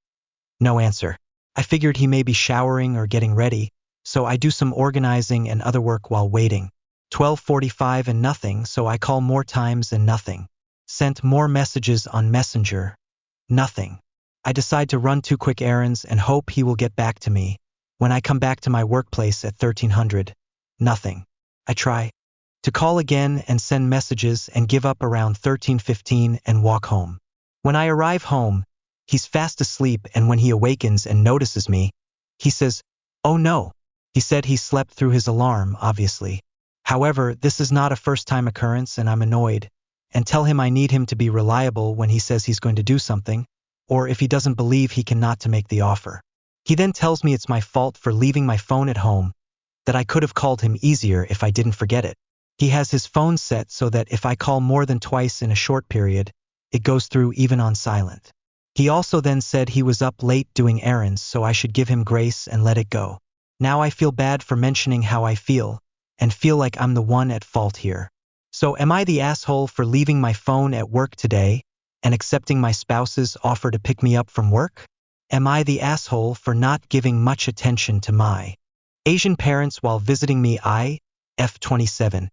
No answer. I figured he may be showering or getting ready, so I do some organizing and other work while waiting. 12:45 and nothing, so I call more times and nothing. Sent more messages on Messenger. Nothing. I decide to run 2 quick errands and hope he will get back to me. When I come back to my workplace at 1300, nothing. I try to call again and send messages and give up around 13:15 and walk home. When I arrive home, he's fast asleep, and when he awakens and notices me, he says, "Oh no." He said he slept through his alarm, obviously. However, this is not a first-time occurrence and I'm annoyed, and tell him I need him to be reliable when he says he's going to do something, or if he doesn't believe he cannot to make the offer. He then tells me it's my fault for leaving my phone at home, that I could have called him easier if I didn't forget it. He has his phone set so that if I call more than twice in a short period, it goes through even on silent. He also then said he was up late doing errands, so I should give him grace and let it go. Now I feel bad for mentioning how I feel, and feel like I'm the one at fault here. So am I the asshole for leaving my phone at work today and accepting my spouse's offer to pick me up from work? Am I the asshole for not giving much attention to my Asian parents while visiting me? I, F27,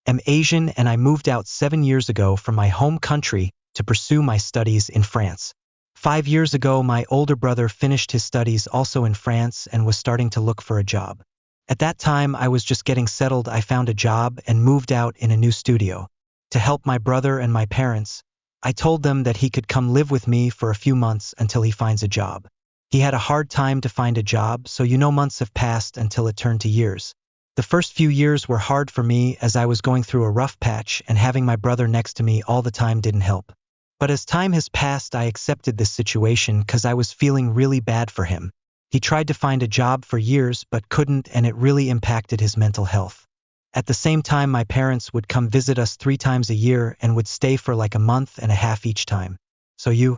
am Asian and I moved out 7 years ago from my home country to pursue my studies in France. 5 years ago, my older brother finished his studies also in France and was starting to look for a job. At that time, I was just getting settled. I found a job and moved out in a new studio. To help my brother and my parents, I told them that he could come live with me for a few months until he finds a job. He had a hard time to find a job, so months have passed until it turned to years. The first few years were hard for me as I was going through a rough patch, and having my brother next to me all the time didn't help. But as time has passed, I accepted this situation because I was feeling really bad for him. He tried to find a job for years but couldn't, and it really impacted his mental health. At the same time, my parents would come visit us 3 times a year and would stay for like a month and a half each time. So you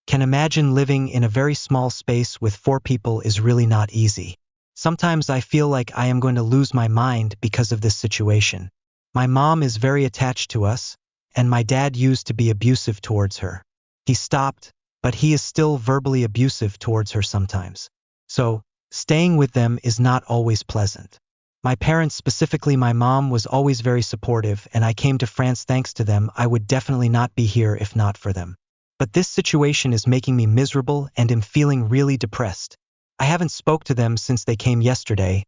can imagine living in a very small space with 4 people is really not easy. Sometimes I feel like I am going to lose my mind because of this situation. My mom is very attached to us, and my dad used to be abusive towards her. He stopped, but he is still verbally abusive towards her sometimes. So, staying with them is not always pleasant. My parents, specifically my mom, was always very supportive, and I came to France thanks to them. I would definitely not be here if not for them. But this situation is making me miserable and am feeling really depressed. I haven't spoke to them since they came yesterday.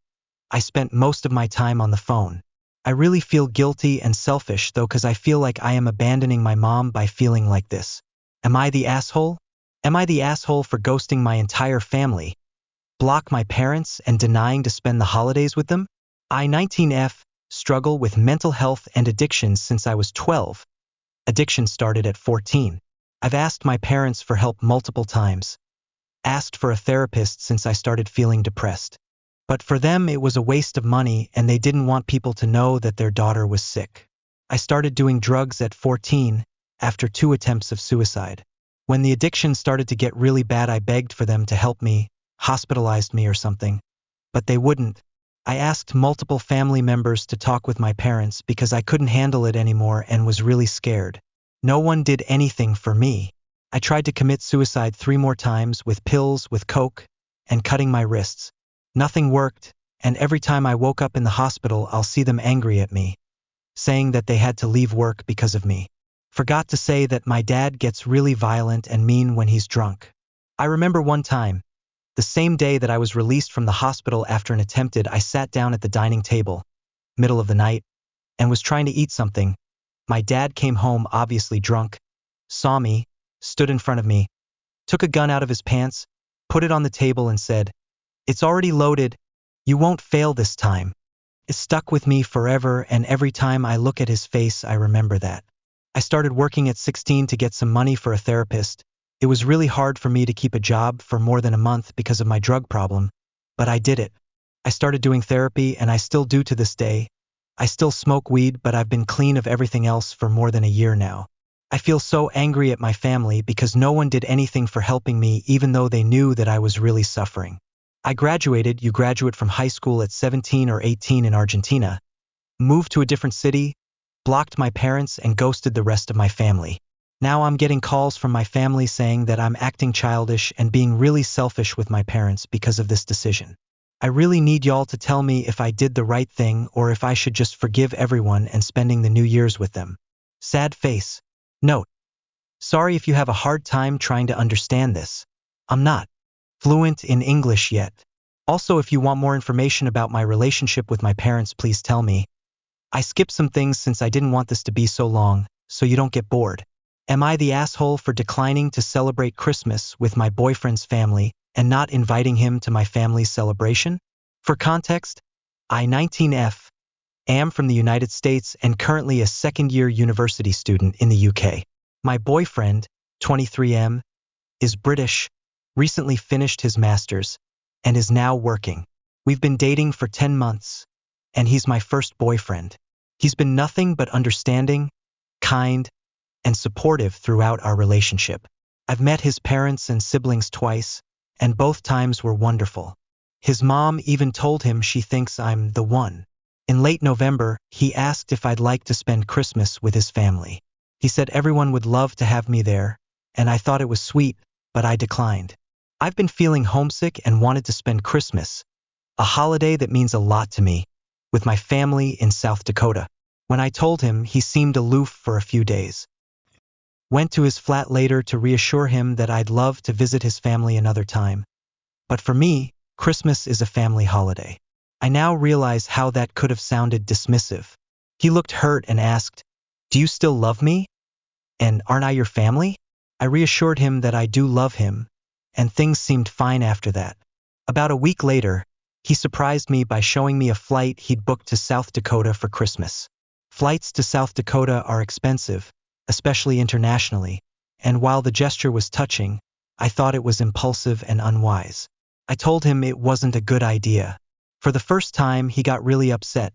I spent most of my time on the phone. I really feel guilty and selfish though, because I feel like I am abandoning my mom by feeling like this. Am I the asshole? Am I the asshole for ghosting my entire family, block my parents, and denying to spend the holidays with them? I, 19F, struggle with mental health and addictions since I was 12. Addiction started at 14. I've asked my parents for help multiple times. Asked for a therapist since I started feeling depressed. But for them it was a waste of money, and they didn't want people to know that their daughter was sick. I started doing drugs at 14, after 2 attempts of suicide. When the addiction started to get really bad, I begged for them to help me, hospitalized me or something. But they wouldn't. I asked multiple family members to talk with my parents because I couldn't handle it anymore and was really scared. No one did anything for me. I tried to commit suicide 3 more times with pills, with coke, and cutting my wrists. Nothing worked, and every time I woke up in the hospital, I'll see them angry at me, saying that they had to leave work because of me. Forgot to say that my dad gets really violent and mean when he's drunk. I remember one time, the same day that I was released from the hospital after an attempted, I sat down at the dining table, middle of the night, and was trying to eat something. My dad came home obviously drunk, saw me, stood in front of me, took a gun out of his pants, put it on the table and said, "It's already loaded, you won't fail this time." It stuck with me forever, and every time I look at his face I remember that. I started working at 16 to get some money for a therapist. It was really hard for me to keep a job for more than a month because of my drug problem, but I did it. I started doing therapy, and I still do to this day. I still smoke weed, but I've been clean of everything else for more than a year now. I feel so angry at my family because no one did anything for helping me, even though they knew that I was really suffering. I graduated. You graduate from high school at 17 or 18 in Argentina, moved to a different city, blocked my parents, and ghosted the rest of my family. Now I'm getting calls from my family saying that I'm acting childish and being really selfish with my parents because of this decision. I really need y'all to tell me if I did the right thing or if I should just forgive everyone and spending the New Year's with them. Sad face. Note: sorry if you have a hard time trying to understand this. I'm not fluent in English yet. Also, if you want more information about my relationship with my parents, please tell me. I skipped some things since I didn't want this to be so long, so you don't get bored. Am I the asshole for declining to celebrate Christmas with my boyfriend's family and not inviting him to my family's celebration? For context, I, 19F, am from the United States and currently a second-year university student in the UK. My boyfriend, 23M, is British, recently finished his master's, and is now working. We've been dating for 10 months, and he's my first boyfriend. He's been nothing but understanding, kind, and supportive throughout our relationship. I've met his parents and siblings twice, and both times were wonderful. His mom even told him she thinks I'm the one. In late November, he asked if I'd like to spend Christmas with his family. He said everyone would love to have me there, and I thought it was sweet, but I declined. I've been feeling homesick and wanted to spend Christmas, a holiday that means a lot to me, with my family in South Dakota. When I told him, he seemed aloof for a few days. Went to his flat later to reassure him that I'd love to visit his family another time. But for me, Christmas is a family holiday. I now realize how that could have sounded dismissive. He looked hurt and asked, "Do you still love me? And aren't I your family?" I reassured him that I do love him, and things seemed fine after that. About a week later, he surprised me by showing me a flight he'd booked to South Dakota for Christmas. Flights to South Dakota are expensive, especially internationally, and while the gesture was touching, I thought it was impulsive and unwise. I told him it wasn't a good idea. For the first time, he got really upset,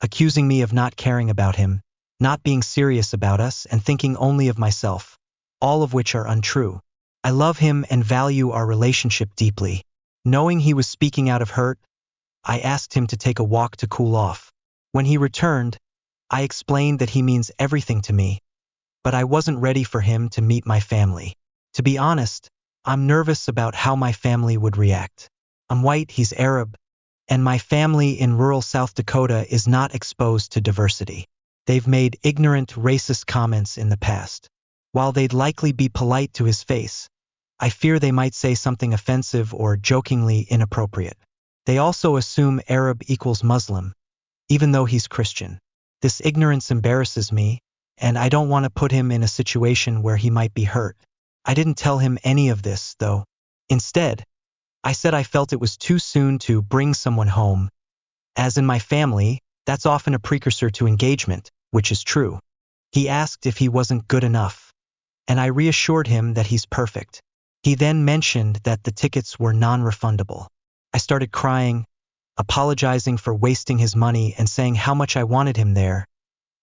accusing me of not caring about him, not being serious about us, and thinking only of myself, all of which are untrue. I love him and value our relationship deeply. Knowing he was speaking out of hurt, I asked him to take a walk to cool off. When he returned, I explained that he means everything to me, but I wasn't ready for him to meet my family. To be honest, I'm nervous about how my family would react. I'm white, he's Arab, and my family in rural South Dakota is not exposed to diversity. They've made ignorant, racist comments in the past. While they'd likely be polite to his face, I fear they might say something offensive or jokingly inappropriate. They also assume Arab equals Muslim, even though he's Christian. This ignorance embarrasses me, and I don't want to put him in a situation where he might be hurt. I didn't tell him any of this, though. Instead, I said I felt it was too soon to bring someone home. As in my family, that's often a precursor to engagement, which is true. He asked if he wasn't good enough, and I reassured him that he's perfect. He then mentioned that the tickets were non-refundable. I started crying, apologizing for wasting his money and saying how much I wanted him there,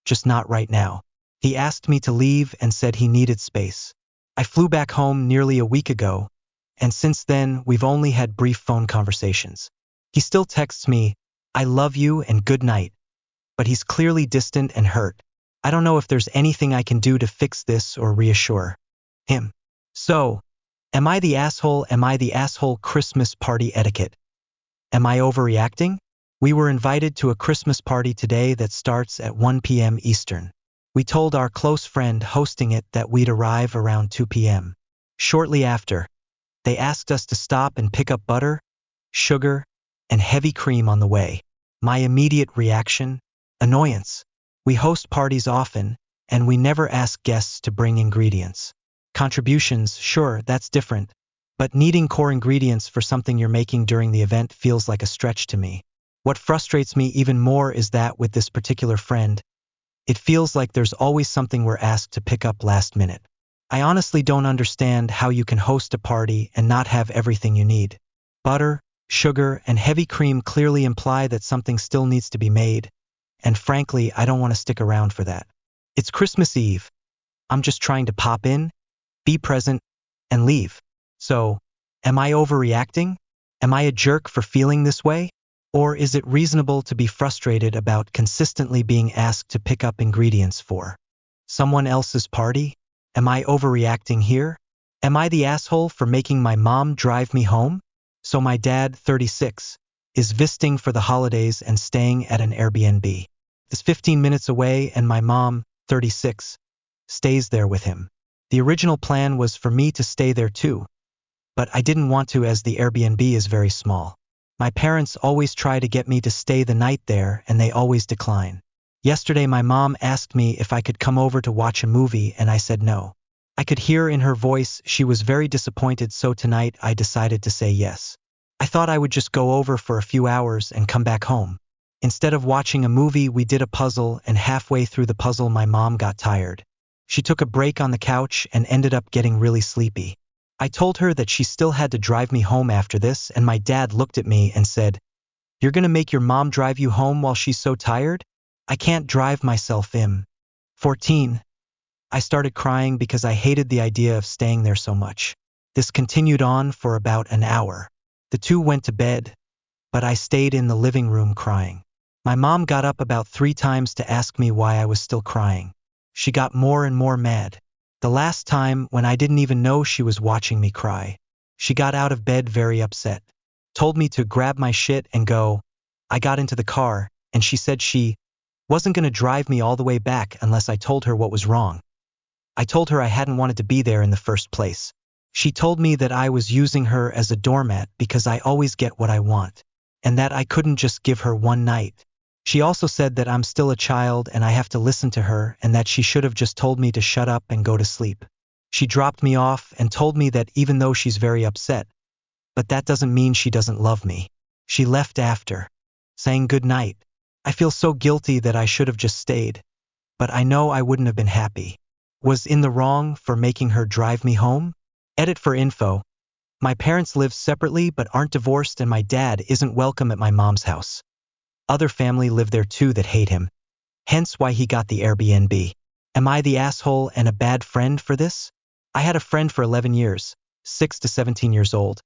just not right now. He asked me to leave and said he needed space. I flew back home nearly a week ago, and since then we've only had brief phone conversations. He still texts me, "I love you and good night," but he's clearly distant and hurt. I don't know if there's anything I can do to fix this or reassure him. So, am I the asshole? Am I the asshole? Christmas party etiquette. Am I overreacting? We were invited to a Christmas party today that starts at 1 p.m. Eastern. We told our close friend hosting it that we'd arrive around 2 p.m. Shortly after, they asked us to stop and pick up butter, sugar, and heavy cream on the way. My immediate reaction? Annoyance. We host parties often, and we never ask guests to bring ingredients. Contributions, sure, that's different, but needing core ingredients for something you're making during the event feels like a stretch to me. What frustrates me even more is that with this particular friend, it feels like there's always something we're asked to pick up last minute. I honestly don't understand how you can host a party and not have everything you need. Butter, sugar, and heavy cream clearly imply that something still needs to be made, and frankly, I don't want to stick around for that. It's Christmas Eve. I'm just trying to pop in, be present, and leave. So, am I overreacting? Am I a jerk for feeling this way? Or is it reasonable to be frustrated about consistently being asked to pick up ingredients for someone else's party? Am I overreacting here? Am I the asshole for making my mom drive me home? So my dad, 36, is visiting for the holidays and staying at an Airbnb. It's 15 minutes away and my mom, 36, stays there with him. The original plan was for me to stay there too, but I didn't want to as the Airbnb is very small. My parents always try to get me to stay the night there and they always decline. Yesterday my mom asked me if I could come over to watch a movie and I said no. I could hear in her voice she was very disappointed, so tonight I decided to say yes. I thought I would just go over for a few hours and come back home. Instead of watching a movie, we did a puzzle, and halfway through the puzzle my mom got tired. She took a break on the couch and ended up getting really sleepy. I told her that she still had to drive me home after this, and my dad looked at me and said, "You're gonna make your mom drive you home while she's so tired? I can't drive myself." 14. I started crying because I hated the idea of staying there so much. This continued on for about an hour. The two went to bed, but I stayed in the living room crying. My mom got up about 3 times to ask me why I was still crying. She got more and more mad. The last time, when I didn't even know she was watching me cry, she got out of bed very upset, told me to grab my shit and go. I got into the car, and she said she wasn't gonna drive me all the way back unless I told her what was wrong. I told her I hadn't wanted to be there in the first place. She told me that I was using her as a doormat because I always get what I want, and that I couldn't just give her one night. She also said that I'm still a child and I have to listen to her, and that she should have just told me to shut up and go to sleep. She dropped me off and told me that even though she's very upset, but that doesn't mean she doesn't love me. She left after saying good night. I feel so guilty that I should have just stayed, but I know I wouldn't have been happy. Was in the wrong for making her drive me home? Edit for info. My parents live separately but aren't divorced, and my dad isn't welcome at my mom's house. Other family live there too that hate him, hence why he got the Airbnb. Am I the asshole and a bad friend for this? I had a friend for 11 years, 6 to 17 years old.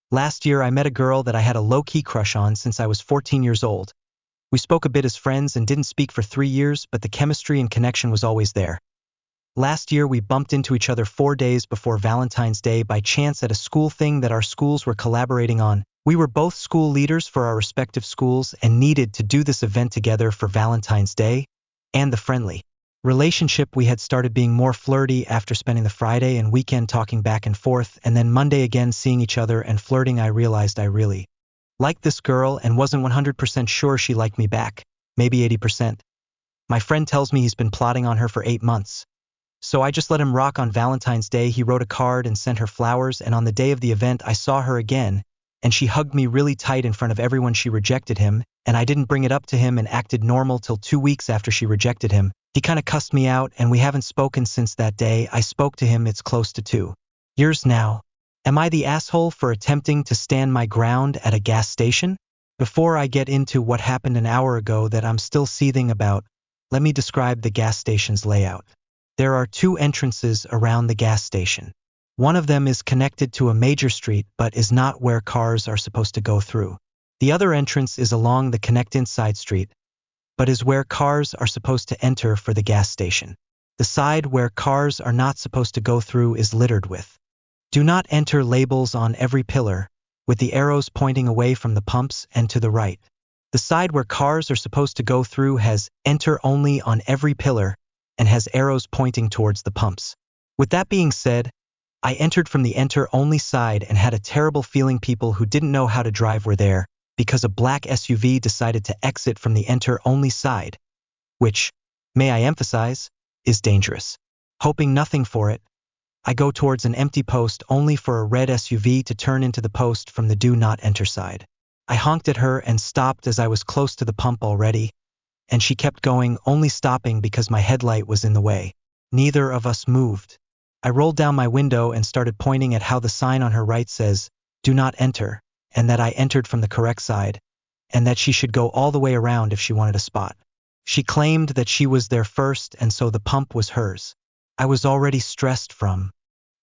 Last year I met a girl that I had a low-key crush on since I was 14 years old. We spoke a bit as friends and didn't speak for 3 years, but the chemistry and connection was always there. Last year we bumped into each other 4 days before Valentine's Day by chance at a school thing that our schools were collaborating on. We were both school leaders for our respective schools and needed to do this event together for Valentine's Day, and the friendly relationship we had started being more flirty after spending the Friday and weekend talking back and forth, and then Monday again seeing each other and flirting. I realized I really liked this girl and wasn't 100% sure she liked me back, maybe 80%. My friend tells me he's been plotting on her for 8 months. So I just let him rock. On Valentine's Day he wrote a card and sent her flowers, and on the day of the event I saw her again, and she hugged me really tight in front of everyone. She rejected him, and I didn't bring it up to him and acted normal till 2 weeks after she rejected him. He kinda cussed me out and we haven't spoken since that day I spoke to him. It's close to 2 years now. Am I the asshole for attempting to stand my ground at a gas station? Before I get into what happened an hour ago that I'm still seething about, let me describe the gas station's layout. There are 2 entrances around the gas station. One of them is connected to a major street but is not where cars are supposed to go through. The other entrance is along the connected side street, but is where cars are supposed to enter for the gas station. The side where cars are not supposed to go through is littered with "Do not enter" labels on every pillar, with the arrows pointing away from the pumps and to the right. The side where cars are supposed to go through has "Enter only" on every pillar and has arrows pointing towards the pumps. With that being said, I entered from the "Enter only" side and had a terrible feeling people who didn't know how to drive were there, because a black SUV decided to exit from the "Enter only" side, which, may I emphasize, is dangerous. Hoping nothing for it, I go towards an empty post only for a red SUV to turn into the post from the "Do not enter" side. I honked at her and stopped as I was close to the pump already, and she kept going, only stopping because my headlight was in the way. Neither of us moved. I rolled down my window and started pointing at how the sign on her right says, "Do not enter," and that I entered from the correct side, and that she should go all the way around if she wanted a spot. She claimed that she was there first and so the pump was hers. I was already stressed from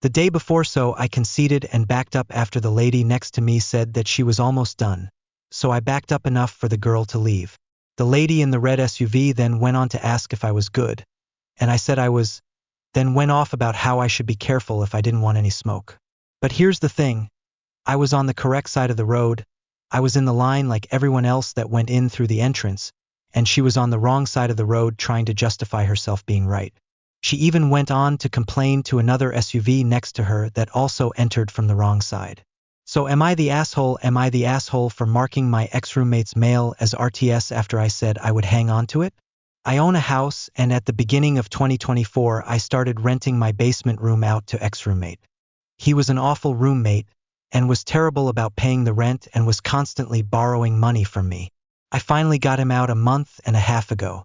the day before, so I conceded and backed up after the lady next to me said that she was almost done. So I backed up enough for the girl to leave. The lady in the red SUV then went on to ask if I was good, and I said I was, then went off about how I should be careful if I didn't want any smoke. But here's the thing. I was on the correct side of the road. I was in the line like everyone else that went in through the entrance, and she was on the wrong side of the road trying to justify herself being right. She even went on to complain to another SUV next to her that also entered from the wrong side. So am I the asshole? Am I the asshole for marking my ex-roommate's mail as RTS after I said I would hang on to it? I own a house, and at the beginning of 2024 I started renting my basement room out to ex-roommate. He was an awful roommate and was terrible about paying the rent and was constantly borrowing money from me. I finally got him out a month and a half ago.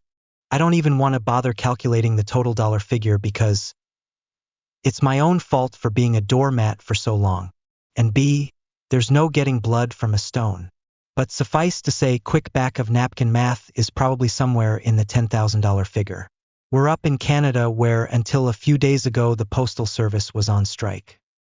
I don't even want to bother calculating the total dollar figure because it's my own fault for being a doormat for so long. And B, there's no getting blood from a stone. But suffice to say, quick back of napkin math is probably somewhere in the $10,000 figure. We're up in Canada where until a few days ago the postal service was on strike.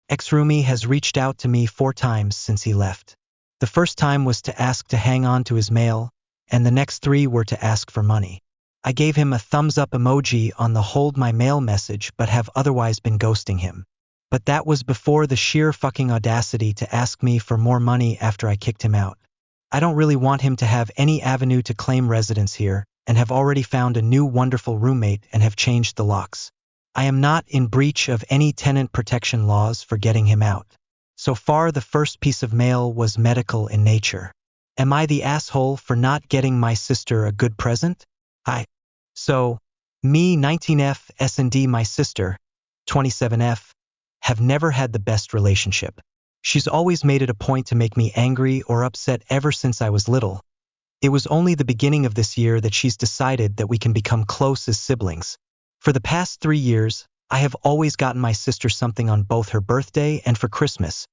Ex-roomie has reached out to me 4 times since he left. The first time was to ask to hang on to his mail, and the next 3 were to ask for money. I gave him a thumbs up emoji on the hold my mail message but have otherwise been ghosting him. But that was before the sheer fucking audacity to ask me for more money after I kicked him out. I don't really want him to have any avenue to claim residence here, and have already found a new wonderful roommate and have changed the locks. I am not in breach of any tenant protection laws for getting him out. So far the first piece of mail was medical in nature. Am I the asshole for not getting my sister a good present? Me 19F S&D my sister, 27F, have never had the best relationship. She's always made it a point to make me angry or upset ever since I was little. It was only the beginning of this year that she's decided that we can become close as siblings. For the past 3 years, I have always gotten my sister something on both her birthday and for Christmas,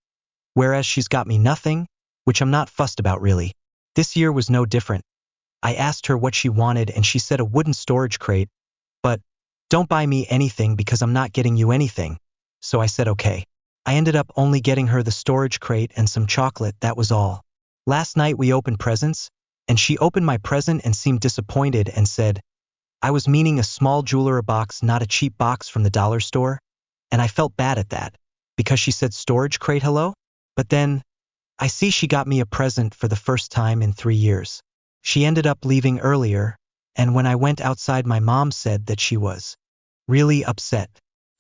whereas she's got me nothing, which I'm not fussed about really. This year was no different. I asked her what she wanted and she said a wooden storage crate, but don't buy me anything because I'm not getting you anything. So I said okay. I ended up only getting her the storage crate and some chocolate, that was all. Last night we opened presents, and she opened my present and seemed disappointed and said, I was meaning a small jeweler box, not a cheap box from the dollar store, and I felt bad at that, because she said storage crate hello? But then, I see she got me a present for the first time in 3 years. She ended up leaving earlier, and when I went outside my mom said that she was really upset.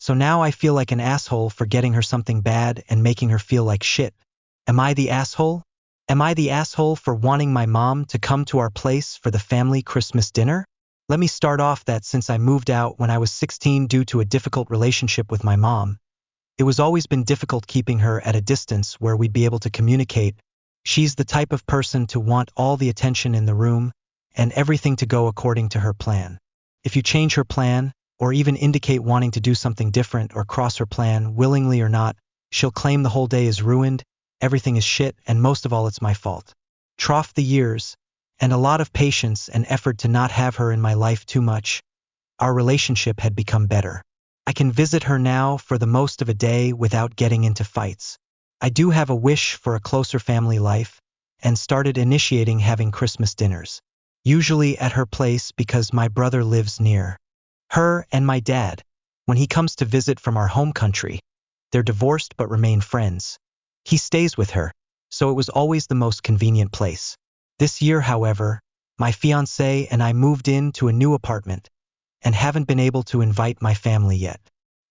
So now I feel like an asshole for getting her something bad and making her feel like shit. Am I the asshole? Am I the asshole for wanting my mom to come to our place for the family Christmas dinner? Let me start off that since I moved out when I was 16 due to a difficult relationship with my mom, it was always been difficult keeping her at a distance where we'd be able to communicate. She's the type of person to want all the attention in the room and everything to go according to her plan. If you change her plan, or even indicate wanting to do something different or cross her plan, willingly or not, she'll claim the whole day is ruined, everything is shit, and most of all it's my fault. Trough the years, and a lot of patience and effort to not have her in my life too much, our relationship had become better. I can visit her now for the most of a day without getting into fights. I do have a wish for a closer family life, and started initiating having Christmas dinners, usually at her place because my brother lives near her and my dad, when he comes to visit from our home country. They're divorced but remain friends. He stays with her, so it was always the most convenient place. This year, however, my fiancé and I moved into a new apartment and haven't been able to invite my family yet.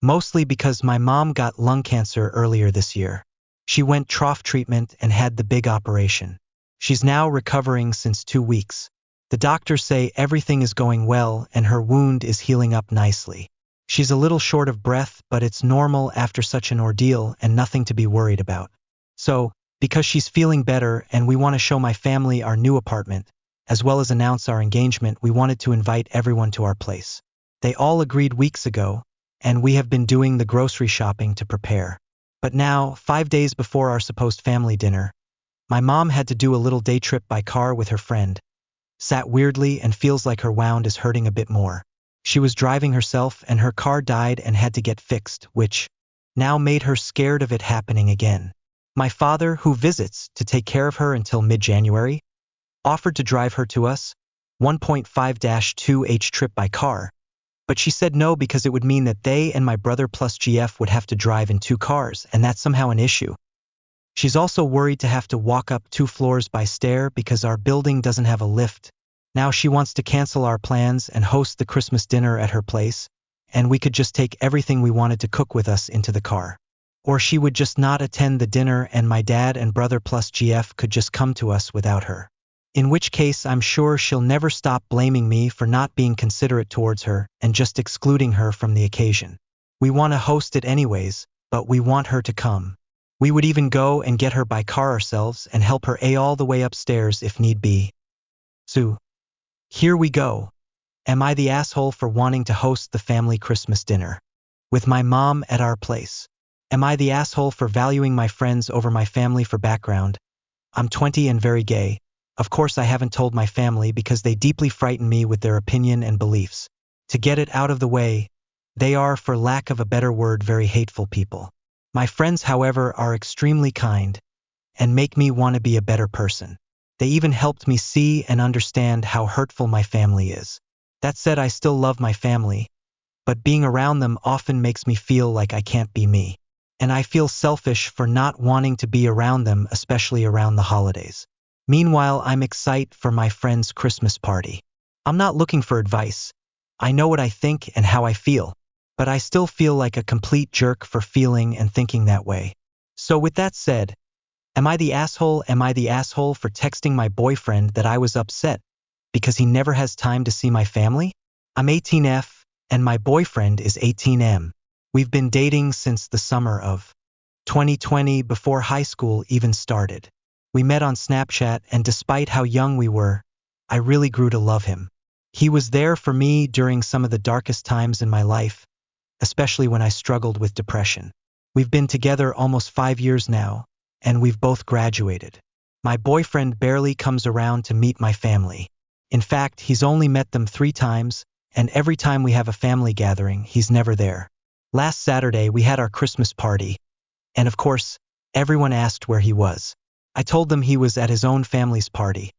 Mostly because my mom got lung cancer earlier this year. She went trough treatment and had the big operation. She's now recovering since 2 weeks. The doctors say everything is going well and her wound is healing up nicely. She's a little short of breath, but it's normal after such an ordeal and nothing to be worried about. So, because she's feeling better and we want to show my family our new apartment, as well as announce our engagement, we wanted to invite everyone to our place. They all agreed weeks ago, and we have been doing the grocery shopping to prepare. But now, 5 days before our supposed family dinner, my mom had to do a little day trip by car with her friend. Sat weirdly and feels like her wound is hurting a bit more. She was driving herself and her car died and had to get fixed, which now made her scared of it happening again. My father, who visits to take care of her until mid-January, offered to drive her to us, 1.5-2h trip by car, but she said no because it would mean that they and my brother plus GF would have to drive in 2 cars, and that's somehow an issue. She's also worried to have to walk up 2 floors by stair because our building doesn't have a lift. Now she wants to cancel our plans and host the Christmas dinner at her place, and we could just take everything we wanted to cook with us into the car. Or she would just not attend the dinner and my dad and brother plus GF could just come to us without her. In which case I'm sure she'll never stop blaming me for not being considerate towards her and just excluding her from the occasion. We want to host it anyways, but we want her to come. We would even go and get her by car ourselves and help her all the way upstairs if need be. So, here we go. Am I the asshole for wanting to host the family Christmas dinner with my mom at our place? Am I the asshole for valuing my friends over my family for background? I'm 20 and very gay. Of course I haven't told my family because they deeply frighten me with their opinion and beliefs. To get it out of the way, they are, for lack of a better word, very hateful people. My friends, however, are extremely kind and make me want to be a better person. They even helped me see and understand how hurtful my family is. That said, I still love my family, but being around them often makes me feel like I can't be me. And I feel selfish for not wanting to be around them, especially around the holidays. Meanwhile, I'm excited for my friend's Christmas party. I'm not looking for advice. I know what I think and how I feel, but I still feel like a complete jerk for feeling and thinking that way. So with that said, am I the asshole? Am I the asshole for texting my boyfriend that I was upset because he never has time to see my family? I'm 18F and my boyfriend is 18M. We've been dating since the summer of 2020, before high school even started. We met on Snapchat, and despite how young we were, I really grew to love him. He was there for me during some of the darkest times in my life, especially when I struggled with depression. We've been together almost 5 years now, and we've both graduated. My boyfriend barely comes around to meet my family. In fact, he's only met them 3 times, and every time we have a family gathering, he's never there. Last Saturday, we had our Christmas party, and of course, everyone asked where he was. I told them he was at his own family's party,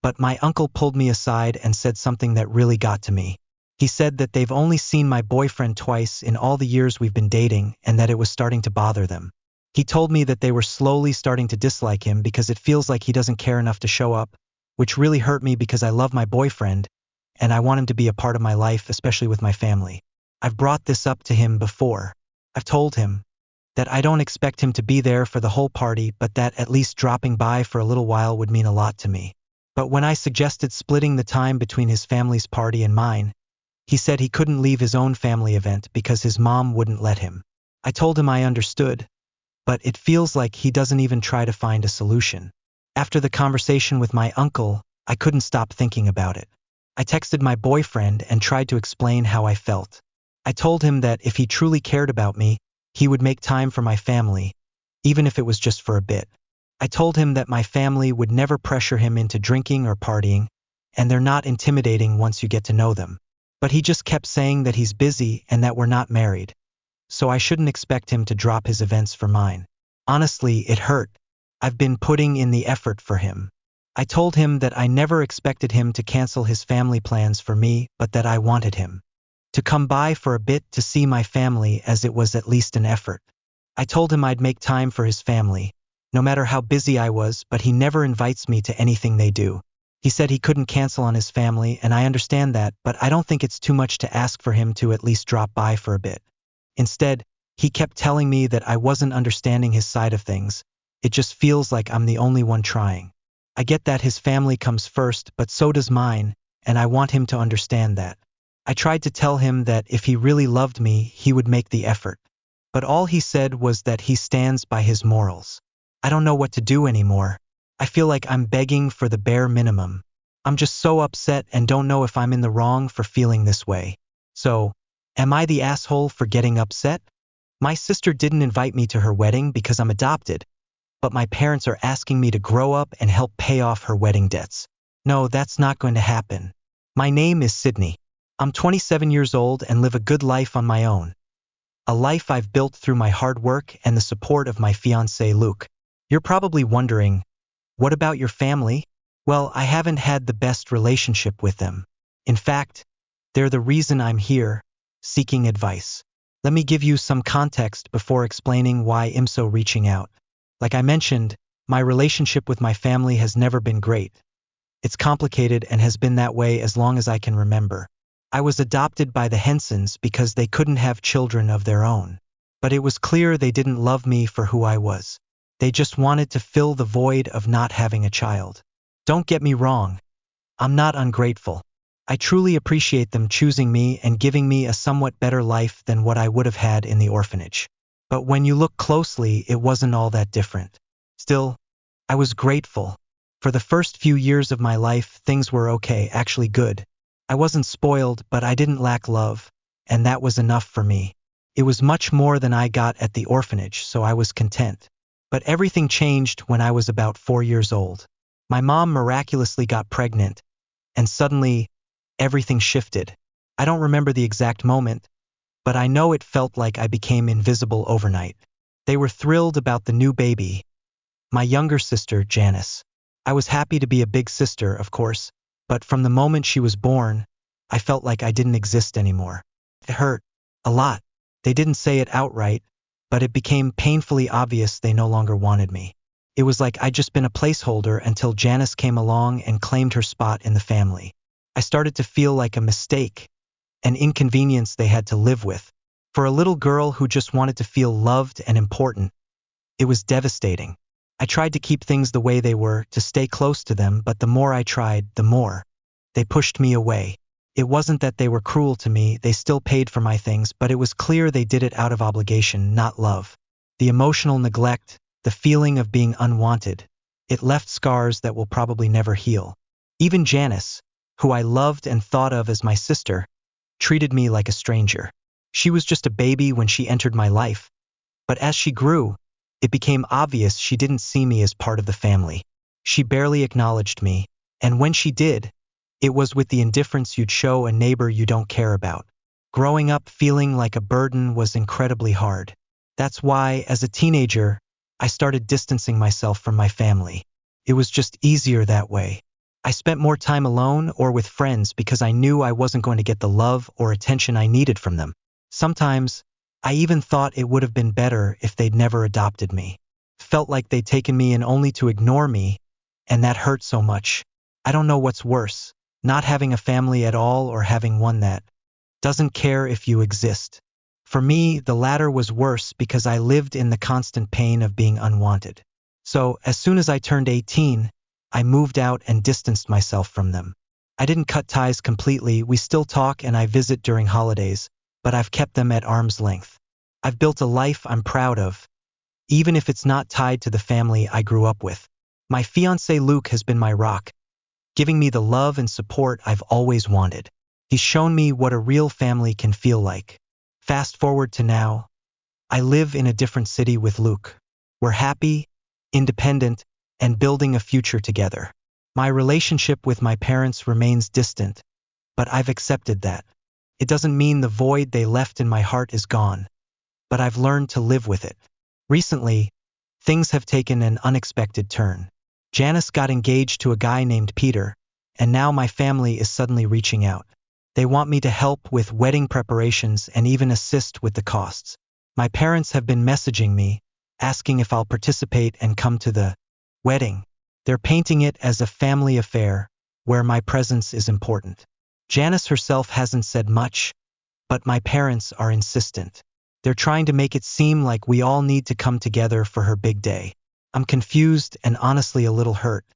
but my uncle pulled me aside and said something that really got to me. He said that they've only seen my boyfriend twice in all the years we've been dating and that it was starting to bother them. He told me that they were slowly starting to dislike him because it feels like he doesn't care enough to show up, which really hurt me because I love my boyfriend and I want him to be a part of my life, especially with my family. I've brought this up to him before. I've told him that I don't expect him to be there for the whole party, but that at least dropping by for a little while would mean a lot to me. But when I suggested splitting the time between his family's party and mine, he said he couldn't leave his own family event because his mom wouldn't let him. I told him I understood, but it feels like he doesn't even try to find a solution. After the conversation with my uncle, I couldn't stop thinking about it. I texted my boyfriend and tried to explain how I felt. I told him that if he truly cared about me, he would make time for my family, even if it was just for a bit. I told him that my family would never pressure him into drinking or partying, and they're not intimidating once you get to know them. But he just kept saying that he's busy and that we're not married, so I shouldn't expect him to drop his events for mine. Honestly, it hurt. I've been putting in the effort for him. I told him that I never expected him to cancel his family plans for me, but that I wanted him to come by for a bit to see my family, as it was at least an effort. I told him I'd make time for his family, no matter how busy I was, but he never invites me to anything they do. He said he couldn't cancel on his family, and I understand that, but I don't think it's too much to ask for him to at least drop by for a bit. Instead, he kept telling me that I wasn't understanding his side of things. It just feels like I'm the only one trying. I get that his family comes first, but so does mine, and I want him to understand that. I tried to tell him that if he really loved me, he would make the effort. But all he said was that he stands by his morals. I don't know what to do anymore. I feel like I'm begging for the bare minimum. I'm just so upset and don't know if I'm in the wrong for feeling this way. So, am I the asshole for getting upset? My sister didn't invite me to her wedding because I'm adopted, but my parents are asking me to grow up and help pay off her wedding debts. No, that's not going to happen. My name is Sydney. I'm 27 years old and live a good life on my own. A life I've built through my hard work and the support of my fiancé Luke. You're probably wondering, what about your family? Well, I haven't had the best relationship with them. In fact, they're the reason I'm here, seeking advice. Let me give you some context before explaining why I'm so reaching out. Like I mentioned, my relationship with my family has never been great. It's complicated and has been that way as long as I can remember. I was adopted by the Hensons because they couldn't have children of their own. But it was clear they didn't love me for who I was. They just wanted to fill the void of not having a child. Don't get me wrong. I'm not ungrateful. I truly appreciate them choosing me and giving me a somewhat better life than what I would have had in the orphanage. But when you look closely, it wasn't all that different. Still, I was grateful. For the first few years of my life, things were okay, actually good. I wasn't spoiled, but I didn't lack love, and that was enough for me. It was much more than I got at the orphanage, so I was content. But everything changed when I was about 4 years old. My mom miraculously got pregnant, and suddenly, everything shifted. I don't remember the exact moment, but I know it felt like I became invisible overnight. They were thrilled about the new baby, my younger sister, Janice. I was happy to be a big sister, of course, but from the moment she was born, I felt like I didn't exist anymore. It hurt. A lot. They didn't say it outright, but it became painfully obvious they no longer wanted me. It was like I'd just been a placeholder until Janice came along and claimed her spot in the family. I started to feel like a mistake, an inconvenience they had to live with. For a little girl who just wanted to feel loved and important, it was devastating. I tried to keep things the way they were, to stay close to them, but the more I tried, the more they pushed me away. It wasn't that they were cruel to me, they still paid for my things, but it was clear they did it out of obligation, not love. The emotional neglect, the feeling of being unwanted, it left scars that will probably never heal. Even Janice, who I loved and thought of as my sister, treated me like a stranger. She was just a baby when she entered my life, but as she grew, it became obvious she didn't see me as part of the family. She barely acknowledged me, and when she did, it was with the indifference you'd show a neighbor you don't care about. Growing up feeling like a burden was incredibly hard. That's why, as a teenager, I started distancing myself from my family. It was just easier that way. I spent more time alone or with friends because I knew I wasn't going to get the love or attention I needed from them. Sometimes, I even thought it would have been better if they'd never adopted me. Felt like they'd taken me in only to ignore me, and that hurt so much. I don't know what's worse, not having a family at all or having one that doesn't care if you exist. For me, the latter was worse because I lived in the constant pain of being unwanted. So, as soon as I turned 18, I moved out and distanced myself from them. I didn't cut ties completely, we still talk and I visit during holidays, but I've kept them at arm's length. I've built a life I'm proud of, even if it's not tied to the family I grew up with. My fiancé Luke has been my rock, giving me the love and support I've always wanted. He's shown me what a real family can feel like. Fast forward to now, I live in a different city with Luke. We're happy, independent, and building a future together. My relationship with my parents remains distant, but I've accepted that. It doesn't mean the void they left in my heart is gone, but I've learned to live with it. Recently, things have taken an unexpected turn. Janice got engaged to a guy named Peter, and now my family is suddenly reaching out. They want me to help with wedding preparations and even assist with the costs. My parents have been messaging me, asking if I'll participate and come to the wedding. They're painting it as a family affair, where my presence is important. Janice herself hasn't said much, but my parents are insistent. They're trying to make it seem like we all need to come together for her big day. I'm confused and honestly a little hurt.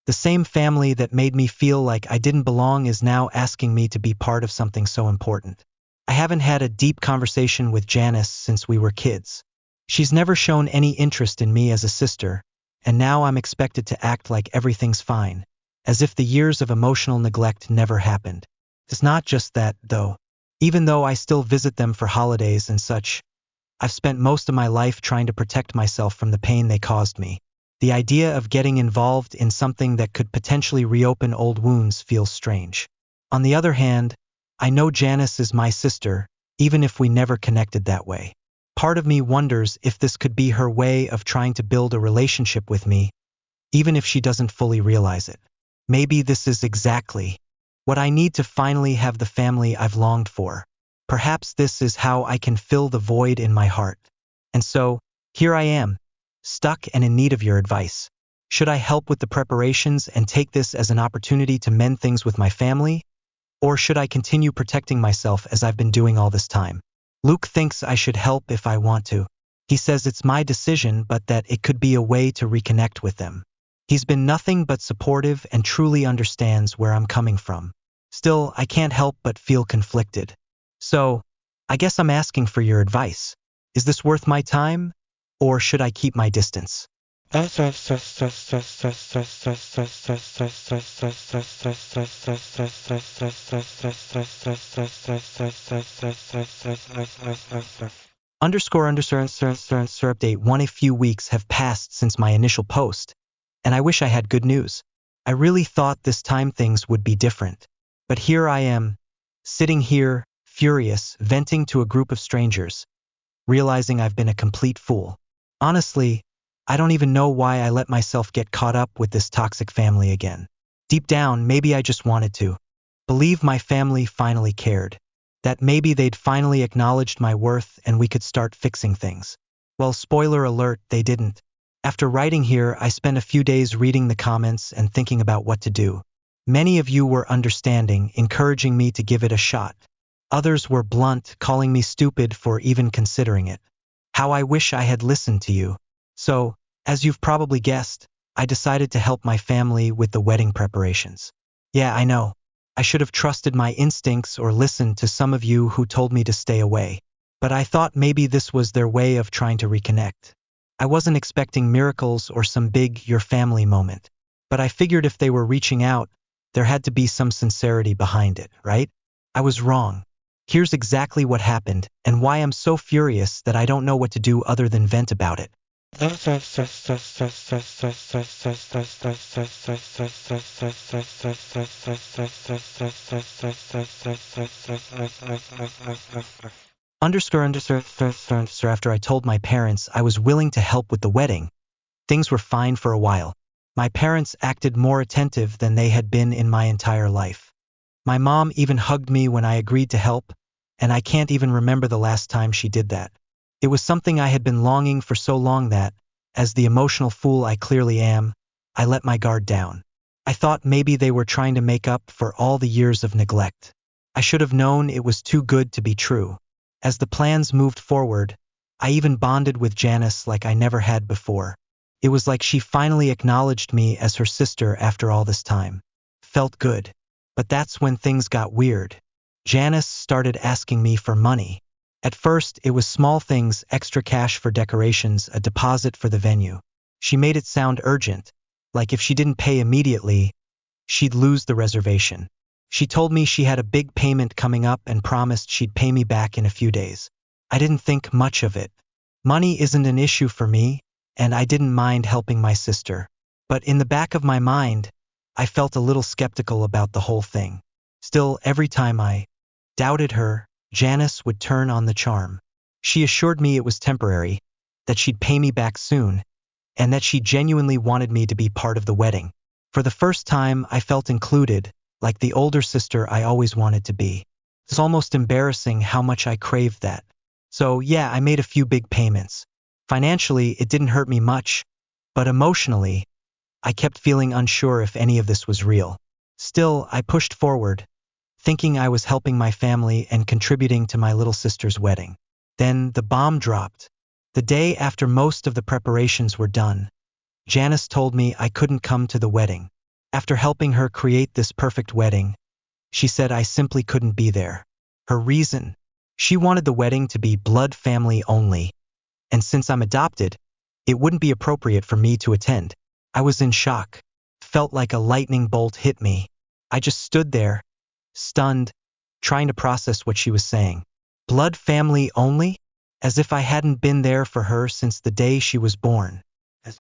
The same family that made me feel like I didn't belong is now asking me to be part of something so important. I haven't had a deep conversation with Janice since we were kids. She's never shown any interest in me as a sister, and now I'm expected to act like everything's fine, as if the years of emotional neglect never happened. It's not just that, though. Even though I still visit them for holidays and such, I've spent most of my life trying to protect myself from the pain they caused me. The idea of getting involved in something that could potentially reopen old wounds feels strange. On the other hand, I know Janice is my sister, even if we never connected that way. Part of me wonders if this could be her way of trying to build a relationship with me, even if she doesn't fully realize it. Maybe this is exactly what I need to finally have the family I've longed for. Perhaps this is how I can fill the void in my heart. And so, here I am, stuck and in need of your advice. Should I help with the preparations and take this as an opportunity to mend things with my family? Or should I continue protecting myself as I've been doing all this time? Luke thinks I should help if I want to. He says it's my decision, but that it could be a way to reconnect with them. He's been nothing but supportive and truly understands where I'm coming from. Still, I can't help but feel conflicted. So, I guess I'm asking for your advice. Is this worth my time? Or should I keep my distance? Update 1. A few weeks have passed since my initial post, and I wish I had good news. I really thought this time things would be different. But here I am, sitting here, furious, venting to a group of strangers, realizing I've been a complete fool. Honestly, I don't even know why I let myself get caught up with this toxic family again. Deep down, maybe I just wanted to believe my family finally cared, that maybe they'd finally acknowledged my worth and we could start fixing things. Well, spoiler alert, they didn't. After writing here, I spent a few days reading the comments and thinking about what to do. Many of you were understanding, encouraging me to give it a shot. Others were blunt, calling me stupid for even considering it. How I wish I had listened to you. So, as you've probably guessed, I decided to help my family with the wedding preparations. Yeah, I know. I should have trusted my instincts or listened to some of you who told me to stay away. But I thought maybe this was their way of trying to reconnect. I wasn't expecting miracles or some big your family moment. But I figured if they were reaching out, there had to be some sincerity behind it, right? I was wrong. Here's exactly what happened and why I'm so furious that I don't know what to do other than vent about it. After I told my parents I was willing to help with the wedding, things were fine for a while. My parents acted more attentive than they had been in my entire life. My mom even hugged me when I agreed to help, and I can't even remember the last time she did that. It was something I had been longing for so long that, as the emotional fool I clearly am, I let my guard down. I thought maybe they were trying to make up for all the years of neglect. I should have known it was too good to be true. As the plans moved forward, I even bonded with Janice like I never had before. It was like she finally acknowledged me as her sister after all this time. Felt good. But that's when things got weird. Janice started asking me for money. At first, it was small things, extra cash for decorations, a deposit for the venue. She made it sound urgent, like if she didn't pay immediately, she'd lose the reservation. She told me she had a big payment coming up and promised she'd pay me back in a few days. I didn't think much of it. Money isn't an issue for me, and I didn't mind helping my sister. But in the back of my mind, I felt a little skeptical about the whole thing. Still, every time I doubted her, Janice would turn on the charm. She assured me it was temporary, that she'd pay me back soon, and that she genuinely wanted me to be part of the wedding. For the first time, I felt included, like the older sister I always wanted to be. It's almost embarrassing how much I craved that. So yeah, I made a few big payments. Financially, it didn't hurt me much, but emotionally, I kept feeling unsure if any of this was real. Still, I pushed forward, thinking I was helping my family and contributing to my little sister's wedding. Then the bomb dropped. The day after most of the preparations were done, Janice told me I couldn't come to the wedding. After helping her create this perfect wedding, she said I simply couldn't be there. Her reason? She wanted the wedding to be blood family only, and since I'm adopted, it wouldn't be appropriate for me to attend. I was in shock. Felt like a lightning bolt hit me. I just stood there, stunned, trying to process what she was saying. Blood family only? As if I hadn't been there for her since the day she was born. As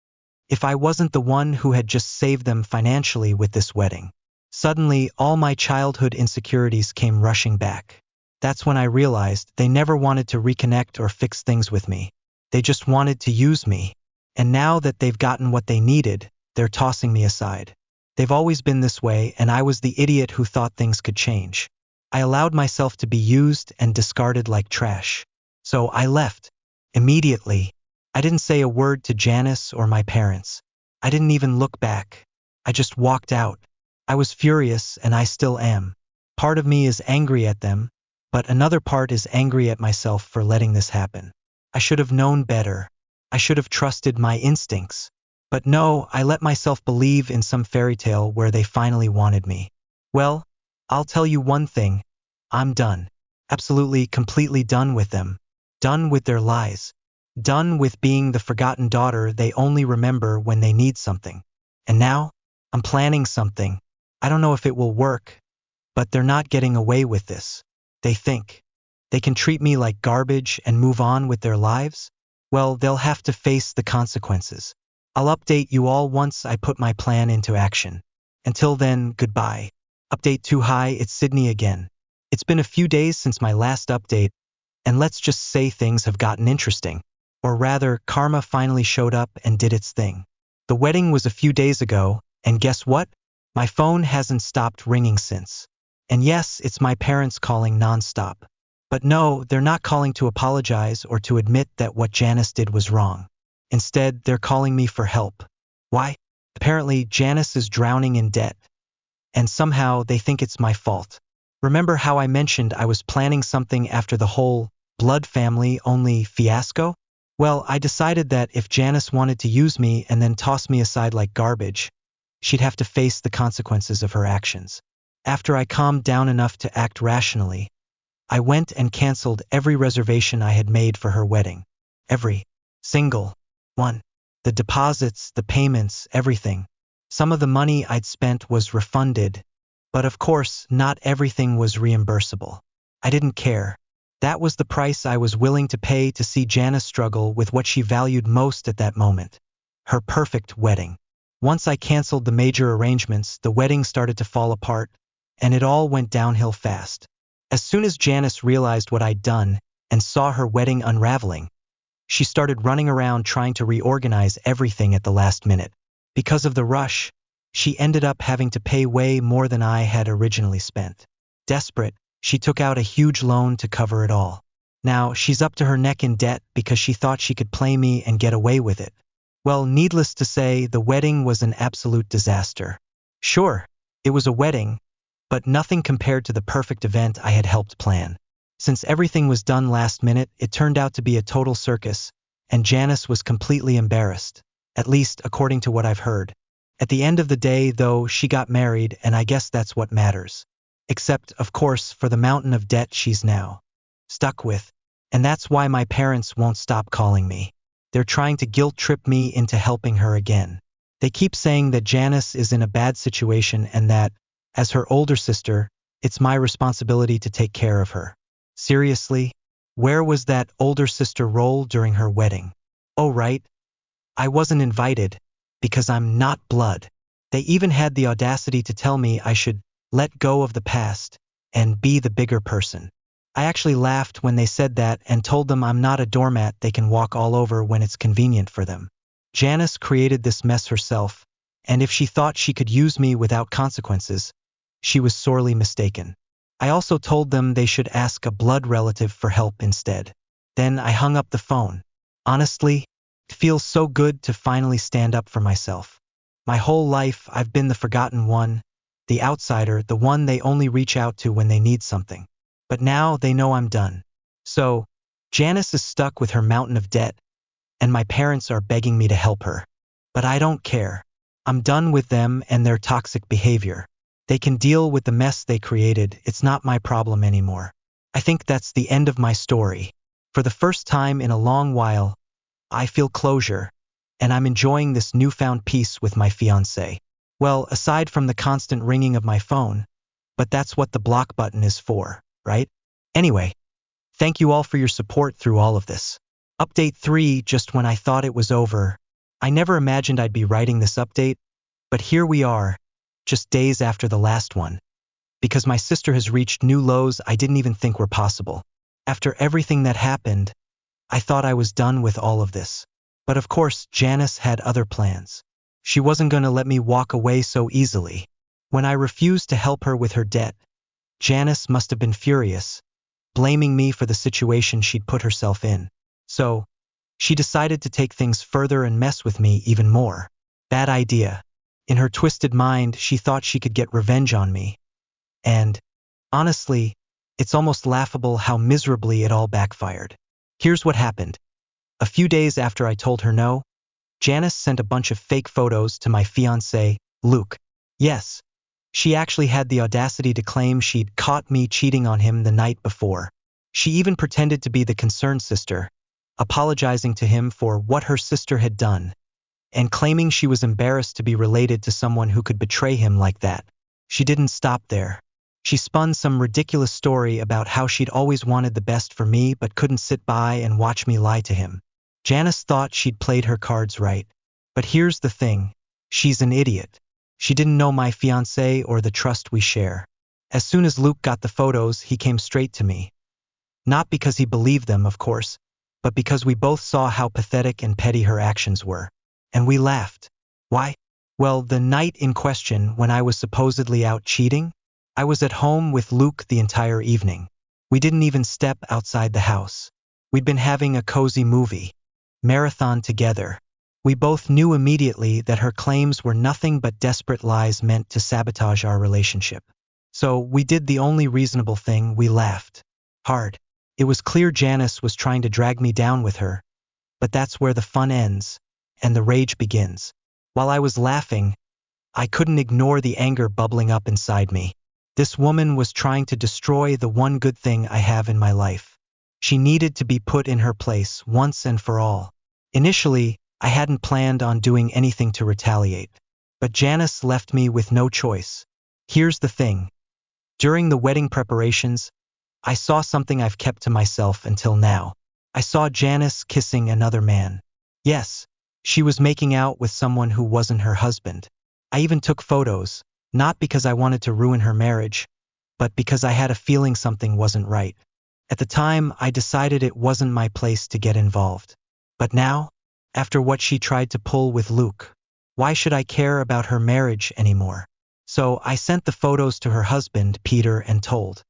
if I wasn't the one who had just saved them financially with this wedding. Suddenly, all my childhood insecurities came rushing back. That's when I realized they never wanted to reconnect or fix things with me. They just wanted to use me. And now that they've gotten what they needed, they're tossing me aside. They've always been this way, and I was the idiot who thought things could change. I allowed myself to be used and discarded like trash. So I left. Immediately. I didn't say a word to Janice or my parents. I didn't even look back. I just walked out. I was furious, and I still am. Part of me is angry at them, but another part is angry at myself for letting this happen. I should have known better. I should have trusted my instincts. But no, I let myself believe in some fairy tale where they finally wanted me. Well, I'll tell you one thing. I'm done. Absolutely, completely done with them. Done with their lies. Done with being the forgotten daughter they only remember when they need something. And now, I'm planning something. I don't know if it will work, but they're not getting away with this. They think they can treat me like garbage and move on with their lives? Well, they'll have to face the consequences. I'll update you all once I put my plan into action. Until then, goodbye. Update too high, it's Sydney again. It's been a few days since my last update, and let's just say things have gotten interesting. Or rather, karma finally showed up and did its thing. The wedding was a few days ago, and guess what? My phone hasn't stopped ringing since. And yes, it's my parents calling nonstop. But no, they're not calling to apologize or to admit that what Janice did was wrong. Instead, they're calling me for help. Why? Apparently, Janice is drowning in debt. And somehow they think it's my fault. Remember how I mentioned I was planning something after the whole blood family only fiasco? Well, I decided that if Janice wanted to use me and then toss me aside like garbage, she'd have to face the consequences of her actions. After I calmed down enough to act rationally, I went and canceled every reservation I had made for her wedding. Every single one. The deposits, the payments, everything. Some of the money I'd spent was refunded, but of course, not everything was reimbursable. I didn't care. That was the price I was willing to pay to see Janice struggle with what she valued most at that moment. Her perfect wedding. Once I canceled the major arrangements, the wedding started to fall apart, and it all went downhill fast. As soon as Janice realized what I'd done and saw her wedding unraveling, she started running around trying to reorganize everything at the last minute. Because of the rush, she ended up having to pay way more than I had originally spent. Desperate, she took out a huge loan to cover it all. Now, she's up to her neck in debt because she thought she could play me and get away with it. Well, needless to say, the wedding was an absolute disaster. Sure, it was a wedding, but nothing compared to the perfect event I had helped plan. Since everything was done last minute, it turned out to be a total circus, and Janice was completely embarrassed, at least according to what I've heard. At the end of the day, though, she got married, and I guess that's what matters. Except, of course, for the mountain of debt she's now stuck with. And that's why my parents won't stop calling me. They're trying to guilt-trip me into helping her again. They keep saying that Janice is in a bad situation and that, as her older sister, it's my responsibility to take care of her. Seriously? Where was that older sister role during her wedding? Oh right, I wasn't invited, because I'm not blood. They even had the audacity to tell me I should let go of the past and be the bigger person. I actually laughed when they said that and told them I'm not a doormat they can walk all over when it's convenient for them. Janice created this mess herself, and if she thought she could use me without consequences, she was sorely mistaken. I also told them they should ask a blood relative for help instead. Then I hung up the phone. Honestly, it feels so good to finally stand up for myself. My whole life, I've been the forgotten one, the outsider, the one they only reach out to when they need something. But now they know I'm done. So, Janice is stuck with her mountain of debt, and my parents are begging me to help her. But I don't care. I'm done with them and their toxic behavior. They can deal with the mess they created, it's not my problem anymore. I think that's the end of my story. For the first time in a long while, I feel closure, and I'm enjoying this newfound peace with my fiancé. Well, aside from the constant ringing of my phone, but that's what the block button is for, right? Anyway, thank you all for your support through all of this. Update 3, just when I thought it was over. I never imagined I'd be writing this update, but here we are, just days after the last one. Because my sister has reached new lows I didn't even think were possible. After everything that happened, I thought I was done with all of this. But of course, Janice had other plans. She wasn't going to let me walk away so easily. When I refused to help her with her debt, Janice must have been furious, blaming me for the situation she'd put herself in. So, she decided to take things further and mess with me even more. Bad idea. In her twisted mind, she thought she could get revenge on me. And Honestly, it's almost laughable how miserably it all backfired. Here's what happened. A few days after I told her no, Janice sent a bunch of fake photos to my fiancé, Luke. Yes, she actually had the audacity to claim she'd caught me cheating on him the night before. She even pretended to be the concerned sister, apologizing to him for what her sister had done, and claiming she was embarrassed to be related to someone who could betray him like that. She didn't stop there. She spun some ridiculous story about how she'd always wanted the best for me but couldn't sit by and watch me lie to him. Janice thought she'd played her cards right. But here's the thing. She's an idiot. She didn't know my fiancé or the trust we share. As soon as Luke got the photos, he came straight to me. Not because he believed them, of course, but because we both saw how pathetic and petty her actions were. And we laughed. Why? Well, the night in question, when I was supposedly out cheating, I was at home with Luke the entire evening. We didn't even step outside the house. We'd been having a cozy movie marathon together. We both knew immediately that her claims were nothing but desperate lies meant to sabotage our relationship. So we did the only reasonable thing, we laughed. Hard. It was clear Janice was trying to drag me down with her, but that's where the fun ends, and the rage begins. While I was laughing, I couldn't ignore the anger bubbling up inside me. This woman was trying to destroy the one good thing I have in my life. She needed to be put in her place once and for all. Initially, I hadn't planned on doing anything to retaliate, but Janice left me with no choice. Here's the thing. During the wedding preparations, I saw something I've kept to myself until now. I saw Janice kissing another man. Yes, she was making out with someone who wasn't her husband. I even took photos, not because I wanted to ruin her marriage, but because I had a feeling something wasn't right. At the time, I decided it wasn't my place to get involved. But now, after what she tried to pull with Luke, why should I care about her marriage anymore? So I sent the photos to her husband, Peter, and told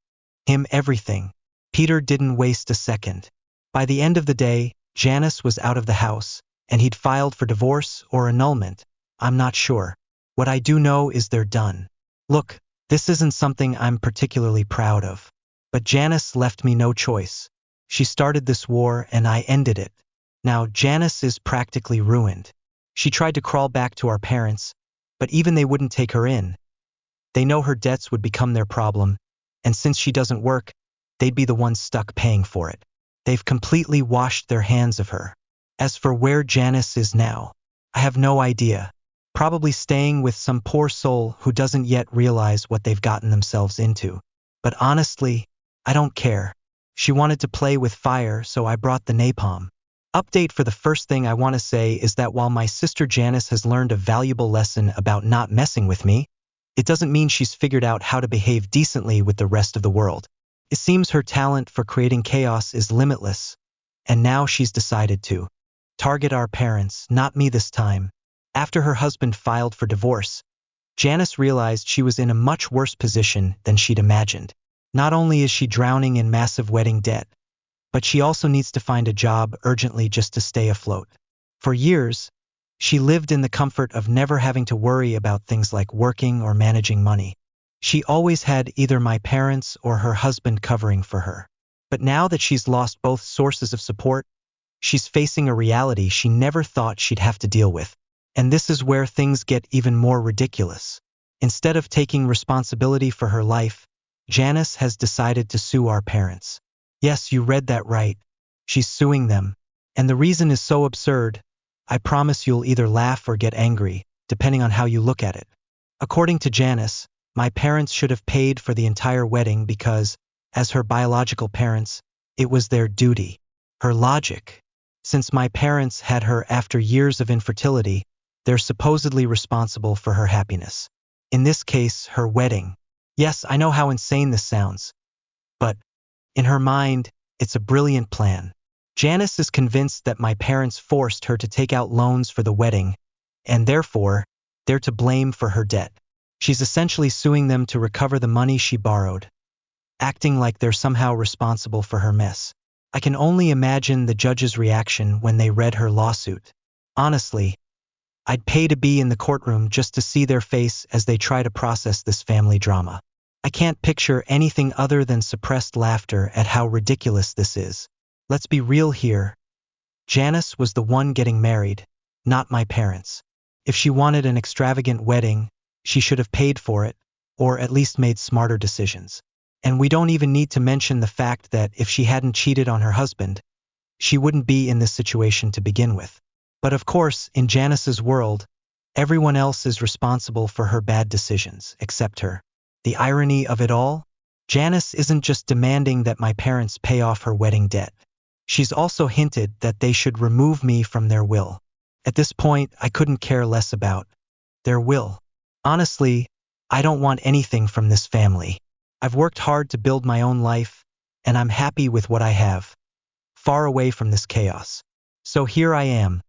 him everything. Peter didn't waste a second. By the end of the day, Janice was out of the house, and he'd filed for divorce or annulment. I'm not sure. What I do know is they're done. Look, this isn't something I'm particularly proud of. But Janice left me no choice. She started this war and I ended it. Now Janice is practically ruined. She tried to crawl back to our parents, but even they wouldn't take her in. They know her debts would become their problem, and since she doesn't work, they'd be the ones stuck paying for it. They've completely washed their hands of her. As for where Janice is now, I have no idea. Probably staying with some poor soul who doesn't yet realize what they've gotten themselves into. But honestly, I don't care. She wanted to play with fire, so I brought the napalm. Update: for the first thing I want to say is that while my sister Janice has learned a valuable lesson about not messing with me, it doesn't mean she's figured out how to behave decently with the rest of the world. It seems her talent for creating chaos is limitless, and now she's decided to target our parents, not me this time. After her husband filed for divorce, Janice realized she was in a much worse position than she'd imagined. Not only is she drowning in massive wedding debt, but she also needs to find a job urgently just to stay afloat. For years, she lived in the comfort of never having to worry about things like working or managing money. She always had either my parents or her husband covering for her. But now that she's lost both sources of support, she's facing a reality she never thought she'd have to deal with. And this is where things get even more ridiculous. Instead of taking responsibility for her life, Janice has decided to sue our parents. Yes, you read that right. She's suing them. And the reason is so absurd, I promise you'll either laugh or get angry, depending on how you look at it. According to Janice, my parents should have paid for the entire wedding because, as her biological parents, it was their duty. Her logic. Since my parents had her after years of infertility, they're supposedly responsible for her happiness. In this case, her wedding. Yes, I know how insane this sounds. But, in her mind, it's a brilliant plan. Janice is convinced that my parents forced her to take out loans for the wedding, and therefore, they're to blame for her debt. She's essentially suing them to recover the money she borrowed, acting like they're somehow responsible for her mess. I can only imagine the judge's reaction when they read her lawsuit. Honestly, I'd pay to be in the courtroom just to see their face as they try to process this family drama. I can't picture anything other than suppressed laughter at how ridiculous this is. Let's be real here. Janice was the one getting married, not my parents. If she wanted an extravagant wedding, she should have paid for it, or at least made smarter decisions. And we don't even need to mention the fact that if she hadn't cheated on her husband, she wouldn't be in this situation to begin with. But of course, in Janice's world, everyone else is responsible for her bad decisions, except her. The irony of it all? Janice isn't just demanding that my parents pay off her wedding debt. She's also hinted that they should remove me from their will. At this point, I couldn't care less about their will. Honestly, I don't want anything from this family. I've worked hard to build my own life, and I'm happy with what I have, far away from this chaos. So here I am,